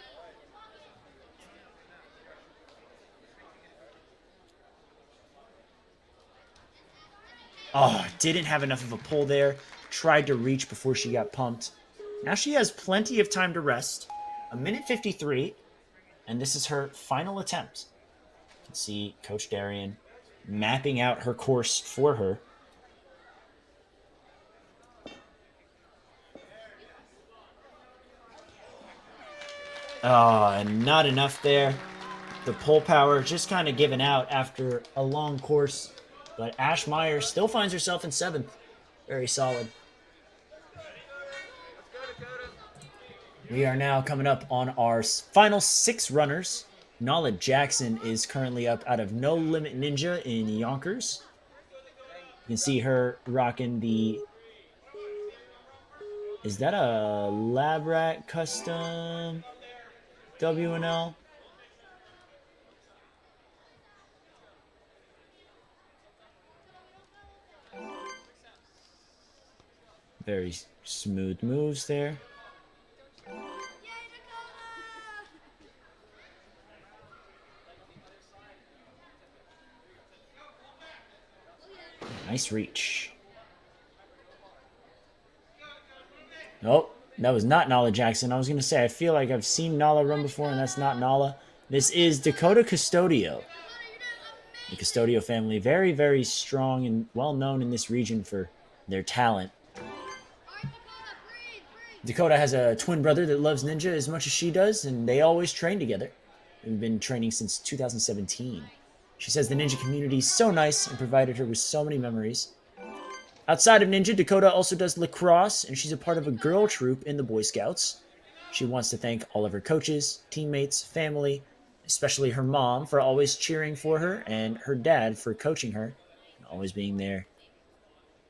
Oh, didn't have enough of a pull there. Tried to reach before she got pumped. Now she has plenty of time to rest. A minute 53. And this is her final attempt. You can see Coach Darian mapping out her course for her. Oh, and not enough there. The pull power just kind of giving out after a long course. But Ash Meyer still finds herself in 7th. Very solid. We are now coming up on our final 6 runners. Nala Jackson is currently up out of No Limit Ninja in Yonkers. You can see her rocking the... Is that a Lab Rat Custom WNL? Very smooth moves there. Nice reach. Nope, that was not Nala Jackson. I was going to say, I feel like I've seen Nala run before, and that's not Nala. This is Dakota Custodio. The Custodio family, very, very strong and well known in this region for their talent. Dakota has a twin brother that loves ninja as much as she does, and they always train together. They've been training since 2017. She says the ninja community is so nice and provided her with so many memories. Outside of ninja, Dakota also does lacrosse, and she's a part of a girl troop in the Boy Scouts. She wants to thank all of her coaches, teammates, family, especially her mom for always cheering for her, and her dad for coaching her, and always being there.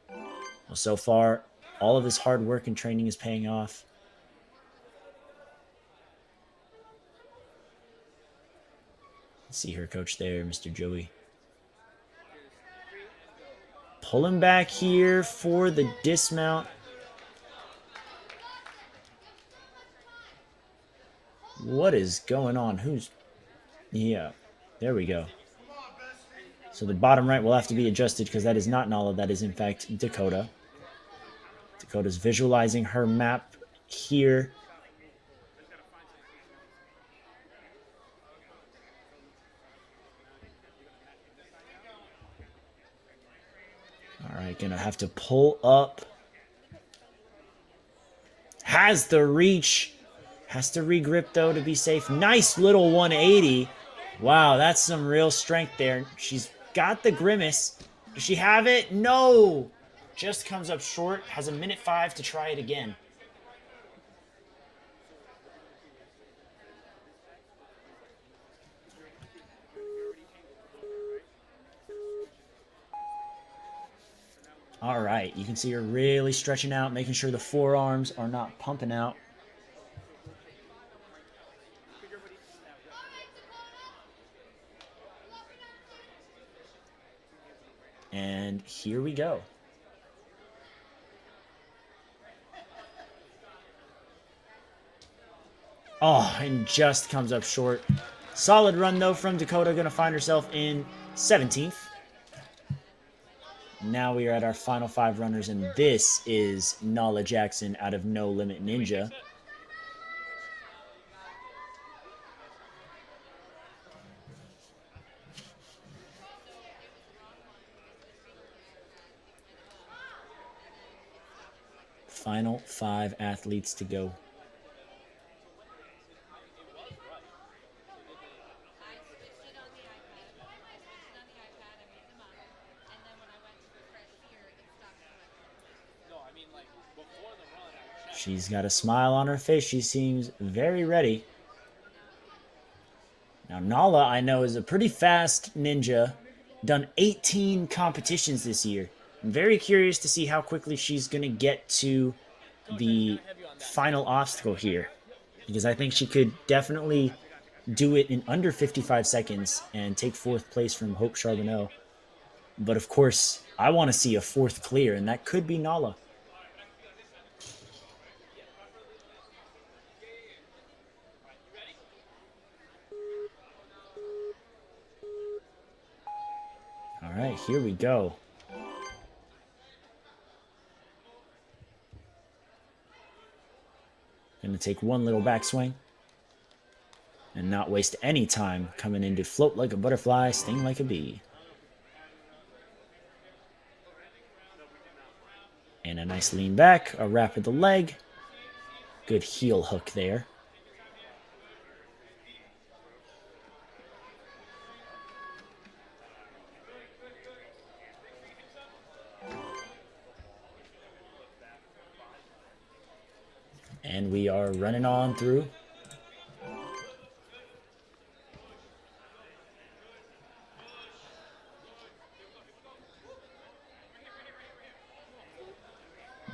Well, so far, all of his hard work and training is paying off. See her coach there, Mr. Joey. Pulling back here for the dismount. What is going on? Yeah, there we go. So the bottom right will have to be adjusted because that is not Nala. That is, in fact, Dakota. Dakota's visualizing her map here. All right, gonna have to pull up. Has the reach. Has to regrip, though, to be safe. Nice little 180. Wow, that's some real strength there. She's got the grimace. Does she have it? No! Just comes up short. Has a minute 5 to try it again. All right, you can see her really stretching out, making sure the forearms are not pumping out. And here we go. Oh, and just comes up short. Solid run, though, from Dakota. Going to find herself in 17th. Now we are at our final 5 runners, and this is Nala Jackson out of No Limit Ninja. Final 5 athletes to go. She's got a smile on her face. She seems very ready. Now, Nala, I know, is a pretty fast ninja. Done 18 competitions this year. I'm very curious to see how quickly she's going to get to the final obstacle here. Because I think she could definitely do it in under 55 seconds and take 4th place from Hope Charbonneau. But, of course, I want to see a 4th clear, and that could be Nala. All right, here we go. Gonna take one little backswing and not waste any time coming in to float like a butterfly, sting like a bee. And a nice lean back, a wrap of the leg. Good heel hook there. And we are running on through.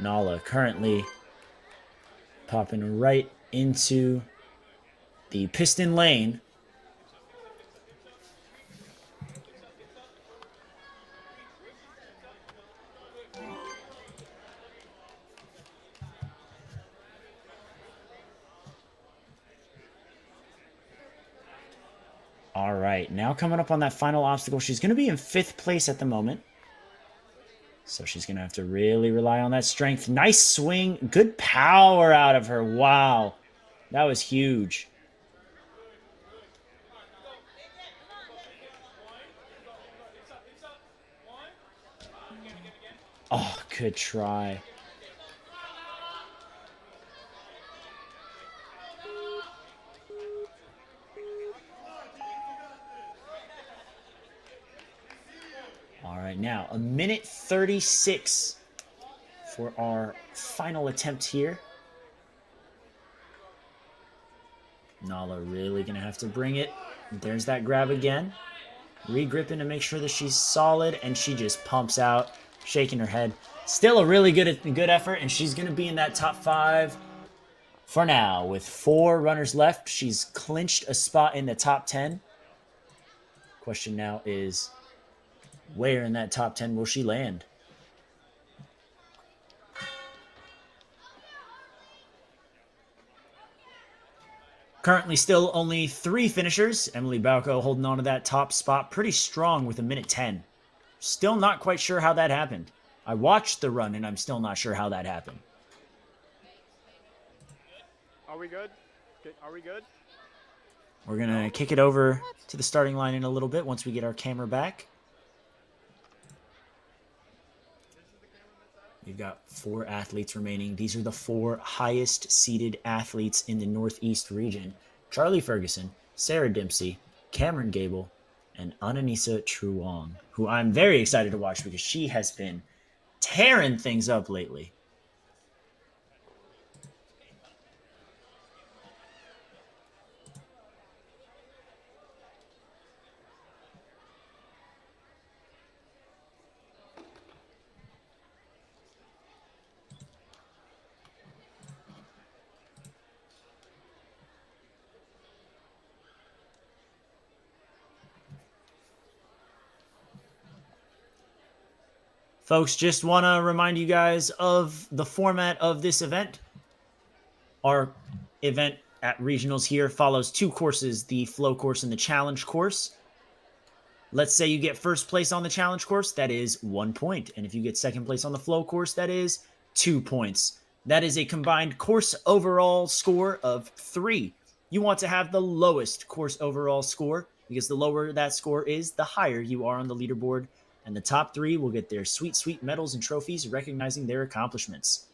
Nala currently popping right into the piston lane. All right, now coming up on that final obstacle, she's going to be in 5th place at the moment. So she's going to have to really rely on that strength. Nice swing. Good power out of her. Wow. That was huge. Oh, good try. All right, now a minute 36 for our final attempt here. Nala really going to have to bring it. There's that grab again. Regripping to make sure that she's solid, and she just pumps out, shaking her head. Still a really good effort, and she's going to be in that top 5 for now. With 4 runners left, she's clinched a spot in the top 10. Question now is, where in that top 10 will she land? Currently still only 3 finishers. Emily Balco holding on to that top spot pretty strong with 1:10. Still not quite sure how that happened. I watched the run and I'm still not sure how that happened. Are we good? Are we good? We're going to kick it over to the starting line in a little bit once we get our camera back. We've got 4 athletes remaining. These are the 4 highest seeded athletes in the Northeast region. Charlie Ferguson, Sarah Dempsey, Cameron Gable, and Ananisa Truong, who I'm very excited to watch because she has been tearing things up lately. Folks, just want to remind you guys of the format of this event. Our event at regionals here follows 2 courses, the flow course and the challenge course. Let's say you get first place on the challenge course, that is 1 point. And if you get second place on the flow course, that is 2 points. That is a combined course overall score of 3. You want to have the lowest course overall score because the lower that score is, the higher you are on the leaderboard. And the top 3 will get their sweet, sweet medals and trophies recognizing their accomplishments.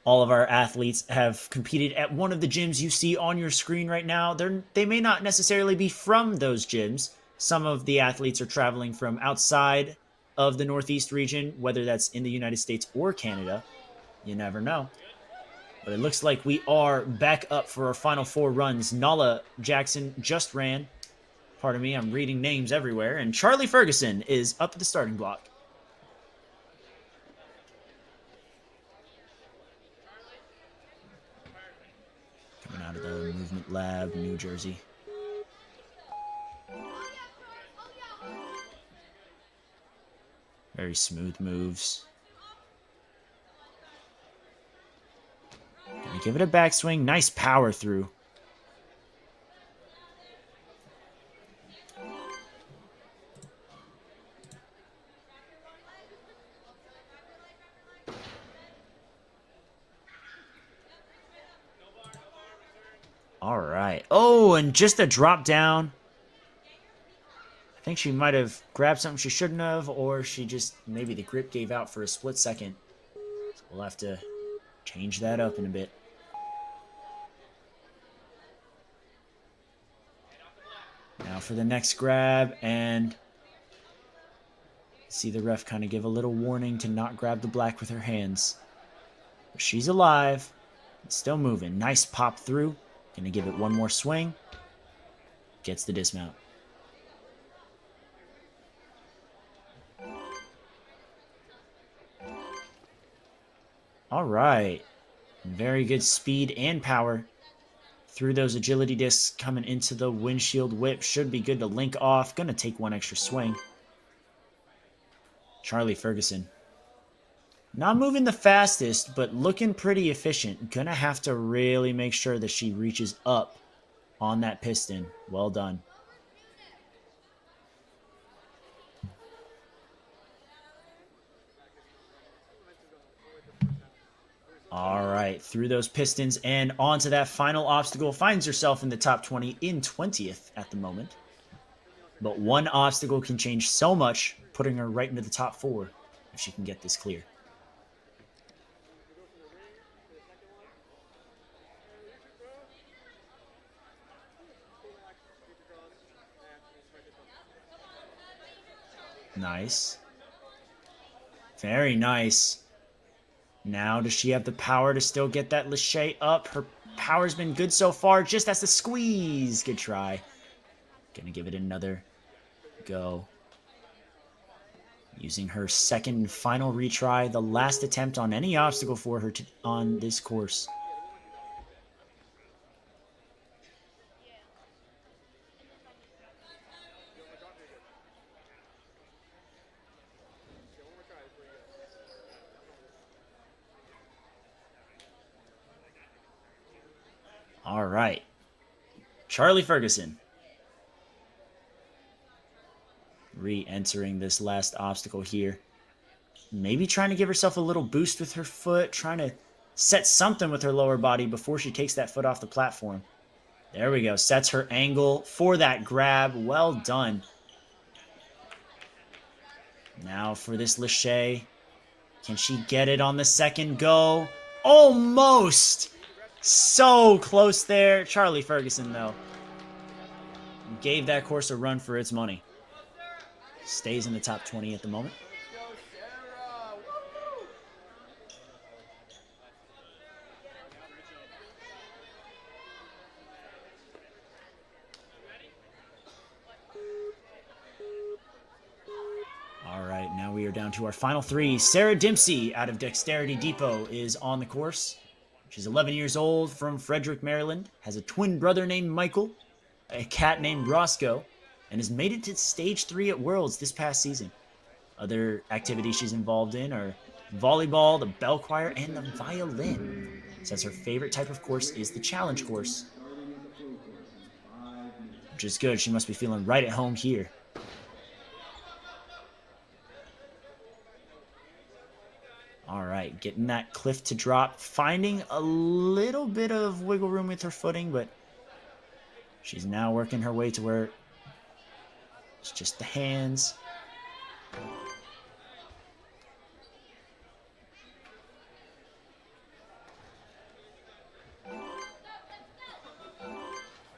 All of our athletes have competed at one of the gyms you see on your screen right now. They may not necessarily be from those gyms. Some of the athletes are traveling from outside of the Northeast region, whether that's in the United States or Canada. You never know. But it looks like we are back up for our final 4 runs. Nala Jackson just ran. Pardon me, I'm reading names everywhere. And Charlie Ferguson is up at the starting block. Coming out of the Movement Lab, New Jersey. Very smooth moves. Gonna give it a backswing. Nice power through. All right. Oh, and just a drop down. I think she might have grabbed something she shouldn't have, or she just, maybe the grip gave out for a split second. So we'll have to change that up in a bit. Now for the next grab, and see the ref kind of give a little warning to not grab the black with her hands. But she's alive. Still moving. Nice pop through. Gonna give it one more swing. Gets the dismount. All right. Very good speed and power through those agility discs coming into the windshield whip. Should be good to link off. Gonna take one extra swing. Charlie Ferguson. Not moving the fastest, but looking pretty efficient. Gonna have to really make sure that she reaches up on that piston. Well done. All right, through those pistons and onto that final obstacle. Finds herself in the top 20, in 20th at the moment. But one obstacle can change so much, putting her right into the top 4 if she can get this clear. Nice. Very nice. Now, does she have the power to still get that Lachey up? Her power's been good so far. Just has to squeeze. Good try. Gonna give it another go. Using her second and final retry, the last attempt on any obstacle for her on this course. All right. Charlie Ferguson. Re-entering this last obstacle here. Maybe trying to give herself a little boost with her foot, trying to set something with her lower body before she takes that foot off the platform. There we go. Sets her angle for that grab. Well done. Now for this Lachey. Can she get it on the second go? Almost! So close there. Charlie Ferguson, though, gave that course a run for its money. Stays in the top 20 at the moment. All right, now we are down to our final three. Sarah Dempsey out of Dexterity Depot is on the course. She's 11 years old, from Frederick, Maryland, has a twin brother named Michael, a cat named Roscoe, and has made it to stage 3 at Worlds this past season. Other activities she's involved in are volleyball, the bell choir, and the violin. Says her favorite type of course is the challenge course, which is good. She must be feeling right at home here. All right, getting that cliff to drop, finding a little bit of wiggle room with her footing, but she's now working her way to where it's just the hands.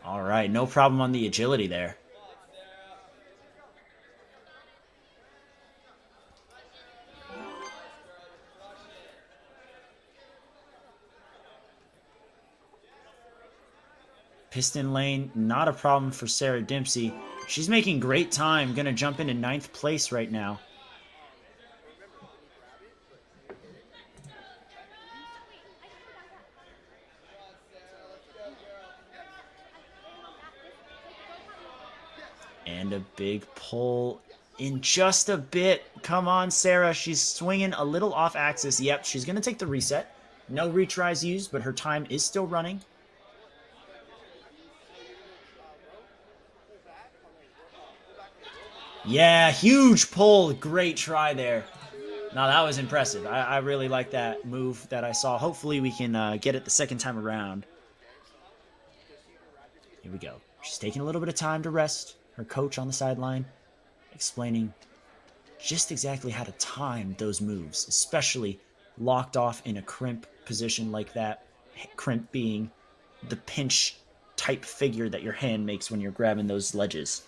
All right, no problem on the agility there. Piston lane, not a problem for Sarah Dempsey. She's making great time. Gonna jump into 9th place right now. And a big pull in just a bit. Come on, Sarah. She's swinging a little off axis. Yep, she's gonna take the reset. No retries used, but her time is still running. Yeah, huge pull. Great try there. Now that was impressive. I really like that move that I saw. Hopefully we can get it the second time around. Here we go. She's taking a little bit of time to rest. Her coach on the sideline explaining just exactly how to time those moves, especially locked off in a crimp position like that. Crimp being the pinch type figure that your hand makes when you're grabbing those ledges.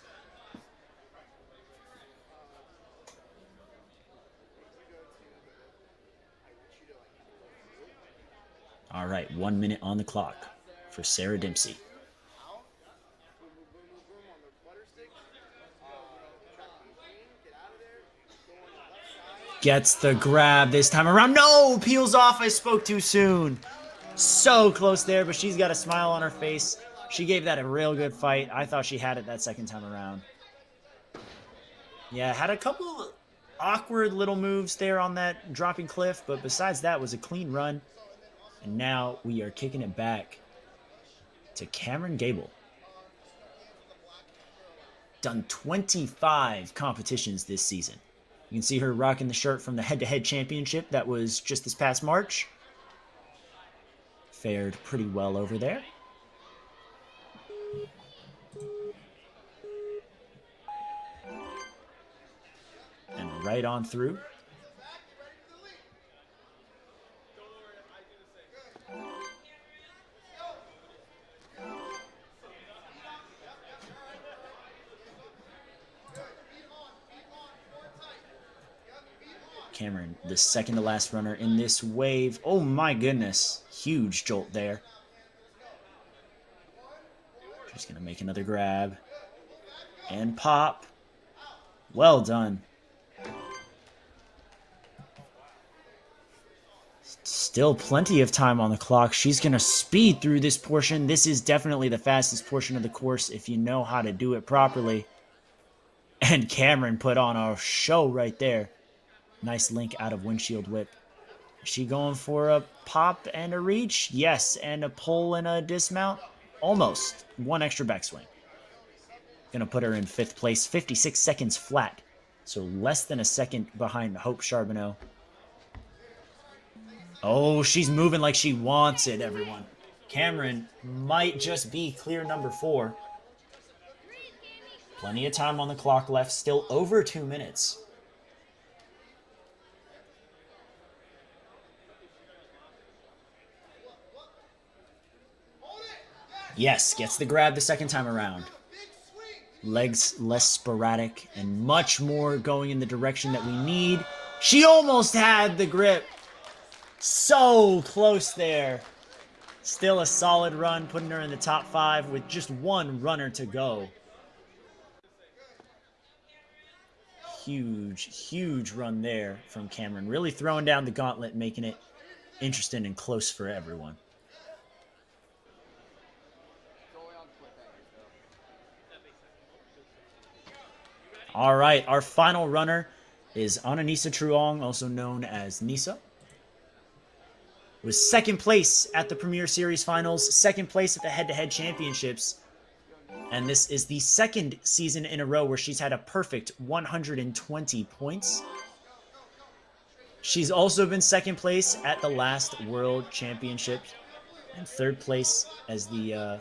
All right, 1 minute on the clock for Sarah Dempsey. Gets the grab this time around. No, peels off. I spoke too soon. So close there, but she's got a smile on her face. She gave that a real good fight. I thought she had it that second time around. Yeah, had a couple awkward little moves there on that dropping cliff, but besides that was a clean run. And now we are kicking it back to Cameron Gable. Done 25 competitions this season. You can see her rocking the shirt from the head-to-head championship that was just this past March. Fared pretty well over there. And right on through. Cameron, the second to last runner in this wave. Oh my goodness. Huge jolt there. She's going to make another grab. And pop. Well done. Still plenty of time on the clock. She's going to speed through this portion. This is definitely the fastest portion of the course if you know how to do it properly. And Cameron put on a show right there. Nice link out of windshield whip. Is she going for a pop and a reach? Yes, and a pull and a dismount? Almost. One extra backswing. Gonna put her in 5th place, 56 seconds flat. So less than a second behind Hope Charbonneau. Oh, she's moving like she wants it, everyone. Cameron might just be clear number 4. Plenty of time on the clock left, still over 2 minutes. Yes, gets the grab the second time around. Legs less sporadic and much more going in the direction that we need. She almost had the grip. So close there. Still a solid run, putting her in the top 5 with just one runner to go. Huge run there from Cameron. Really throwing down the gauntlet, making it interesting and close for everyone. All right, our final runner is Ananisa Truong, also known as Nisa. Was 2nd place at the Premier Series Finals, 2nd place at the Head-to-Head Championships, and this is the 2nd season in a row where she's had a perfect 120 points. She's also been 2nd place at the last World Championships, and 3rd place as the,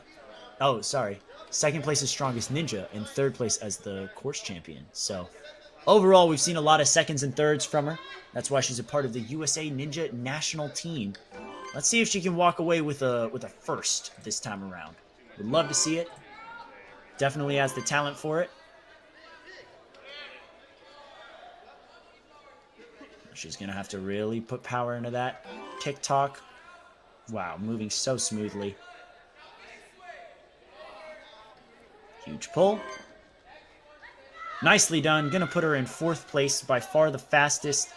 2nd place as Strongest Ninja, and 3rd place as the course champion. So, overall, we've seen a lot of 2nds and 3rds from her. That's why she's a part of the USA Ninja national team. Let's see if she can walk away with a 1st this time around. Would love to see it. Definitely has the talent for it. She's going to have to really put power into that TikTok. Wow, moving so smoothly. Huge pull. Nicely done. Going to put her in 4th place, by far the fastest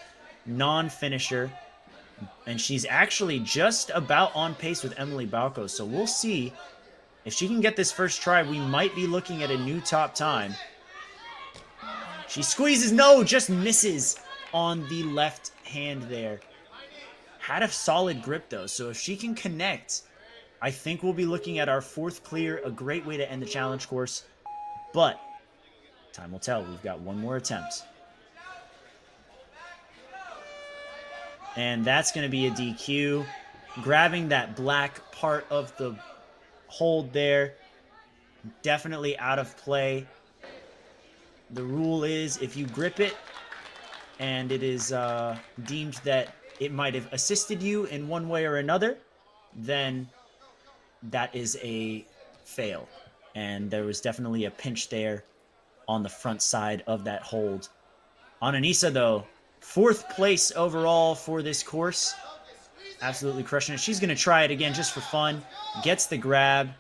non-finisher. And she's actually just about on pace with Emily Balco. So we'll see. If she can get this first try, we might be looking at a new top time. She squeezes. No, just misses on the left hand there. Had a solid grip, though. So if she can connect, I think we'll be looking at our 4th clear. A great way to end the challenge course. But time will tell. We've got one more attempt. And that's going to be a DQ. Grabbing that black part of the hold there. Definitely out of play. The rule is if you grip it and it is deemed that it might have assisted you in one way or another, then that is a fail. And there was definitely a pinch there on the front side of that hold. Ananisa, though, 4th place overall for this course. Absolutely crushing it. She's going to try it again just for fun. Gets the grab.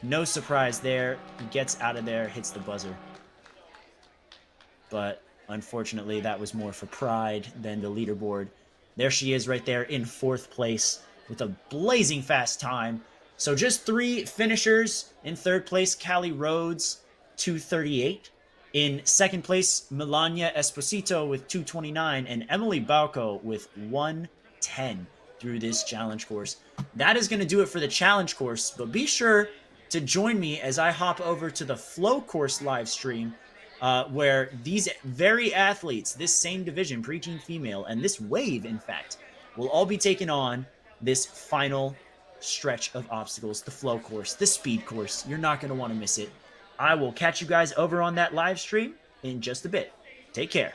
No surprise there. Gets out of there. Hits the buzzer. But unfortunately, that was more for pride than the leaderboard. There she is right there in 4th place with a blazing fast time. So just 3 finishers. In 3rd place, Callie Rhodes, 2:38. In 2nd place, Melania Esposito with 2:29. And Emily Balco with 1:10 through this challenge course. That is going to do it for the challenge course. But be sure to join me as I hop over to the flow course live stream where these very athletes, this same division, preteen female, and this wave, in fact, will all be taking on this final stretch of obstacles, the flow course, the speed course. You're not going to want to miss it. I will catch you guys over on that live stream in just a bit. Take care.